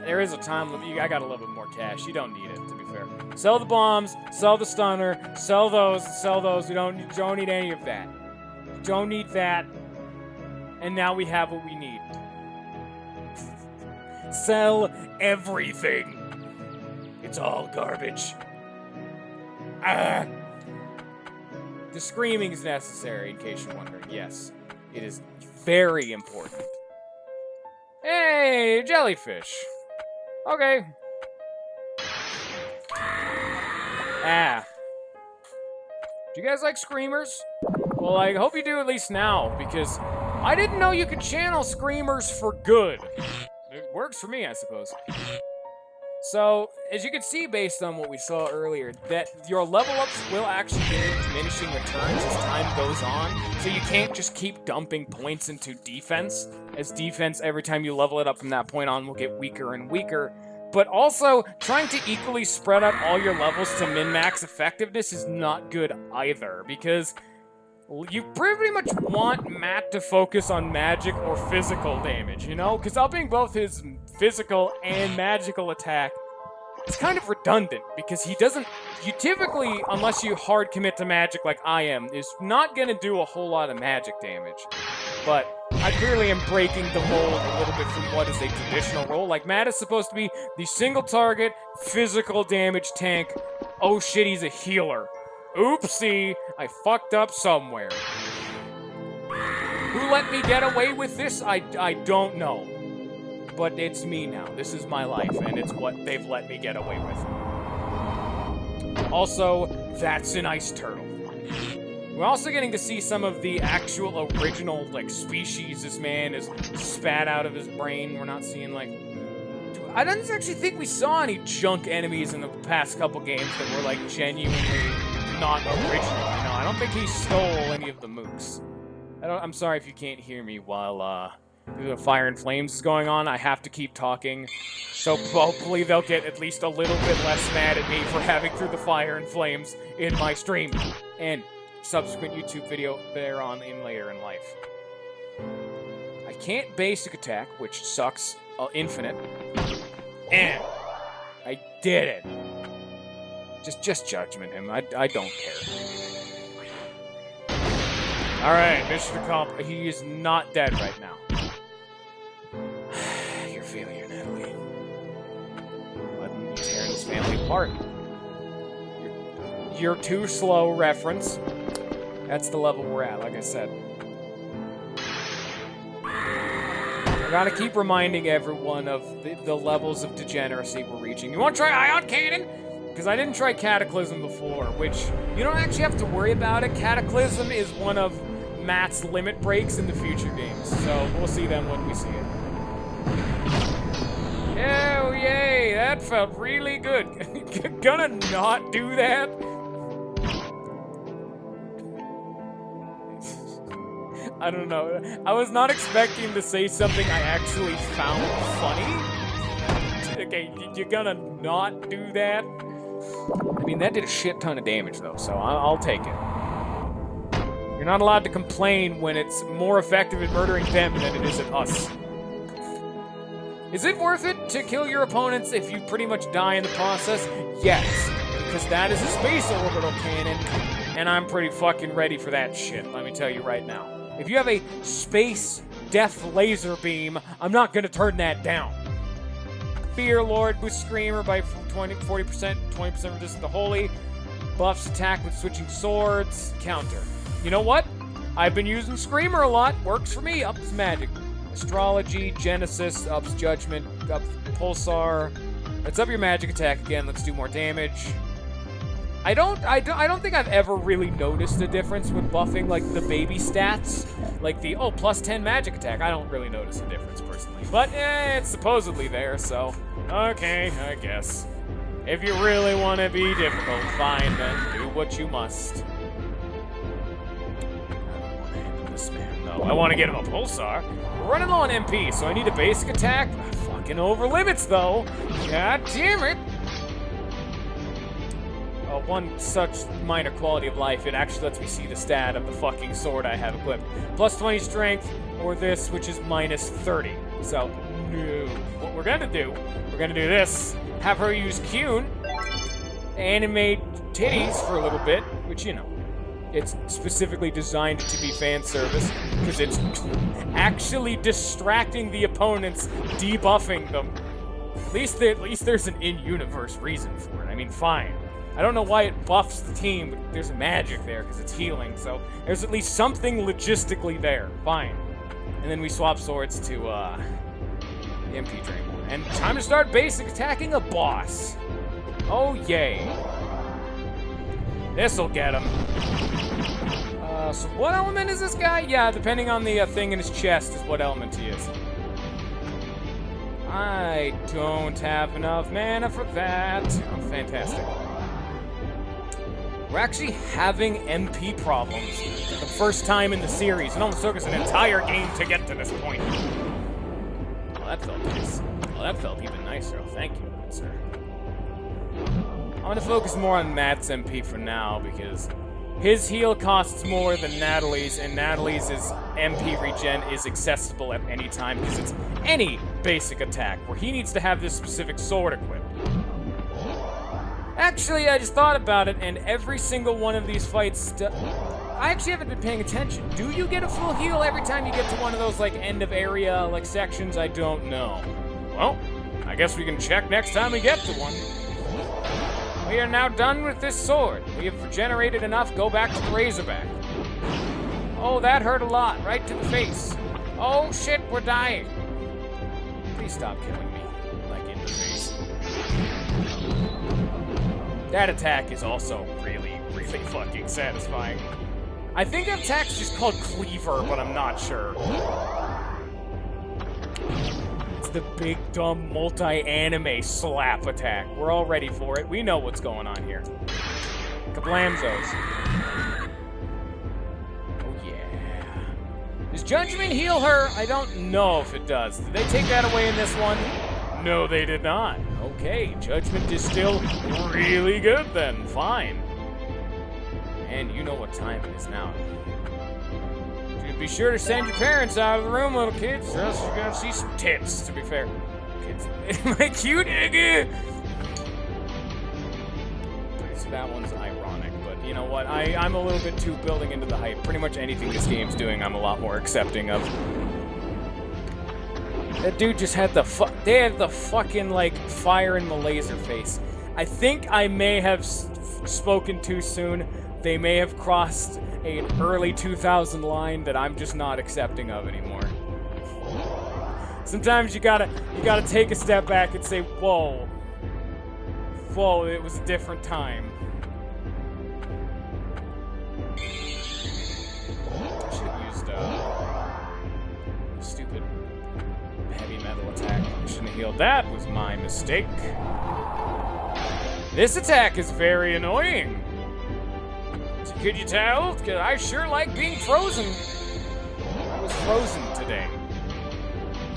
S1: There is a time limit. I got a little bit more cash. You don't need it, to be fair. Sell the bombs, sell the stunner, sell those. We don't need any of that. Don't need that. And now we have what we need. Sell everything. It's all garbage. The screaming is necessary, in case you're wondering. Yes, it is very important. Hey, jellyfish. Okay. Do you guys like screamers? Well, I hope you do at least now, because I didn't know you could channel screamers for good. It works for me, I suppose. So, as you can see based on what we saw earlier, that your level ups will actually gain diminishing returns as time goes on. So you can't just keep dumping points into defense, as defense, every time you level it up from that point on, will get weaker and weaker. But also, trying to equally spread out all your levels to min-max effectiveness is not good either, because you pretty much want Matt to focus on magic or physical damage, you know? Because upping both his physical and magical attack is kind of redundant, because he doesn't... You typically, unless you hard commit to magic like I am, is not going to do a whole lot of magic damage. But I clearly am breaking the mold a little bit from what is a traditional role. Like, Matt is supposed to be the single target, physical damage tank. Oh shit, he's a healer. Oopsie, I fucked up somewhere. Who let me get away with this? I don't know. But it's me now. This is my life, and it's what they've let me get away with. Also, that's an ice turtle. We're also getting to see some of the actual original, like, species this man has spat out of his brain. We're not seeing, like... I don't actually think we saw any junk enemies in the past couple games that were, like, genuinely not original, you know? I don't think he stole any of the mooks. I'm sorry if you can't hear me while, the Fire and Flames is going on. I have to keep talking, so hopefully they'll get at least a little bit less mad at me for having through the Fire and Flames in my stream, and subsequent YouTube video thereon in later in life. I can't basic attack, which sucks infinite, and I did it. Just judgment him. I don't care. Alright, mission accomplished. He is not dead right now. Your failure, Natalie. Letting me tear this family apart. You're too slow reference. That's the level we're at, like I said. I gotta keep reminding everyone of the levels of degeneracy we're reaching. You wanna try Ion Cannon? Because I didn't try Cataclysm before, which you don't actually have to worry about it. Cataclysm is one of Matt's limit breaks in the future games, so we'll see them when we see it. Oh, yay, that felt really good. Gonna not do that? I don't know. I was not expecting to say something I actually found funny. Okay, you're gonna not do that? I mean, that did a shit ton of damage, though, so I'll take it. You're not allowed to complain when it's more effective at murdering them than it is at us. Is it worth it to kill your opponents if you pretty much die in the process? Yes, because that is a space orbital cannon, and I'm pretty fucking ready for that shit, let me tell you right now. If you have a space Death Laser Beam. I'm not going to turn that down. Fear Lord boosts Screamer by 40%, 20% resistance to Holy. Buffs attack with switching swords. Counter. You know what? I've been using Screamer a lot. Works for me. Ups magic. Astrology, Genesis, ups Judgment, up Pulsar. Let's up your magic attack again. Let's do more damage. I don't think I've ever really noticed a difference with buffing like the baby stats. Like the plus 10 magic attack. I don't really notice a difference personally. But it's supposedly there, so okay, I guess. If you really want to be difficult, fine then. Do what you must. I don't want to handle this man, though. I want to get him a Pulsar. We're running low on MP, so I need a basic attack. Fucking over limits, though. God damn it. One such minor quality of life, it actually lets me see the stat of the fucking sword I have equipped. Plus 20 strength, or this, which is minus 30. So, no. What we're gonna do this. Have her use Kyun, animate titties for a little bit, which, you know, it's specifically designed to be fan service, because it's actually distracting the opponents, debuffing them. At least there's an in-universe reason for it. I mean, fine. I don't know why it buffs the team, but there's magic there because it's healing, so there's at least something logistically there. Fine. And then we swap swords to MP Drain. And time to start basic attacking a boss. Oh, yay. This'll get him. So what element is this guy? Yeah, depending on the thing in his chest is what element he is. I don't have enough mana for that. Oh, fantastic. We're actually having MP problems for the first time in the series. It almost took us an entire game to get to this point. Well, that felt nice. Well, that felt even nicer. Oh, thank you, good sir. I'm going to focus more on Matt's MP for now because his heal costs more than Natalie's, and Natalie's MP regen is accessible at any time because it's any basic attack where he needs to have this specific sword equipped. Actually, I just thought about it, and every single one of these fights, I actually haven't been paying attention. Do you get a full heal every time you get to one of those, like, end of area, like, sections? I don't know. Well, I guess we can check next time we get to one. We are now done with this sword. We have regenerated enough. Go back to the Razorback. Oh, that hurt a lot. Right to the face. Oh, shit, we're dying. Please stop killing me. Like, in the face. That attack is also really, really fucking satisfying. I think that attack's just called Cleaver, but I'm not sure. It's the big, dumb, multi-anime slap attack. We're all ready for it. We know what's going on here. Kablamzos. Oh, yeah. Does Judgment heal her? I don't know if it does. Did they take that away in this one? No, they did not. Okay, Judgment is still really good then. Fine. And you know what time it is now. Be sure to send your parents out of the room, little kids, or else you're gonna see some tits, to be fair. Kids. Am I cute, nigga? So that one's ironic, but you know what? I'm a little bit too building into the hype. Pretty much anything this game's doing, I'm a lot more accepting of. That dude just had they had the fucking, like, fire in the laser face. I think I may have spoken too soon. They may have crossed an early 2000 line that I'm just not accepting of anymore. Sometimes you gotta take a step back and say, whoa, it was a different time. I should have used stupid heavy metal attack. I shouldn't have healed. That was my mistake. This attack is very annoying. Could you tell? Because I sure like being frozen. I was frozen today.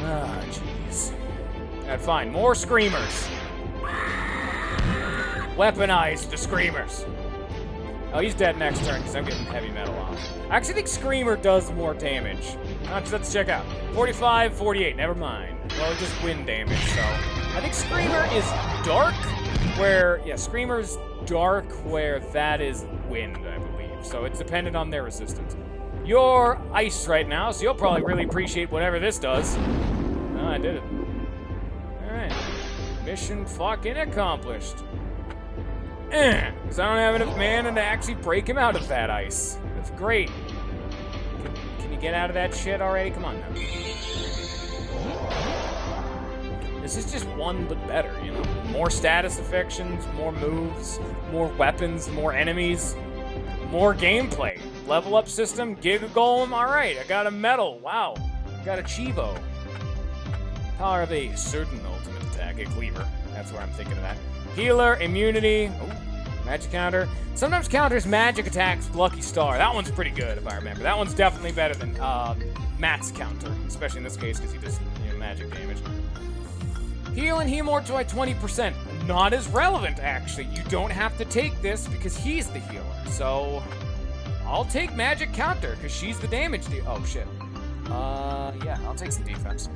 S1: Ah, jeez. Alright, fine. More Screamers. Weaponize the Screamers. Oh, he's dead next turn because I'm getting heavy metal off. I actually think Screamer does more damage. Let's check out. 45, 48. Never mind. Well, just wind damage, so. I think Screamer is dark, where... Yeah, Screamer's dark, where that is wind, I believe. So it's dependent on their resistance. You're ice right now, so you'll probably really appreciate whatever this does. Oh, I did it. Alright. Mission fucking accomplished. Because I don't have enough mana to actually break him out of that ice. That's great. Can you get out of that shit already? Come on now. This is just one but better, you know? More status affections, more moves, more weapons, more enemies, more gameplay. Level up system, Giga Golem, alright. I got a medal, wow. Got a Chivo. Power of a certain ultimate attack, a cleaver. That's where I'm thinking of that. Healer, immunity, ooh, magic counter. Sometimes counters magic attacks, Lucky Star. That one's pretty good if I remember. That one's definitely better than Matt's counter, especially in this case because he does magic damage. Heal and Hemort to 20%. Not as relevant, actually. You don't have to take this because he's the healer. So, I'll take magic counter because she's the damage dealer. Oh, shit. Yeah, I'll take some defense.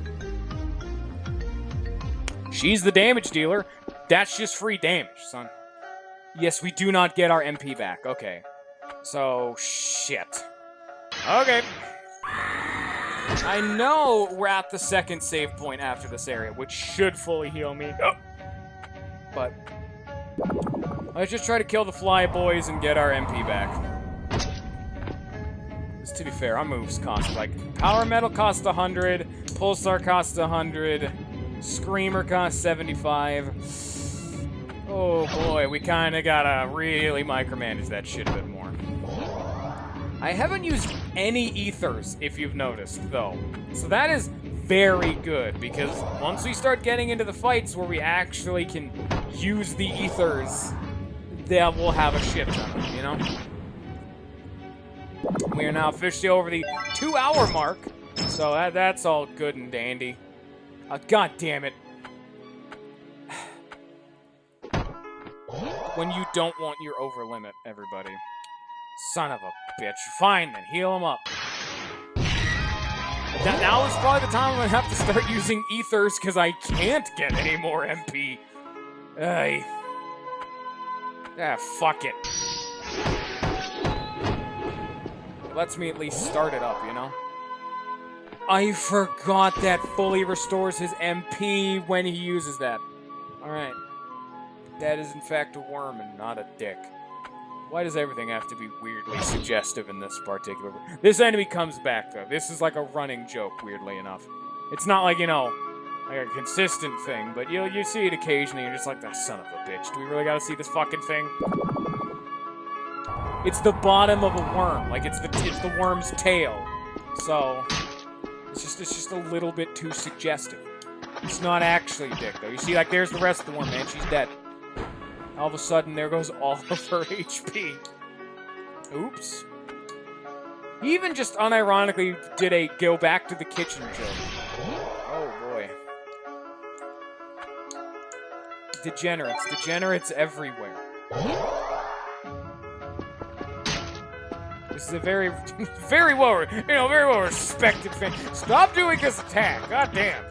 S1: She's the damage dealer. That's just free damage, son. Yes, we do not get our MP back. Okay. So, shit. Okay. I know we're at the second save point after this area, which should fully heal me. Oh. But let's just try to kill the fly boys and get our MP back. To be fair, our moves cost, like, Power Metal costs 100, Pulsar costs 100, Screamer costs 75. Oh boy, we kinda gotta really micromanage that shit a bit more. I haven't used any ethers, if you've noticed, though. So that is very good, because once we start getting into the fights where we actually can use the ethers, then we'll have a shit ton of them, you know? We are now officially over the 2-hour mark, so that's all good and dandy. God damn it. When you don't want your over limit, everybody. Son of a bitch. Fine then, heal him up. Now is probably the time I'm gonna have to start using ethers because I can't get any more MP. Fuck it. Lets me at least start it up, you know? I forgot that fully restores his MP when he uses that. Alright. That is in fact a worm and not a dick. Why does everything have to be weirdly suggestive in this particular... This enemy comes back, though. This is like a running joke, weirdly enough. It's not like, you know, like a consistent thing, but you see it occasionally and you're just like, that son of a bitch. Do we really gotta see this fucking thing? It's the bottom of a worm. Like, it's the worm's tail. So, it's just a little bit too suggestive. It's not actually a dick, though. You see, like, there's the rest of the worm, man. She's dead. All of a sudden, there goes all of her HP. Oops. He even just unironically did a go back to the kitchen joke. Oh, boy. Degenerates. Degenerates everywhere. This is a very well respected fan. Stop doing this attack. God damn.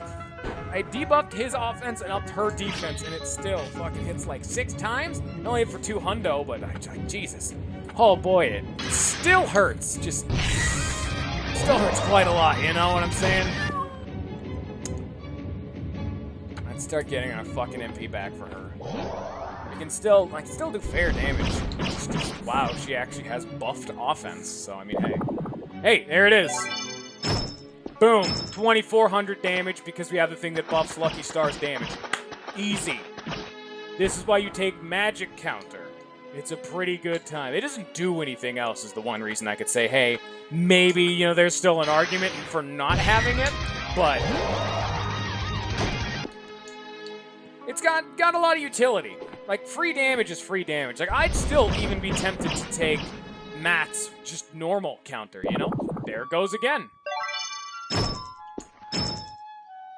S1: I debuffed his offense and upped her defense, and it still fucking hits like 6 times. I only hit for 2 hundo, but Jesus. Oh boy, it still hurts. Just still hurts quite a lot. You know what I'm saying? I'd start getting our fucking MP back for her. I can still do fair damage. Just, wow, she actually has buffed offense. So I mean, hey, there it is. Boom, 2,400 damage because we have the thing that buffs Lucky Star's damage. Easy. This is why you take magic counter. It's a pretty good time. It doesn't do anything else is the one reason I could say, hey, maybe, you know, there's still an argument for not having it, but it's got a lot of utility. Like, free damage is free damage. Like, I'd still even be tempted to take Matt's just normal counter, you know? There it goes again.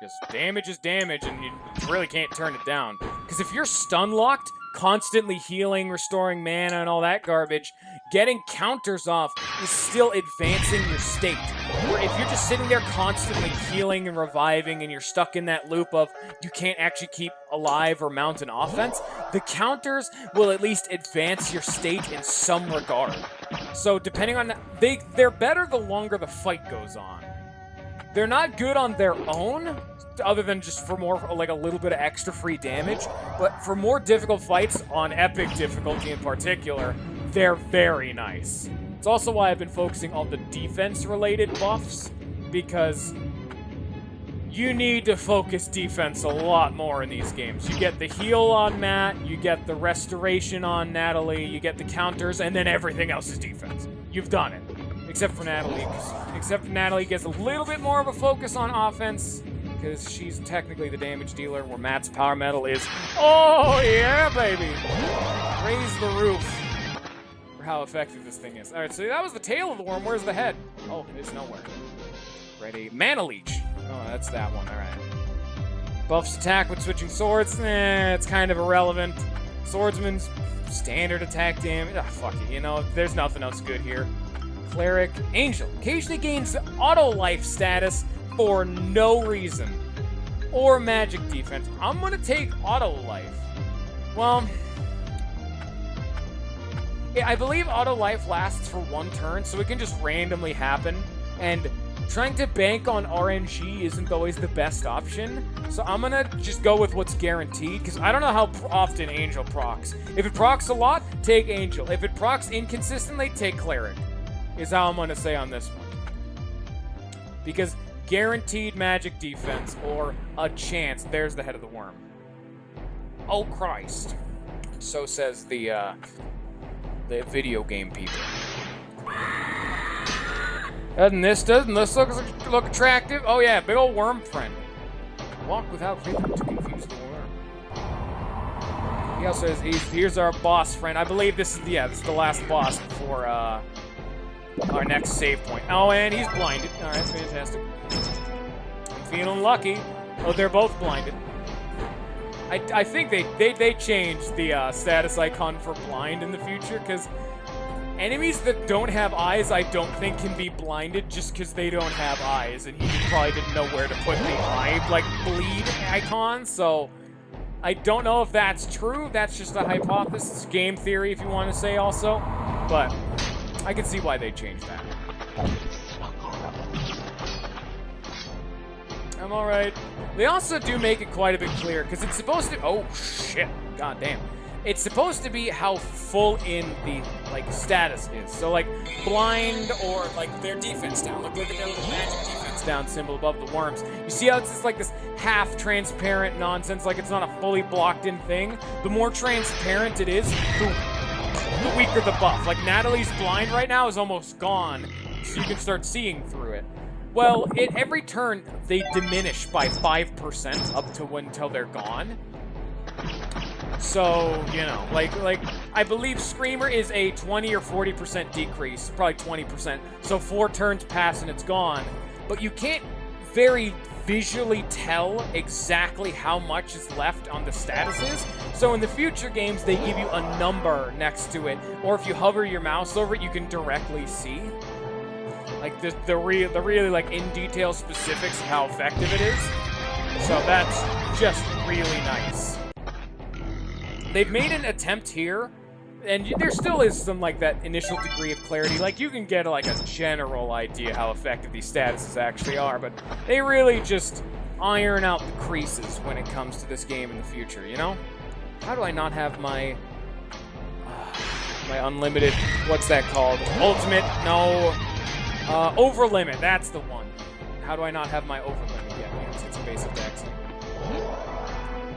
S1: Because damage is damage, and you really can't turn it down. Because if you're stun-locked, constantly healing, restoring mana, and all that garbage, getting counters off is still advancing your state. Where if you're just sitting there constantly healing and reviving, and you're stuck in that loop of you can't actually keep alive or mount an offense, the counters will at least advance your state in some regard. So depending on they're better the longer the fight goes on. They're not good on their own, other than just for more like a little bit of extra free damage. But for more difficult fights on epic difficulty in particular, they're very nice. It's also why I've been focusing on the defense-related buffs, because you need to focus defense a lot more in these games. You get the heal on Matt, you get the restoration on Natalie, you get the counters, and then everything else is defense. You've done it. Except for Natalie. Except for Natalie gets a little bit more of a focus on offense, because she's technically the damage dealer, where Matt's power metal is, oh yeah, baby! Raise the roof for how effective this thing is. Alright, so that was the tail of the worm. Where's the head? Oh, it's nowhere. Ready. Mana Leech. Oh, that's that one. Alright. Buffs attack with switching swords. It's kind of irrelevant. Swordsman's standard attack damage. Ah, fuck it. You know, there's nothing else good here. Cleric. Angel. Occasionally gains auto life status for no reason. Or magic defense. I'm gonna take auto life. Well, yeah, I believe auto life lasts for 1 turn, so it can just randomly happen. And trying to bank on RNG isn't always the best option, so I'm gonna just go with what's guaranteed, because I don't know how often Angel procs. If it procs a lot, take Angel. If it procs inconsistently, take Cleric, is how I'm gonna say on this one. Because guaranteed magic defense, or a chance, there's the head of the worm. Oh Christ. So says the video game people. Doesn't this look attractive? Oh yeah, big old worm friend. Walk without creeping to confuse the worm. He also says, here's our boss friend. I believe this is the last boss before our next save point. Oh, and he's blinded. All right, fantastic. I'm feeling lucky. Oh, they're both blinded. I think they changed the status icon for blind in the future, because enemies that don't have eyes, I don't think can be blinded just because they don't have eyes, and he probably didn't know where to put the eye, like, bleed icon, so I don't know if that's true. That's just a hypothesis, game theory if you want to say also, but I can see why they changed that. I'm alright. They also do make it quite a bit clear, because it's supposed to, oh shit, god damn. It's supposed to be how full in the, like, status is. So, like, blind or, like, their defense down. Look at their little magic defense down symbol above the worms. You see how it's just, like, this half-transparent nonsense, like it's not a fully blocked-in thing? The more transparent it is, the weaker the buff. Like, Natalie's blind right now is almost gone, so you can start seeing through it. Well, at every turn, they diminish by 5% up to until they're gone. So, you know, like I believe Screamer is a 20 or 40% decrease, probably 20%. So 4 turns pass and it's gone. But you can't very visually tell exactly how much is left on the statuses. So in the future games, they give you a number next to it. Or if you hover your mouse over it, you can directly see. Like the really like in detail specifics of how effective it is. So that's just really nice. They've made an attempt here, and there still is some, like, that initial degree of clarity. Like, you can get, like, a general idea how effective these statuses actually are, but they really just iron out the creases when it comes to this game in the future, you know? How do I not have my unlimited, what's that called? Ultimate, no, over limit, that's the one. How do I not have my over limit yet? Yeah, it's a basic dex.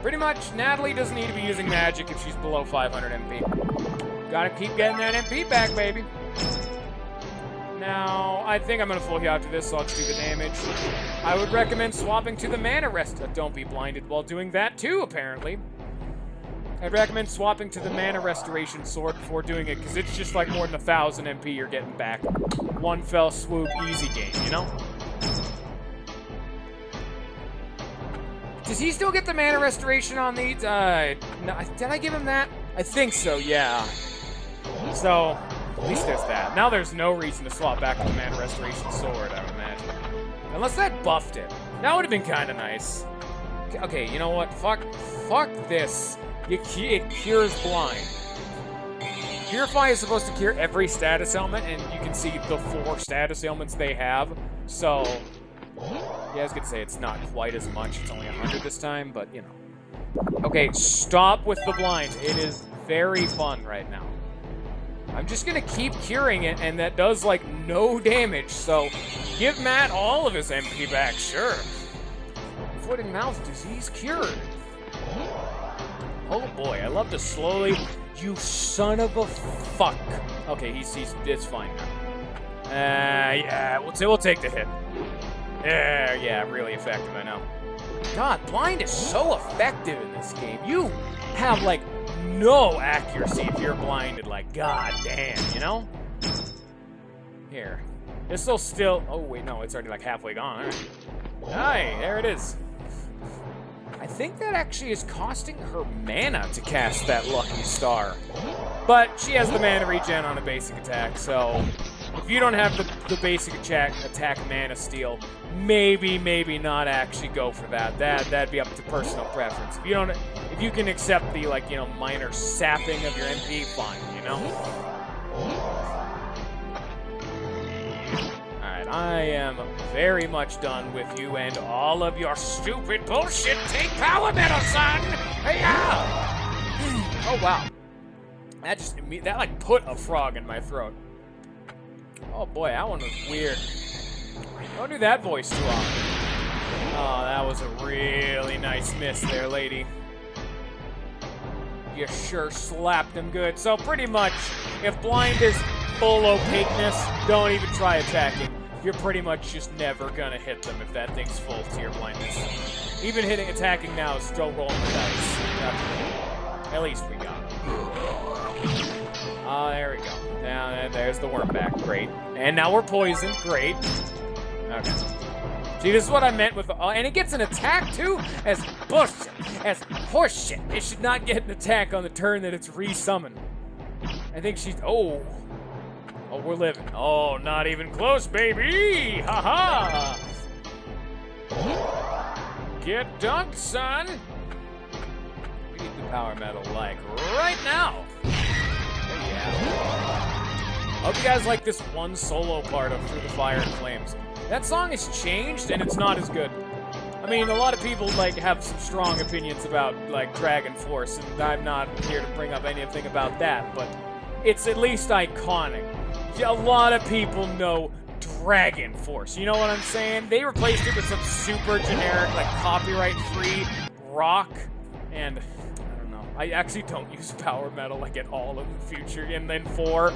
S1: Pretty much, Natalie doesn't need to be using magic if she's below 500 MP. Gotta keep getting that MP back, baby. Now, I think I'm gonna full heal after this, so I'll just do the damage. I would recommend swapping to the mana rest. Don't be blinded while doing that too, apparently. I'd recommend swapping to the mana restoration sword before doing it, because it's just like more than 1,000 MP you're getting back. One fell swoop, easy game, you know? Does he still get the mana restoration on these? No, did I give him that? I think so, yeah. So, at least there's that. Now there's no reason to swap back to the mana restoration sword, I would imagine. Unless that buffed it. That would have been kind of nice. Okay, you know what? Fuck this. It cures blind. Purify is supposed to cure every status ailment, and you can see the 4 status ailments they have. So, yeah, I was gonna say it's not quite as much. It's only 100 this time, but you know. Okay, stop with the blind. It is very fun right now. I'm just gonna keep curing it, and that does like no damage. So, give Matt all of his MP back, sure. Foot and mouth disease cured. Oh boy, I love to slowly. You son of a fuck. Okay, it's fine now. Yeah, we'll take the hit. Yeah, really effective, I know. God, blind is so effective in this game. You have, like, no accuracy if you're blinded. Like, god damn, you know? Here. This'll still... Oh, wait, no, it's already, like, halfway gone. All right. Aye, there it is. I think that actually is costing her mana to cast that Lucky Star. But she has the mana regen on a basic attack, so if you don't have the basic attack mana steal, maybe not actually go for that. That'd be up to personal preference. If you can accept the, like, you know, minor sapping of your MP, fine, you know? I am very much done with you and all of your stupid bullshit. Take power metal, son! Hey-ya! Oh, wow. That like put a frog in my throat. Oh boy, that one was weird. Don't do that voice too often. Oh, that was a really nice miss there, lady. You sure slapped him good. So pretty much, if blind is full opaqueness, don't even try attacking. You're pretty much just never gonna hit them if that thing's full to your blindness. Even attacking now is still rolling the dice. At least we got it. Oh, there we go. Now there's the worm back. Great. And now we're poisoned. Great. Okay. See, this is what I meant with and it gets an attack too? As bullshit. As horseshit. It should not get an attack on the turn that it's re-summoned. I think she's... Oh, we're living. Oh, not even close, baby! Ha-ha! Get dunked, son! We need the power metal, like, right now! Oh, yeah. Hope you guys like this one solo part of Through the Fire and Flames. That song has changed, and it's not as good. I mean, a lot of people, like, have some strong opinions about, like, Dragon Force, and I'm not here to bring up anything about that, but it's at least iconic. A lot of people know Dragon Force. You know what I'm saying? They replaced it with some super generic, like, copyright-free rock. And I don't know. I actually don't use power metal, like, at all in the future. And then 4,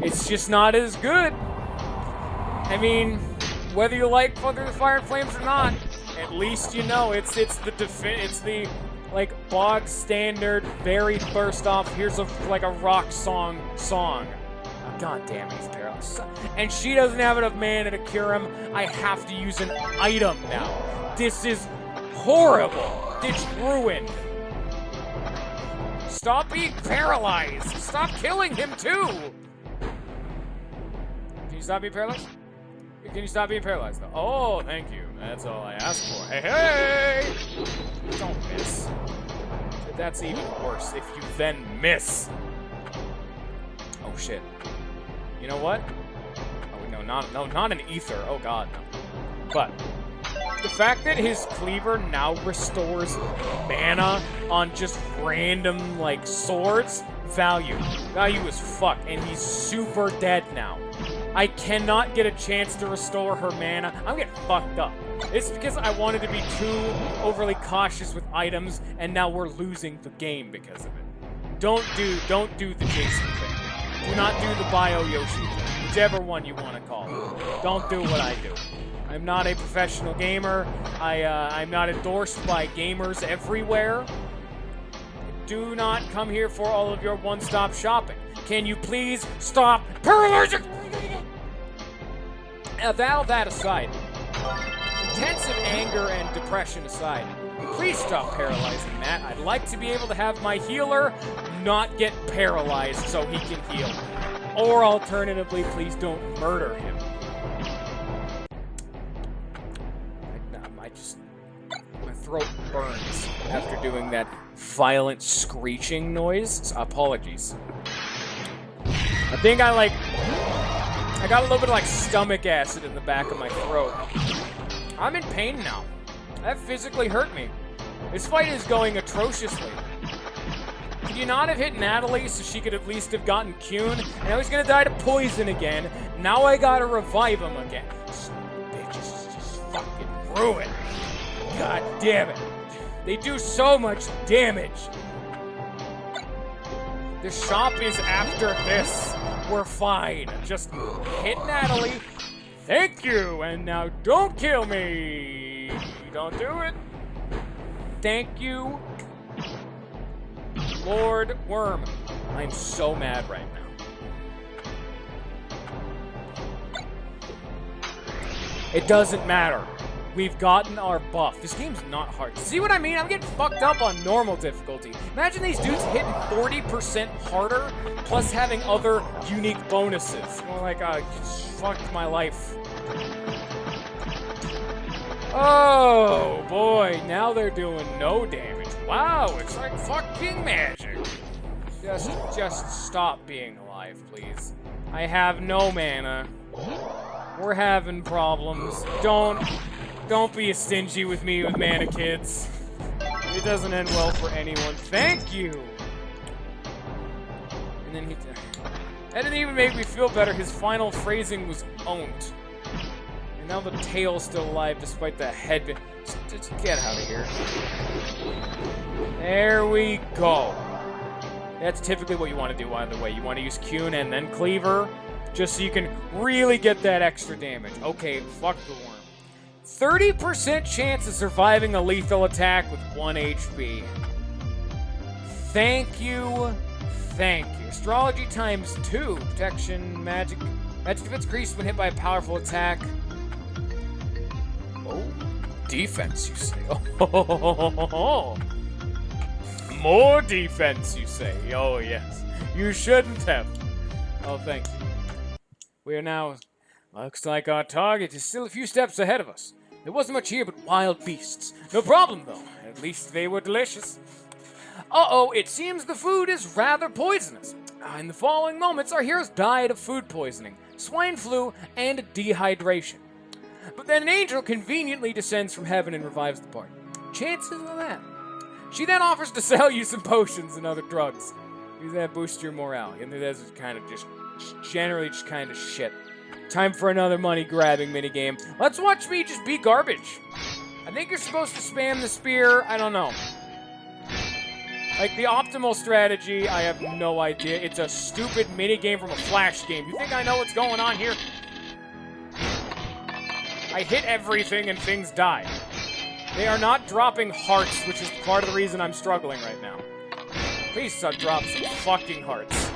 S1: it's just not as good. I mean, whether you like Through the Fire and Flames or not, at least you know it's the like bog standard, very first off, here's a rock song. Oh, God damn it, he's paralyzed. And she doesn't have enough mana to cure him. I have to use an item now. This is horrible. It's ruined. Stop being paralyzed. Stop killing him too. Can you stop being paralyzed? Can you stop being paralyzed though? Oh, thank you. That's all I asked for. Hey, hey! Don't miss. That's even worse if you then miss. Oh shit. You know what? Oh no, not an ether. Oh god, no. But the fact that his cleaver now restores mana on just random like swords, value is fuck, and he's super dead now. I cannot get a chance to restore her mana. I'm getting fucked up. It's because I wanted to be too overly cautious with items, and now we're losing the game because of it. Don't do the Jason thing. Do not do the Bio Yoshi thing. Whichever one you want to call it. Don't do what I do. I'm not a professional gamer. I'm not endorsed by gamers everywhere. Do not come here for all of your one-stop shopping. Can you please stop paralyzing? Now that aside, intensive anger and depression aside, please stop paralyzing Matt. I'd like to be able to have my healer not get paralyzed so he can heal. Or alternatively, please don't murder him. My throat burns after doing that violent screeching noise. Apologies. I think I got a little bit of like stomach acid in the back of my throat. I'm in pain now. That physically hurt me. This fight is going atrociously. Could you not have hit Natalie so she could at least have gotten Kuhn? And now he's gonna die to poison again. Now I gotta revive him again. Bitches just fucking ruin. God damn it. They do so much damage. The shop is after this. We're fine. Just hit Natalie. Thank you. And now don't kill me. Don't do it. Thank you, Lord Worm. I'm so mad right now. It doesn't matter. We've gotten our buff. This game's not hard. See what I mean? I'm getting fucked up on normal difficulty. Imagine these dudes hitting 40% harder, plus having other unique bonuses. More like, just fucked my life. Oh, boy. Now they're doing no damage. Wow, it's like fucking magic. Just stop being alive, please. I have no mana. We're having problems. Don't be stingy with me with mana, kids. It doesn't end well for anyone. Thank you! And then that didn't even make me feel better. His final phrasing was owned. And now the tail's still alive despite the head. Just get out of here. There we go. That's typically what you want to do, by the way. You want to use Kuhn and then Cleaver, just so you can really get that extra damage. Okay, fuck the worm. 30% chance of surviving a lethal attack with 1 HP. Thank you. Thank you. Astrology times 2. Protection, magic. Magic defense increased when hit by a powerful attack. Oh, defense, you say. Oh, more defense, you say. Oh, yes. You shouldn't have. Oh, thank you. We are now... Looks like our target is still a few steps ahead of us. There wasn't much here but wild beasts. No problem, though. At least they were delicious. Uh-oh, it seems the food is rather poisonous. In the following moments, our heroes died of food poisoning, swine flu, and dehydration. But then an angel conveniently descends from heaven and revives the party. Chances of that. She then offers to sell you some potions and other drugs. Use that boost your morale. And that's kind of just generally just kind of shit. Time for another money-grabbing minigame. Let's watch me just be garbage. I think you're supposed to spam the spear. I don't know. Like, the optimal strategy, I have no idea. It's a stupid minigame from a Flash game. You think I know what's going on here? I hit everything and things die. They are not dropping hearts, which is part of the reason I'm struggling right now. Please drop some fucking hearts.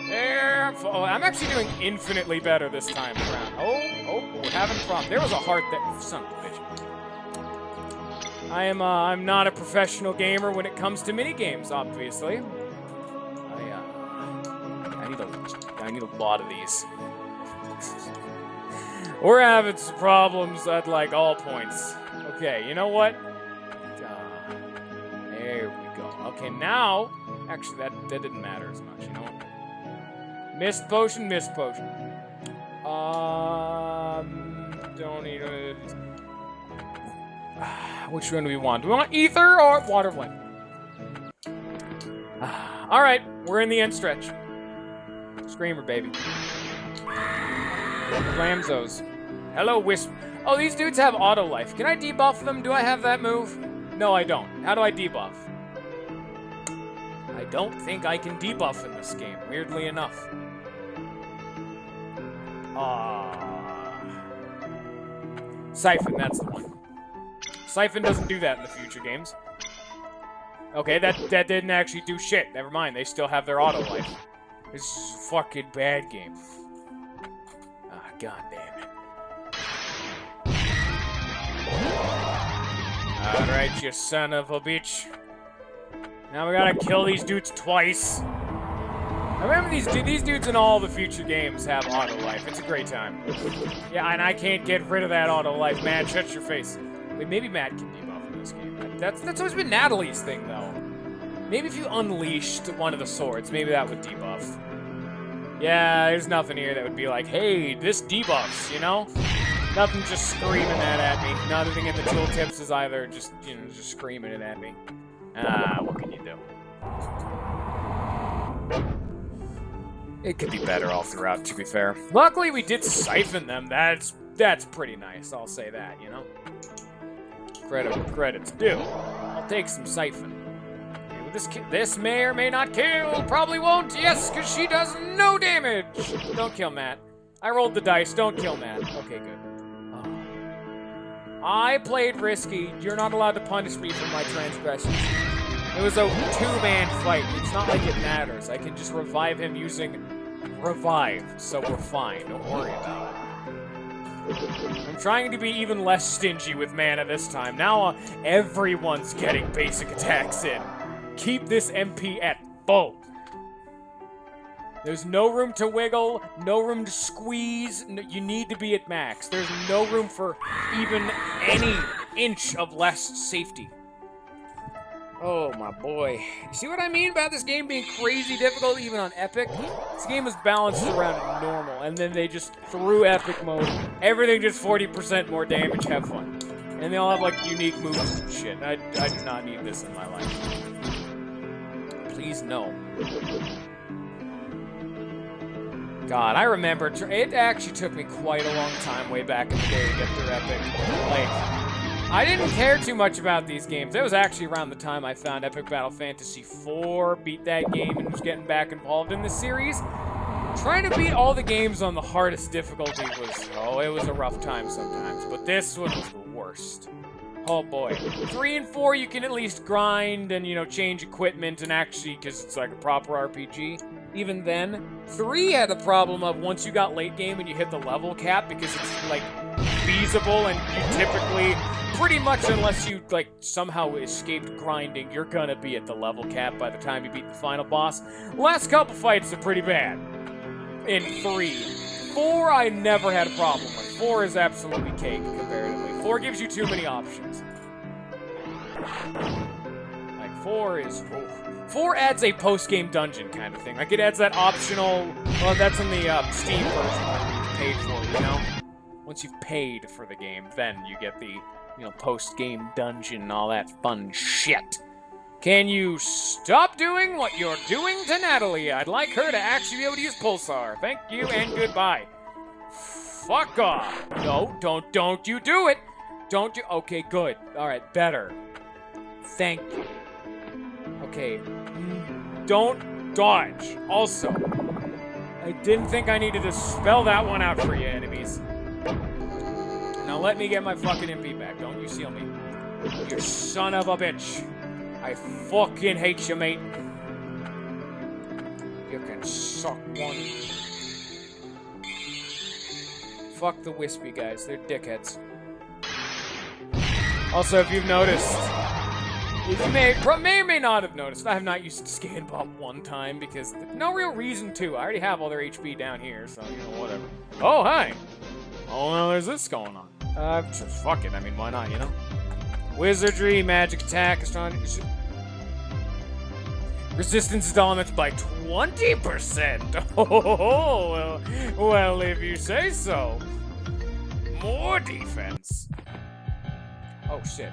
S1: There. Oh, I'm actually doing infinitely better this time around. Oh, we're having a problem. There was a heart that... Son of a bitch. I'm not a professional gamer when it comes to minigames, obviously. I need a lot of these. We're having some problems at, like, all points. Okay, you know what? There we go. Okay, now... Actually, that didn't matter as much, you know what? Mist potion, mist potion. Don't need it. Which one do we want? Do we want ether or water of life? Alright, we're in the end stretch. Screamer, baby. Ramzos. Hello, Wisp. Oh, these dudes have auto life. Can I debuff them? Do I have that move? No, I don't. How do I debuff? I don't think I can debuff in this game, weirdly enough. Siphon, that's the one. Siphon doesn't do that in the future games. Okay, that didn't actually do shit. Never mind, they still have their auto life. This is a fucking bad game. God damn it. Alright, you son of a bitch. Now we gotta kill these dudes twice. I remember these dudes in all the future games have auto life. It's a great time. Yeah, and I can't get rid of that auto life. Matt, shut your face. Wait, maybe Matt can debuff in this game. That's always been Natalie's thing, though. Maybe if you unleashed one of the swords, maybe that would debuff. Yeah, there's nothing here that would be like, hey, this debuffs, you know? Nothing just screaming that at me. Nothing in the tooltips is either just, you know, just screaming it at me. What can you do? It could be better all throughout, to be fair. Luckily, we did siphon them. That's pretty nice, I'll say that, you know? Credit where credit's due. I'll take some siphon. This may or may not kill. Probably won't. Yes, because she does no damage. Don't kill Matt. I rolled the dice. Don't kill Matt. Okay, good. Oh. I played risky. You're not allowed to punish me for my transgressions. It was a two-man fight. It's not like it matters. I can just revive him using revive, so we're fine. Don't worry about it. I'm trying to be even less stingy with mana this time. Now everyone's getting basic attacks in. Keep this MP at full. There's no room to wiggle, no room to squeeze. You need to be at max. There's no room for even any inch of less safety. Oh, my boy. You see what I mean about this game being crazy difficult even on Epic? This game was balanced around normal, and then they just threw Epic mode. Everything just 40% more damage. Have fun. And they all have, like, unique moves and shit. I do not need this in my life. Please, no. God, I remember, it actually took me quite a long time way back in the day to get through Epic. Like, I didn't care too much about these games. It was actually around the time I found Epic Battle Fantasy 4, beat that game, and was getting back involved in the series. Trying to beat all the games on the hardest difficulty was, it was a rough time sometimes. But this one was the worst. Oh boy. 3 and 4 you can at least grind and, you know, change equipment and actually, because it's like a proper RPG. Even then, 3 had the problem of once you got late game and you hit the level cap because it's, like, feasible and you typically, pretty much unless you, like, somehow escaped grinding, you're gonna be at the level cap by the time you beat the final boss. Last couple fights are pretty bad in 3. 4 I never had a problem with. 4 is absolutely cake comparatively. 4 gives you too many options. Like, 4 is... 4 adds a post-game dungeon kind of thing. Like, it adds that optional... Well, that's in the Steam version where you've paid for it, you know? Once you've paid for the game, then you get the, you know, post-game dungeon and all that fun shit. Can you stop doing what you're doing to Natalie? I'd like her to actually be able to use Pulsar. Thank you and goodbye. Fuck off. No, don't you do it. Don't you... Okay, good. Alright, better. Thank you. Okay. Don't dodge. Also, I didn't think I needed to spell that one out for you, enemies. Now let me get my fucking MP back. Don't you seal me. You son of a bitch. I fucking hate you, mate. You can suck one. Fuck the wispy guys. They're dickheads. Also, if you've noticed, you may or may not have noticed, I have not used Scanbot one time because no real reason to. I already have all their HP down here, so, you know, whatever. Oh, hi. Oh, well, there's this going on. Just fuck it. I mean, why not, you know? Wizardry, magic attack, astronomy. Resistance to elements by 20%. Oh, well, if you say so. More defense. Oh, shit.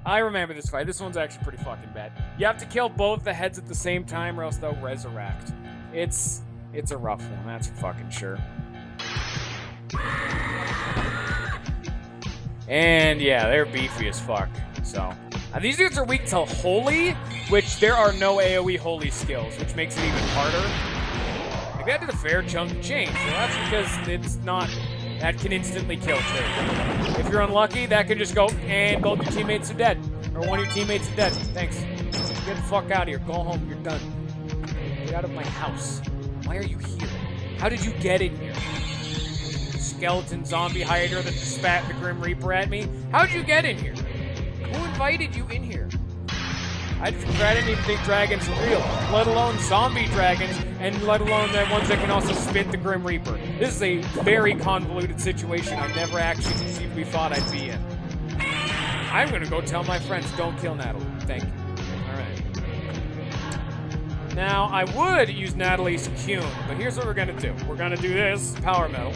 S1: I remember this fight. This one's actually pretty fucking bad. You have to kill both the heads at the same time or else they'll resurrect. It's a rough one, that's for fucking sure. And yeah, they're beefy as fuck. So, these dudes are weak to Holy, which there are no AoE Holy skills, which makes it even harder. Like, that did a fair chunk of change. So that's because it's not... That can instantly kill, too. If you're unlucky, that can just go, and both your teammates are dead. Or one of your teammates are dead. Thanks. Get the fuck out of here. Go home. You're done. Get out of my house. Why are you here? How did you get in here? Skeleton zombie hider that spat the Grim Reaper at me? How'd you get in here? Who invited you in here? I didn't even think dragons were real, let alone zombie dragons, and let alone the ones that can also spit the Grim Reaper. This is a very convoluted situation I never actually conceivably thought I'd be in. I'm gonna go tell my friends, don't kill Natalie. Thank you. Alright. Now, I would use Natalie's Cune, but here's what we're gonna do. We're gonna do this, Power Metal.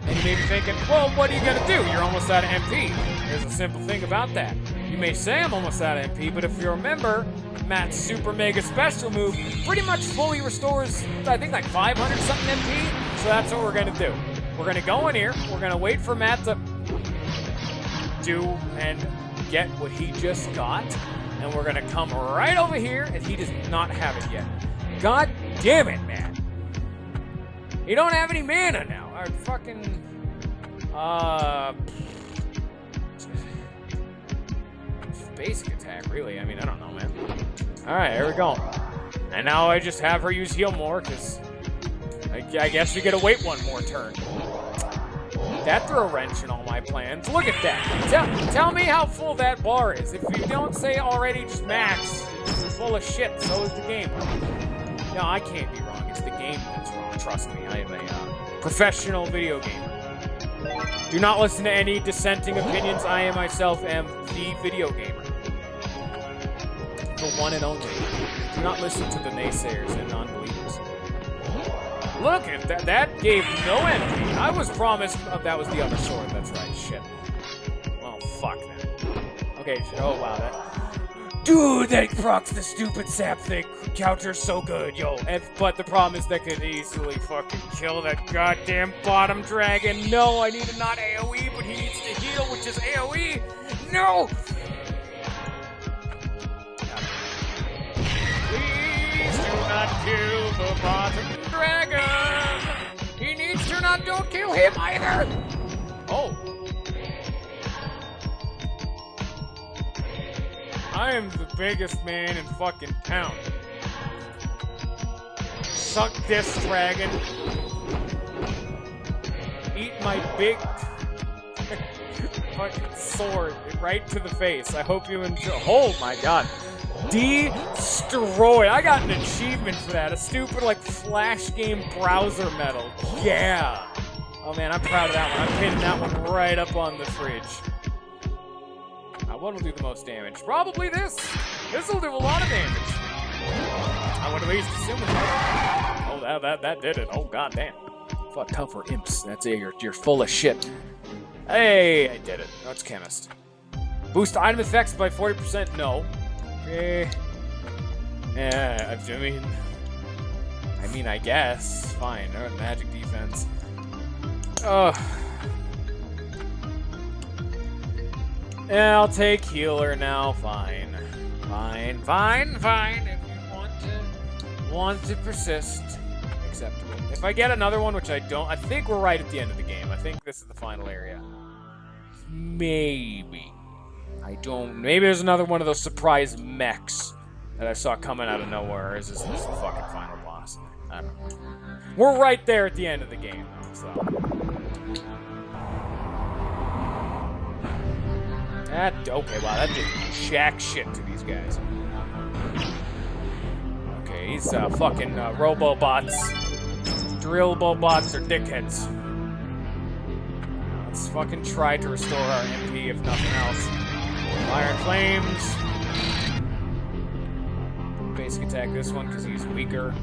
S1: And you may be thinking, well, what are you gonna do? You're almost out of MP. There's a simple thing about that. You may say I'm almost out of MP, but if you remember, Matt's super mega special move pretty much fully restores, I think, like 500 something MP. So that's what we're gonna do. We're gonna go in here, we're gonna wait for Matt to do and get what he just got, and we're gonna come right over here, and he does not have it yet. God damn it, man. You don't have any mana now. Alright, fucking basic attack, really. I mean, I don't know, man. Alright, here we go. And now I just have her use heal more, because I guess we gotta wait one more turn. That threw a wrench in all my plans. Look at that. Tell me how full that bar is. If you don't say already just max, it's full of shit. So is the game. No, I can't be wrong. It's the game that's wrong. Trust me. I am a professional video gamer. Do not listen to any dissenting opinions. I myself am the video gamer. The one and only. Do not listen to the naysayers and non-believers. Look at that. That gave no MP. I was promised... Oh, that was the other sword. That's right. Shit. Well, fuck that. Okay. Oh, wow. That... Dude, that procs the stupid sap thing. Counter's so good, yo. But the problem is that could easily fucking kill that goddamn bottom dragon. No, I need a not AoE, but he needs to heal, which is AoE. No! Please do not kill the bottom dragon. He needs to not. Don't kill him either. Oh. I am the biggest man in fucking town. Suck this, dragon. Eat my big fucking sword right to the face. I hope you enjoy. Oh my god. Destroy. I got an achievement for that. A stupid, like, Flash game browser medal. Yeah. Oh man, I'm proud of that one. I'm pinning that one right up on the fridge. What will do the most damage? Probably this. This will do a lot of damage. I would at least assume it. Oh, that did it. Oh, god damn. Fuck, tougher imps. That's it. You're full of shit. Hey, I did it. No, it's chemist. Boost item effects by 40%? No. Okay. Yeah, I mean, I guess. Fine. Magic defense. Ugh. Yeah, I'll take healer now. Fine. If you want to persist, acceptable. If I get another one, which I don't, I think we're right at the end of the game. I think this is the final area. Maybe. I don't. Maybe there's another one of those surprise mechs that I saw coming out of nowhere. Or is this the fucking final boss? I don't know. We're right there at the end of the game, so. Okay, wow, that did jack shit to these guys. Okay, these fucking robo-bots, drill-bobots are dickheads. Let's fucking try to restore our MP if nothing else. Fire and Flames. Basic attack this one because he's weaker.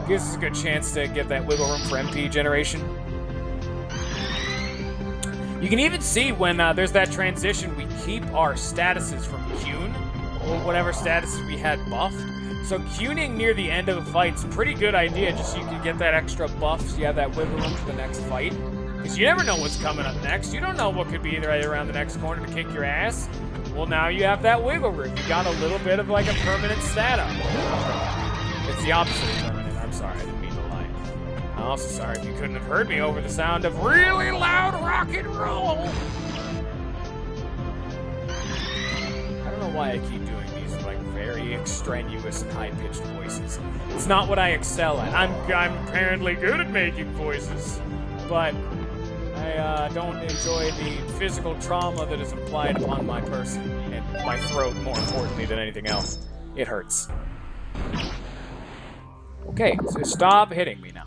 S1: Gives us a good chance to get that wiggle room for MP generation. You can even see when there's that transition, we keep our statuses from Cune, or whatever statuses we had buffed. So Cuning near the end of a fight's a pretty good idea, just so you can get that extra buff so you have that wiggle room for the next fight. Because you never know what's coming up next. You don't know what could be right around the next corner to kick your ass. Well, now you have that wiggle room. You got a little bit of like a permanent stat up. It's the opposite of permanent. I'm sorry, I didn't mean to lie. I'm also sorry if you couldn't have heard me over the sound of really loud rock and roll. I don't know why I keep doing these like very extraneous and high-pitched voices. It's not what I excel at. I'm apparently good at making voices, but I don't enjoy the physical trauma that is implied upon my person. and my throat, more importantly than anything else. It hurts. Okay, so stop hitting me now.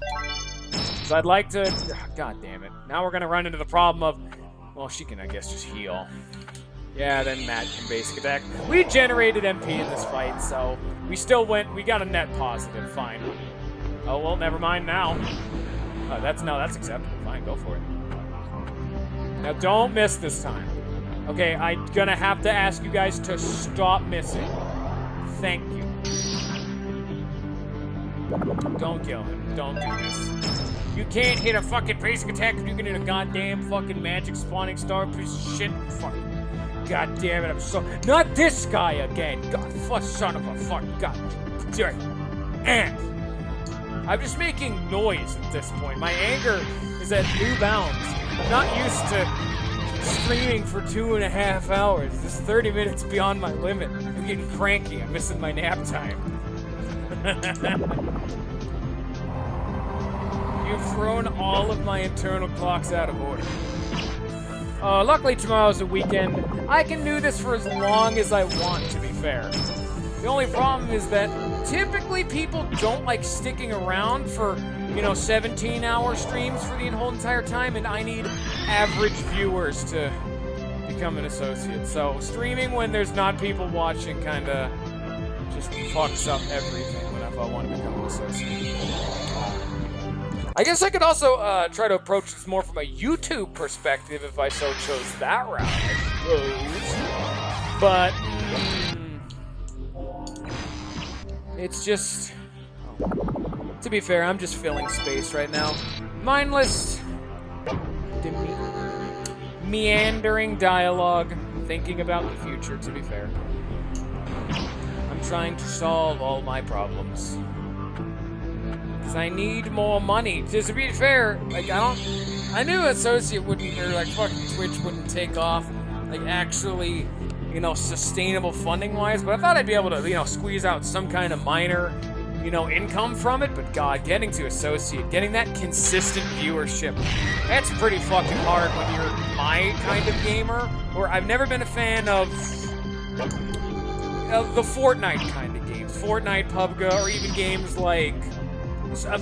S1: So I'd like to... God damn it. Now we're going to run into the problem of... Well, she can, I guess, just heal. Yeah, then Matt can basic attack. We generated MP in this fight, so we still went... We got a net positive. Fine. Oh, well, never mind now. That's acceptable. Fine, go for it. Now, don't miss this time. Okay, I'm gonna have to ask you guys to stop missing. Thank you. Don't kill him. Don't do this. You can't hit a fucking basic attack if you can hit a goddamn fucking magic spawning star piece of shit. Fucking. God damn it, I'm so... Not this guy again. God, fuck, son of a fuck. God damn it. I'm just making noise at this point. My anger is at new bounds. I'm not used to streaming for 2.5 hours. This is 30 minutes beyond my limit. I'm getting cranky. I'm missing my nap time. You've thrown all of my internal clocks out of order. Luckily tomorrow's a weekend. I can do this for as long as I want, to be fair. The only problem is that typically people don't like sticking around for, 17-hour streams for the whole entire time, and I need average viewers to become an associate. So streaming when there's not people watching kinda just fucks up everything if I want to become an associate. I guess I could also try to approach this more from a YouTube perspective if I so chose that route, I suppose. But it's just... To be fair, I'm just filling space right now. Mindless, meandering dialogue, thinking about the future, to be fair. I'm trying to solve all my problems. Because I need more money. Just to be fair, I knew Associate wouldn't, or fucking Twitch wouldn't take off, actually, sustainable funding-wise, but I thought I'd be able to, squeeze out some kind of minor, income from it, but God, getting to Associate, getting that consistent viewership, that's pretty fucking hard when you're my kind of gamer, or I've never been a fan of the Fortnite kind of games, Fortnite, PUBG, or even games like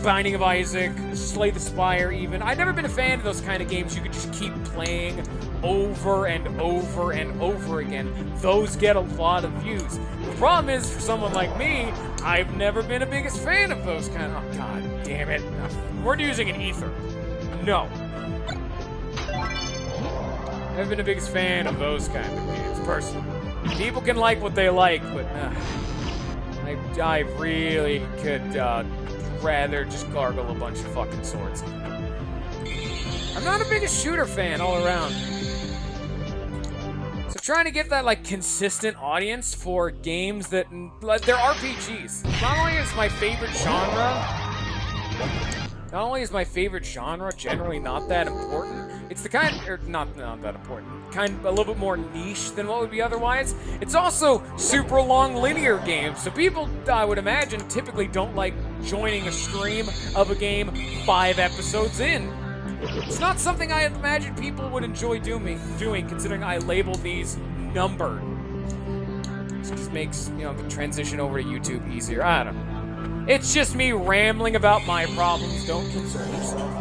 S1: Binding of Isaac, Slay the Spire even. I've never been a fan of those kind of games you could just keep playing over and over and over again. Those get a lot of views. The problem is, for someone like me, I've never been a biggest fan of those kind of... Oh, God damn it. We're using an ether. No. Never been the biggest fan of those kind of games, personally. People can like what they like, but I really could rather just gargle a bunch of fucking swords. I'm not the biggest shooter fan all around. So trying to get that consistent audience for games that they're RPGs. Not only is my favorite genre generally not that important, it's the kind, or not that important, kind of a little bit more niche than what would be otherwise. It's also super long linear games, so people, I would imagine, typically don't like joining a stream of a game 5 episodes in. It's not something I imagine people would enjoy doing, considering I label these numbered. This just makes, the transition over to YouTube easier. I don't know. It's just me rambling about my problems. Don't concern yourself.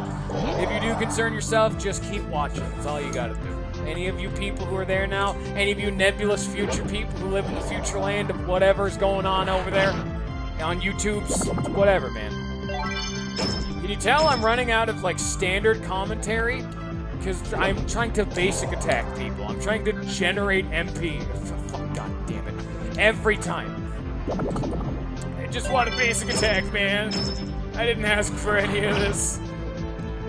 S1: If you do concern yourself, just keep watching. That's all you gotta do. Any of you people who are there now, any of you nebulous future people who live in the future land of whatever's going on over there, on YouTube's, whatever, man. Can you tell I'm running out of, standard commentary? Because I'm trying to basic attack people. I'm trying to generate MP. Fuck, God damn it. Every time. I just want a basic attack, man. I didn't ask for any of this.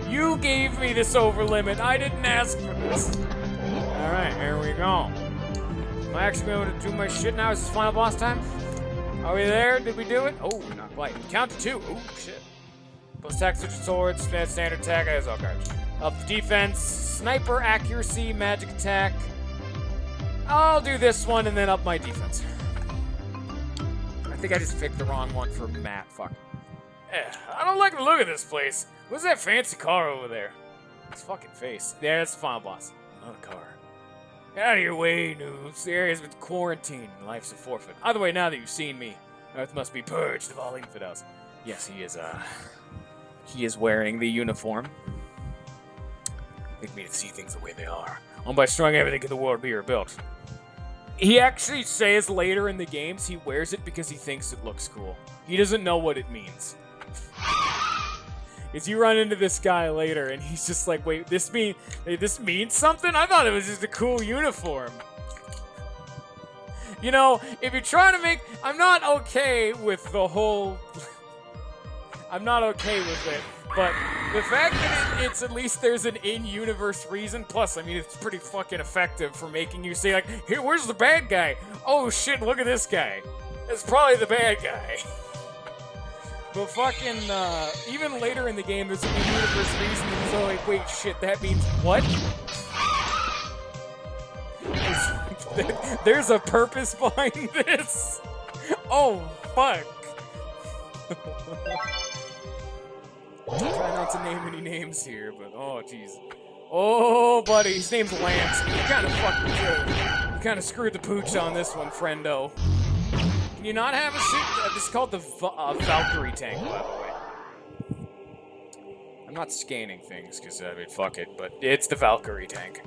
S1: You gave me this over limit. I didn't ask for this. Alright, here we go. Am I actually able to do my shit now? Is this final boss time? Are we there? Did we do it? Oh, not quite. Count to 2. Oh, shit. Plus attack, switch swords, standard attack, as all cards. Up defense, sniper accuracy, magic attack. I'll do this one and then up my defense. I think I just picked the wrong one for Matt. Fuck. I don't like the look of this place. What's that fancy car over there? His fucking face. Yeah, that's the final boss. Not a car. Out of your way, noobs. The area's been quarantined and life's a forfeit. Either way, now that you've seen me, Earth must be purged of all infidels. Yes, he is wearing the uniform. Make me to see things the way they are. Only by destroying everything can the world be rebuilt. He actually says later in the games he wears it because he thinks it looks cool. He doesn't know what it means. Is you run into this guy later and he's just like, wait, this means something? I thought it was just a cool uniform. You know, if you're trying to make... I'm not okay with the whole... I'm not okay with it. But the fact that it's at least there's an in-universe reason, plus, I mean, it's pretty fucking effective for making you say, like, here, where's the bad guy? Oh, shit, look at this guy. It's probably the bad guy. But fucking, even later in the game, there's an in-universe reason, and so like, wait, shit, that means what? There's a purpose behind this? Oh, fuck. Try not to name any names here, but oh, jeez. Oh, buddy, his name's Lance. You kind of fucking you kind of screwed the pooch on this one, friendo. Can you not have a suit? This is called the Valkyrie tank, by the way. I'm not scanning things, because, I mean, fuck it, but it's the Valkyrie tank.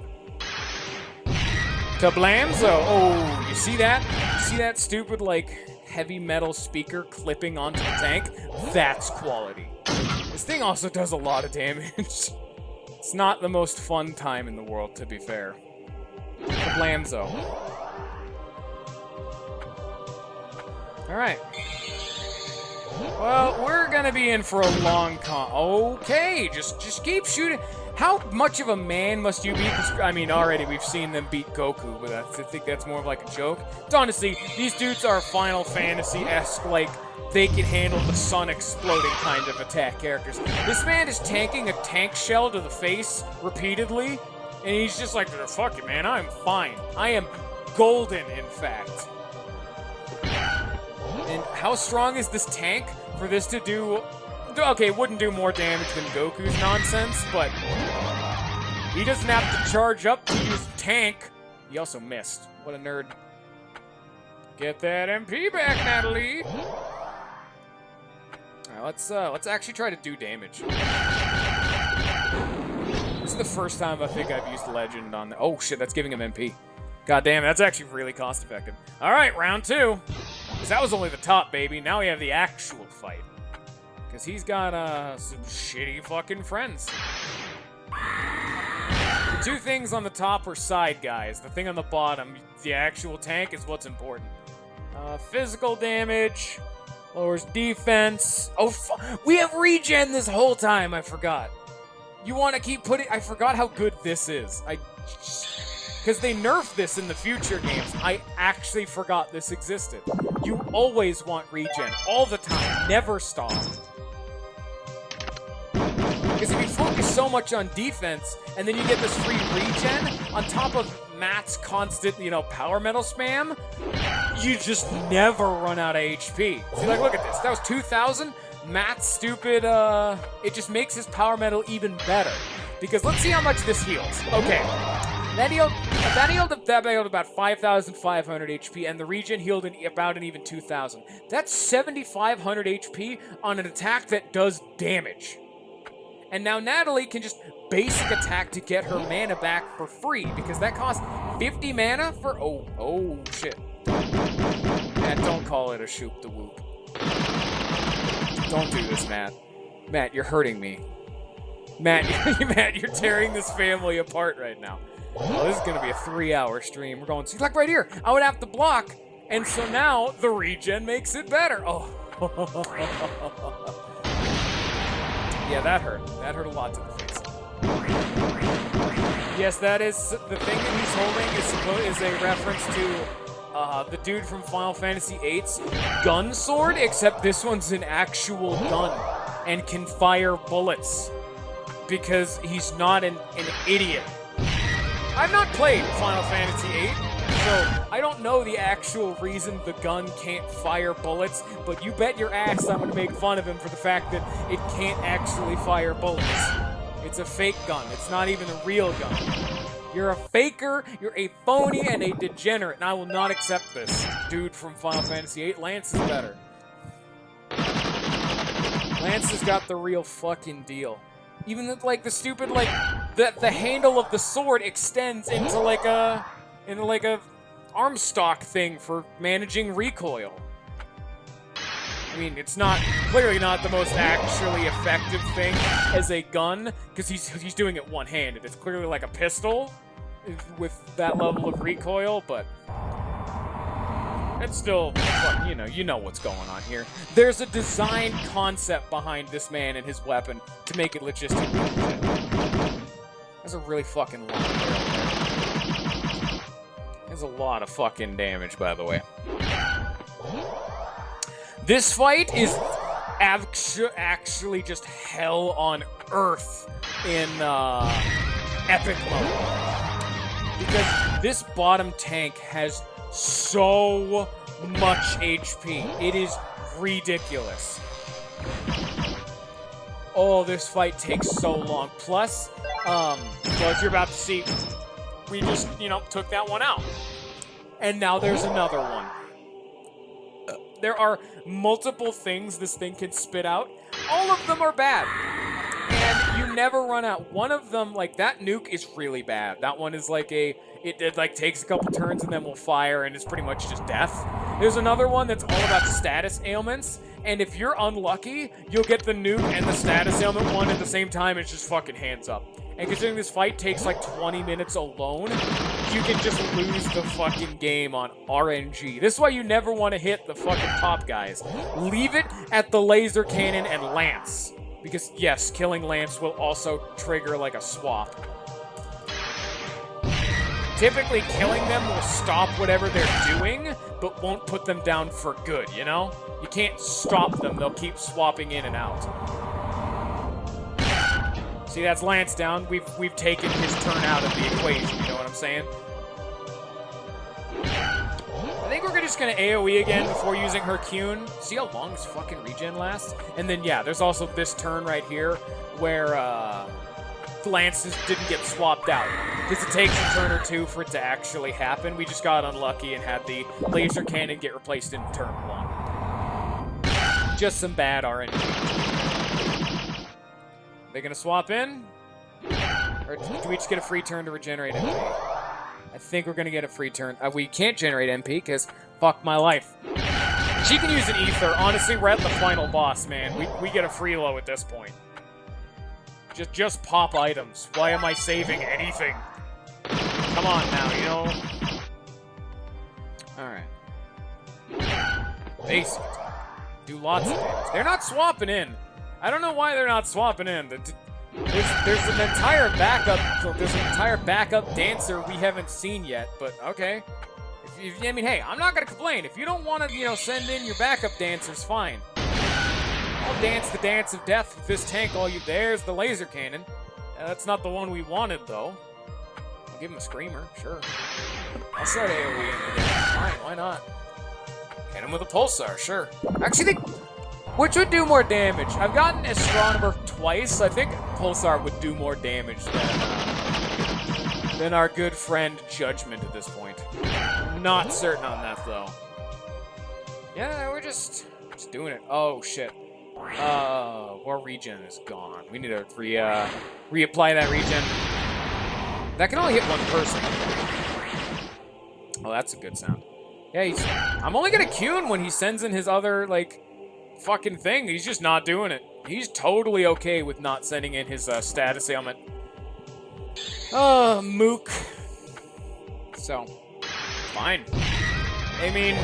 S1: Kablamzo! Oh, you see that? You see that stupid, like, heavy metal speaker clipping onto the tank? That's quality. This thing also does a lot of damage. It's not the most fun time in the world, to be fair. Kablamzo. Alright. Well, we're gonna be in for a long Okay, just keep shooting. How much of a man must you be? I mean, already we've seen them beat Goku, but I think that's more of like a joke. It's honestly, these dudes are Final Fantasy-esque, like, they can handle the sun exploding kind of attack characters. This man is tanking a tank shell to the face repeatedly, and he's just like, fuck it, man, I'm fine. I am golden, in fact. And how strong is this tank for this to do... Okay, it wouldn't do more damage than Goku's nonsense, but he doesn't have to charge up to use tank. He also missed. What a nerd. Get that MP back, Natalie! Alright, let's actually try to do damage. This is the first time I think I've used Legend on the... Oh shit, that's giving him MP. God damn, that's actually really cost effective. Alright, round 2. Because that was only the top, baby. Now we have the actual fight. Because he's got some shitty fucking friends. The two things on the top are side guys. The thing on the bottom, the actual tank, is what's important. Physical damage, lowers defense. Oh, we have regen this whole time, I forgot. You want to keep putting... I forgot how good this is. Because they nerfed this in the future games. I actually forgot this existed. You always want regen, all the time, never stop. Because if you focus so much on defense, and then you get this free regen, on top of Matt's constant, power metal spam, you just never run out of HP. See, like, look at this. That was 2,000. Matt's stupid, it just makes his power metal even better. Because let's see how much this heals. Okay. That healed about 5,500 HP, and the regen healed about an even 2,000. That's 7,500 HP on an attack that does damage. And now Natalie can just basic attack to get her mana back for free, because that costs 50 mana for... Oh, shit. Matt, don't call it a shoop the whoop. Don't do this, Matt. Matt, you're hurting me. Matt, you're tearing this family apart right now. Oh, this is going to be a 3-hour stream. We're going... See, like right here, I would have to block, and so now the regen makes it better. Oh. Yeah, that hurt. That hurt a lot to the face. Yes, that is... The thing that he's holding is a reference to the dude from Final Fantasy VIII's gun sword, except this one's an actual gun and can fire bullets because he's not an idiot. I've not played Final Fantasy VIII, so I don't know the actual reason the gun can't fire bullets, but you bet your ass I'm going to make fun of him for the fact that it can't actually fire bullets. It's a fake gun. It's not even a real gun. You're a faker, you're a phony, and a degenerate, and I will not accept this. Dude from Final Fantasy VIII, Lance is better. Lance has got the real fucking deal. Even like the stupid like the handle of the sword extends into like a arm stock thing for managing recoil. I mean, it's not clearly not the most actually effective thing as a gun because he's doing it one-handed. It's clearly like a pistol with that level of recoil, but it's still, you know what's going on here. There's a design concept behind this man and his weapon to make it logistically legit. That's a really fucking long barrel. There's a lot of fucking damage, by the way. This fight is actually just hell on earth in epic mode. Because this bottom tank has so much HP. It is ridiculous. Oh, this fight takes so long. Plus, as you're about to see, we just, took that one out. And now there's another one. There are multiple things this thing can spit out. All of them are bad. And you never run out. One of them, like, that nuke is really bad. That one is like it takes a couple turns and then will fire and it's pretty much just death. There's another one that's all about status ailments. And if you're unlucky, you'll get the nuke and the status ailment one at the same time. It's just fucking hands up. And considering this fight takes like 20 minutes alone, you can just lose the fucking game on RNG. This is why you never want to hit the fucking top guys. Leave it at the laser cannon and Lance. Because, yes, killing Lance will also trigger like a swap. Typically, killing them will stop whatever they're doing, but won't put them down for good, you know? You can't stop them. They'll keep swapping in and out. See, that's Lance down. We've taken his turn out of the equation, you know what I'm saying? I think we're just going to AoE again before using Hercune. See how long this fucking regen lasts? And then, yeah, there's also this turn right here where Lance didn't get swapped out. Because it takes a turn or two for it to actually happen. We just got unlucky and had the laser cannon get replaced in turn 1. Just some bad RNG. They gonna swap in? Or do we just get a free turn to regenerate MP? I think we're gonna get a free turn. We can't generate MP because fuck my life. She can use an ether. Honestly, we're at the final boss, man. We get a free low at this point. Just pop items. Why am I saving anything? Come on now, Alright. Basic. Do lots of damage. They're not swapping in. I don't know why they're not swapping in. There's an entire backup dancer we haven't seen yet, but okay. I mean, hey, I'm not gonna complain. If you don't want to, send in your backup dancers, fine. I'll dance the dance of death with this tank all you... There's the laser cannon. That's not the one we wanted, though. I'll give him a screamer, sure. I'll start AoE again. Fine, why not? Hit him with a pulsar, sure. Actually, which would do more damage? I've gotten Astronomer twice. I think Pulsar would do more damage than our good friend Judgment at this point. Not certain on that, though. Yeah, we're just doing it. Oh, shit. Our regen is gone. We need to reapply that regen. That can only hit one person. Oh, that's a good sound. Yeah, I'm only gonna Qune when he sends in his other, like, fucking thing. He's just not doing it. He's totally okay with not sending in his status ailment. Oh, Mook. So, fine. I mean,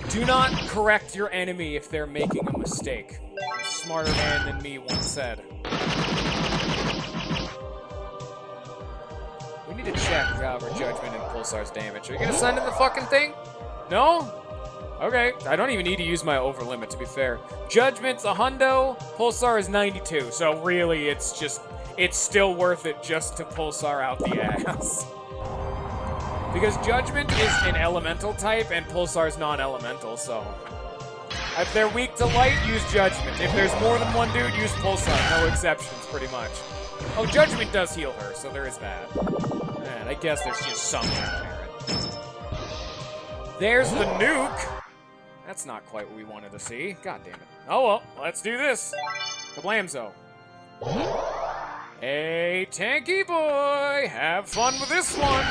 S1: do not correct your enemy if they're making a mistake. A smarter man than me once said. We need to check our Judgment and Pulsar's damage. Are you gonna send in the fucking thing? No? Okay, I don't even need to use my over limit, to be fair. Judgment's a hundo, Pulsar is 92, so really it's still worth it just to Pulsar out the ass. Because Judgment is an elemental type and Pulsar's non-elemental, so If they're weak to light, use Judgment. If there's more than one dude, use Pulsar. No exceptions, pretty much. Oh, Judgment does heal her, so there is that. And I guess there's just some merit. There's the nuke. That's not quite what we wanted to see. God damn it. Oh well, let's do this. Kablamzo. Hey, tanky boy, have fun with this one.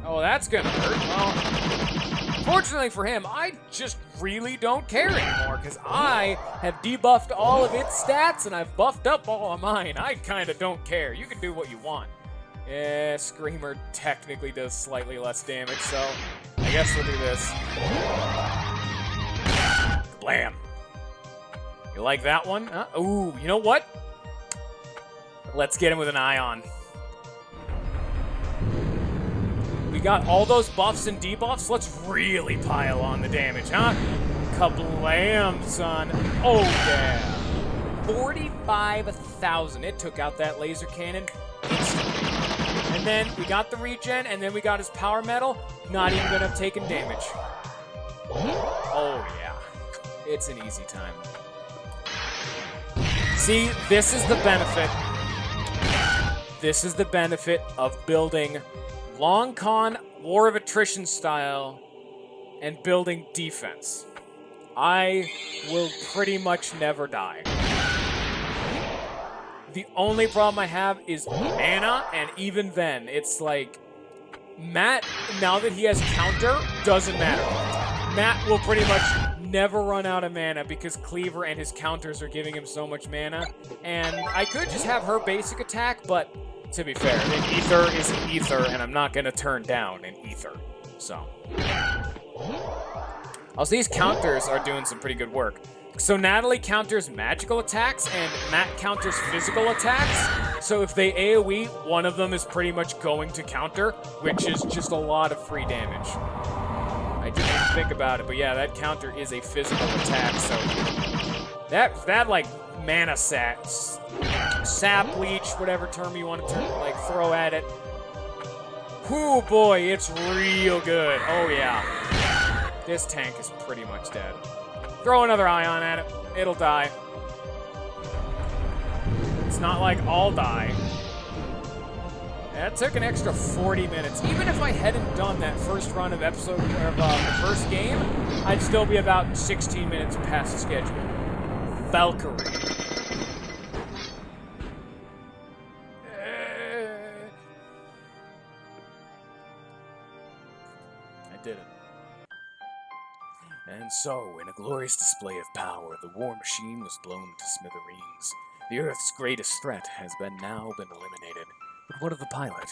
S1: Oh, that's gonna hurt. Well, fortunately for him, I just really don't care anymore because I have debuffed all of its stats and I've buffed up all of mine. I kind of don't care. You can do what you want. Yeah, Screamer technically does slightly less damage, so I guess we'll do this. Blam. You like that one? Ooh, you know what? Let's get him with an Ion. We got all those buffs and debuffs. Let's really pile on the damage, huh? Kablam, son. Oh, yeah. 45,000. It took out that laser cannon instantly. And then we got the regen, and then we got his power metal. Not even gonna have taken damage. Oh, yeah. It's an easy time. See, this is the benefit. This is the benefit of building long con, War of Attrition style, and building defense. I will pretty much never die. The only problem I have is mana, and even then, it's like, Matt, now that he has counter, doesn't matter. Matt will pretty much never run out of mana because Cleaver and his counters are giving him so much mana. And I could just have her basic attack, but to be fair, an Ether is an Ether, and I'm not going to turn down an Ether. So. Also, these counters are doing some pretty good work. So Natalie counters magical attacks, and Matt counters physical attacks. So if they AoE, one of them is pretty much going to counter, which is just a lot of free damage. I didn't even think about it, but yeah, that counter is a physical attack, so that like mana sap leech, whatever term you want to like throw at it. Whoo boy, it's real good. Oh yeah. This tank is pretty much dead. Throw another Ion at it. It'll die. It's not like I'll die. That took an extra 40 minutes. Even if I hadn't done that first run of the first game, I'd still be about 16 minutes past the schedule. Valkyrie. I did it. And so, in a glorious display of power, the war machine was blown to smithereens. The Earth's greatest threat has now been eliminated. But what of the pilot?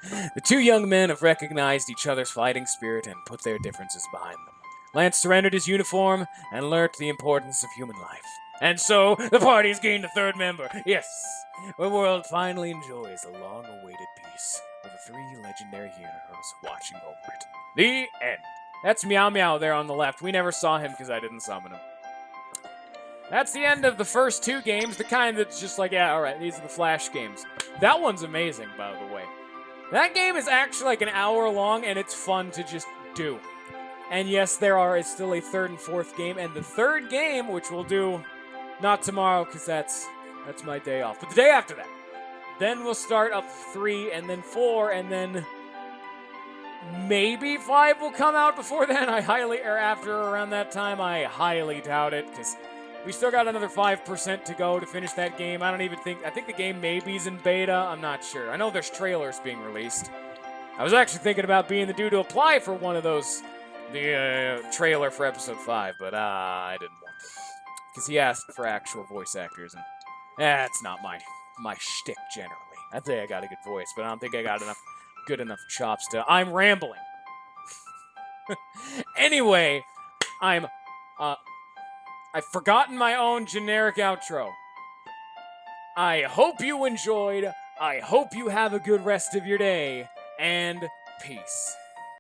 S1: The two young men have recognized each other's fighting spirit and put their differences behind them. Lance surrendered his uniform and learnt the importance of human life. And so, the party has gained a third member. Yes, the world finally enjoys a long-awaited peace, with the three legendary heroes watching over it. The end. That's Meow Meow there on the left. We never saw him because I didn't summon him. That's the end of the first two games, the kind that's just like, yeah, alright, these are the Flash games. That one's amazing, by the way. That game is actually like an hour long, and it's fun to just do. And yes, it's still a third and fourth game, and the third game, which we'll do not tomorrow, because that's my day off, but the day after that. Then we'll start up 3, and then 4, and then maybe 5 will come out before then. After around that time, I highly doubt it, because we still got another 5% to go to finish that game. I think the game maybe is in beta. I'm not sure. I know there's trailers being released. I was actually thinking about being the dude to apply for one of those, the trailer for episode 5, but I didn't want to. Because he asked for actual voice actors, and that's not my shtick generally. I think I got a good voice, but I don't think I got good enough chops to... I'm rambling. Anyway, I've forgotten my own generic outro. I hope you enjoyed. I hope you have a good rest of your day. And peace.